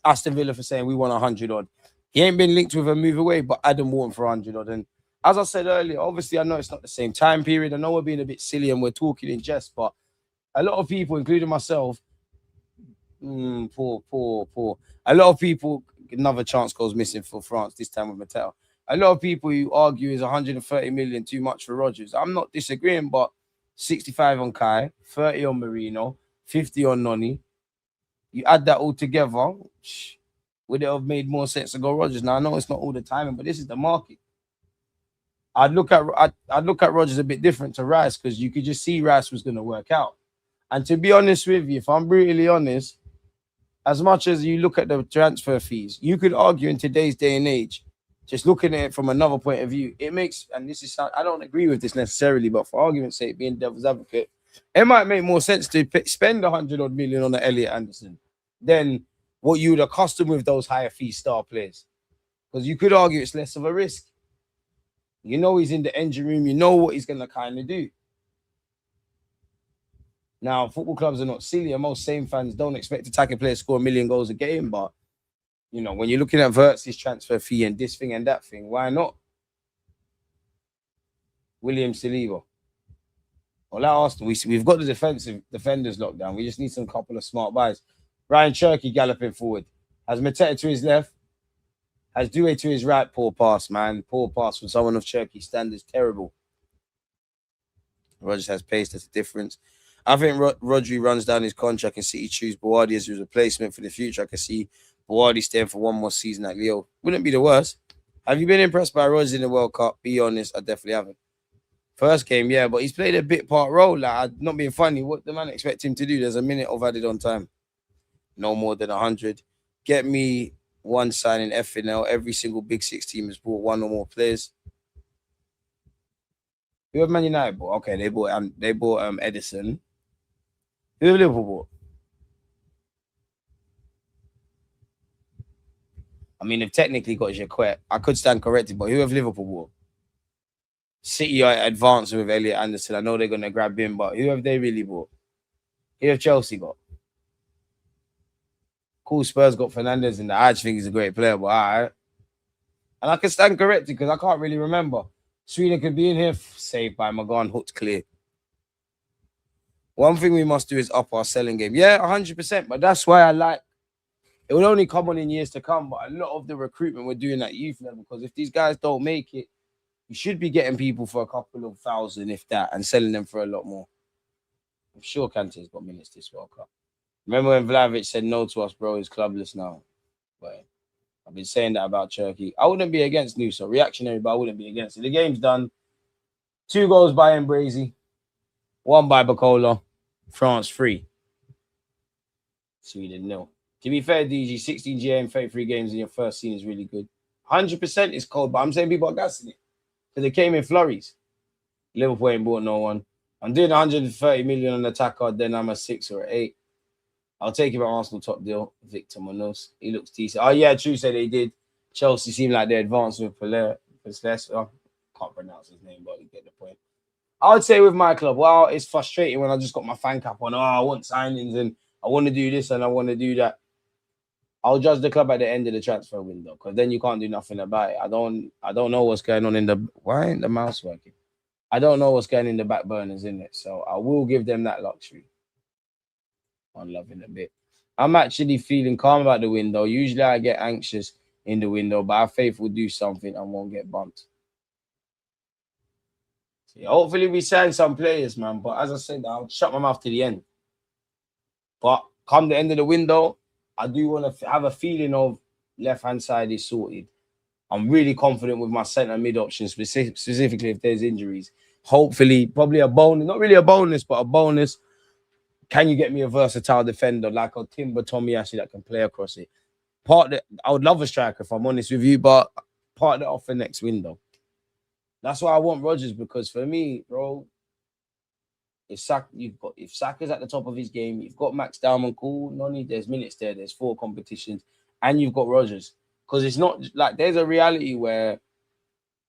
Aston Villa for saying we want 100 odd. He ain't been linked with a move away, but Adam Wharton for 100 odd. And as I said earlier, obviously I know it's not the same time period. I know we're being a bit silly and we're talking in jest, but a lot of people, including myself, poor. A lot of people, another chance goes missing for France this time with Mattel. A lot of people who argue is 130 million too much for Rodgers. I'm not disagreeing, but 65 on Kai, 30 on Marino, 50 on Noni. You add that all together, would it have made more sense to go Rodgers? Now I know it's not all the time, but this is the market. I'd look at Rodgers a bit different to Rice because you could just see Rice was going to work out. And to be honest with you, if I'm brutally honest, as much as you look at the transfer fees, you could argue in today's day and age, just looking at it from another point of view, it makes, and this is, I don't agree with this necessarily, but for argument's sake, being devil's advocate, it might make more sense to spend 100 odd million on the Elliot Anderson than what you would accustom with those higher fee star players. Because you could argue it's less of a risk. You know he's in the engine room. You know what he's going to kind of do. Now, football clubs are not silly, and most same fans don't expect attacking players to score 1 million goals a game. But, you know, when you're looking at Verts' transfer fee and this thing and that thing, why not? William Saliba. Well, at Arsenal, we've got the defenders locked down. We just need some couple of smart buys. Ryan Cherky galloping forward. Has Mateta to his left. Has Doué to his right. Poor pass, man. Poor pass from someone of Cherky standards. Terrible. Rodgers has pace. That's a difference. I think Rodri runs down his contract and City choose Bawardi as his replacement for the future. I can see Bawardi staying for one more season at Lille. Wouldn't be the worst. Have you been impressed by Rodgers in the World Cup? Be honest, I definitely haven't. First game, yeah, but he's played a bit part role. Like, not being funny, what the man expect him to do? There's a minute of added on time. No more than 100. Get me one signing FNL. Every single Big Six team has bought one or more players. Who have Man United bought? Okay, they bought Edison. Who have Liverpool bought? I mean, they've technically got Jacquet. I could stand corrected, but who have Liverpool bought? City are advancing with Elliot Anderson. I know they're going to grab him, but who have they really bought? Who have Chelsea got? Cool, Spurs got Fernandes in there. I just think he's a great player, but all right. And I can stand corrected because I can't really remember. Sweden could be in here, saved by Magan, hooked clear. One thing we must do is up our selling game. Yeah, 100%, but that's why I like, it will only come on in years to come, but a lot of the recruitment we're doing at youth level, because if these guys don't make it, you should be getting people for a couple of thousand, if that, and selling them for a lot more. I'm sure Kante's got minutes this World Cup. Remember when Vlahovic said no to us, bro? He's clubless now. But I've been saying that about Turkey. I wouldn't be against Nusa. Reactionary, but I wouldn't be against it. The game's done. 2 goals by Embrazy. 1 by Bacola. France 3. Sweden 0. To be fair, DG, 16 GA and 33 games in your first scene is really good. 100% is cold, but I'm saying people are gassing it. Because they came in flurries. Liverpool ain't bought no one. I'm doing 130 million on the attacker, then I'm a 6 or 8. I'll take him at Arsenal top deal. Victor Munoz. He looks decent. Oh, yeah, true, said they did. Chelsea seemed like they're advancing with Pele. Can't pronounce his name, but you get the point. I would say with my club, well, it's frustrating when I just got my fan cap on. Oh, I want signings and I want to do this and I want to do that. I'll judge the club at the end of the transfer window because then you can't do nothing about it. I don't know what's going on in the why ain't the mouse working? I don't know what's going in the back burners in it. So I will give them that luxury. I'm loving a bit. I'm actually feeling calm about the window. Usually I get anxious in the window, but I have faith we'll do something and won't get bumped. So yeah, hopefully we sign some players, man. But as I said, I'll shut my mouth to the end. But come the end of the window, I do want to have a feeling of left-hand side is sorted. I'm really confident with my centre mid option, specifically if there's injuries. Hopefully, probably a bonus, not really a bonus, but a bonus. Can you get me a versatile defender like a Timber Tommy Ashley that can play across it? I would love a striker if I'm honest with you, but part that off for next window. That's why I want Rodgers, because for me, bro, if Saka's at the top of his game, you've got Max Diamond, cool, no need, there's minutes there, there's 4 competitions, and you've got Rodgers. Because it's not like there's a reality where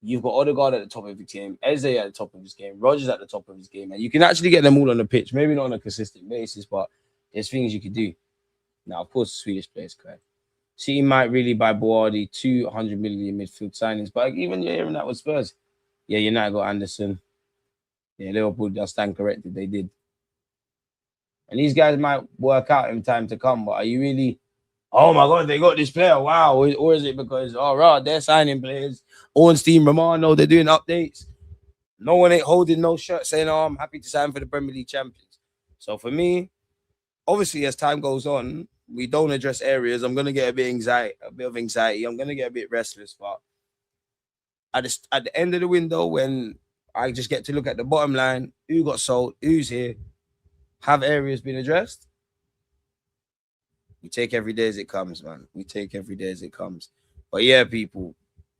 you've got Odegaard at the top of his game, Eze at the top of his game, Rodgers at the top of his game, and you can actually get them all on the pitch. Maybe not on a consistent basis, but there's things you could do. Now, of course, the Swedish players correct. City might really buy Boadi, 200 million midfield signings, but even you're hearing that with Spurs. Yeah, United got Anderson. Yeah, Liverpool just stand corrected. They did. And these guys might work out in time to come, but are you really, oh my God, they got this player, wow. Or is it because, oh, right, they're signing players. Ornstein, Romano, they're doing updates. No one ain't holding no shirt saying, oh, I'm happy to sign for the Premier League champions. So for me, obviously, as time goes on, we don't address areas. I'm going to get a bit of anxiety. I'm going to get a bit restless. But at the end of the window, when I just get to look at the bottom line, who got sold, who's here, have areas been addressed? We take every day as it comes, man. We take every day as it comes. But yeah, people,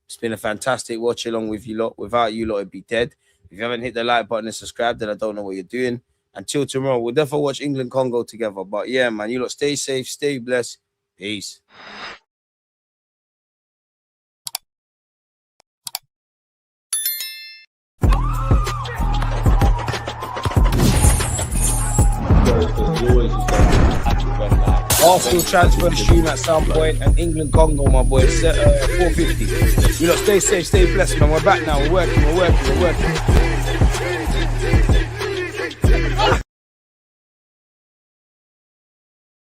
it's been a fantastic watch along with you lot. Without you lot, it'd be dead. If you haven't hit the like button and subscribe, then I don't know what you're doing. Until tomorrow, we'll definitely watch England-Congo together. But yeah, man, you lot stay safe, stay blessed. Peace. Arsenal transfer stream at some point, and England-Congo, my boy, 450. You lot stay safe, stay blessed, man. We're back now. We're working.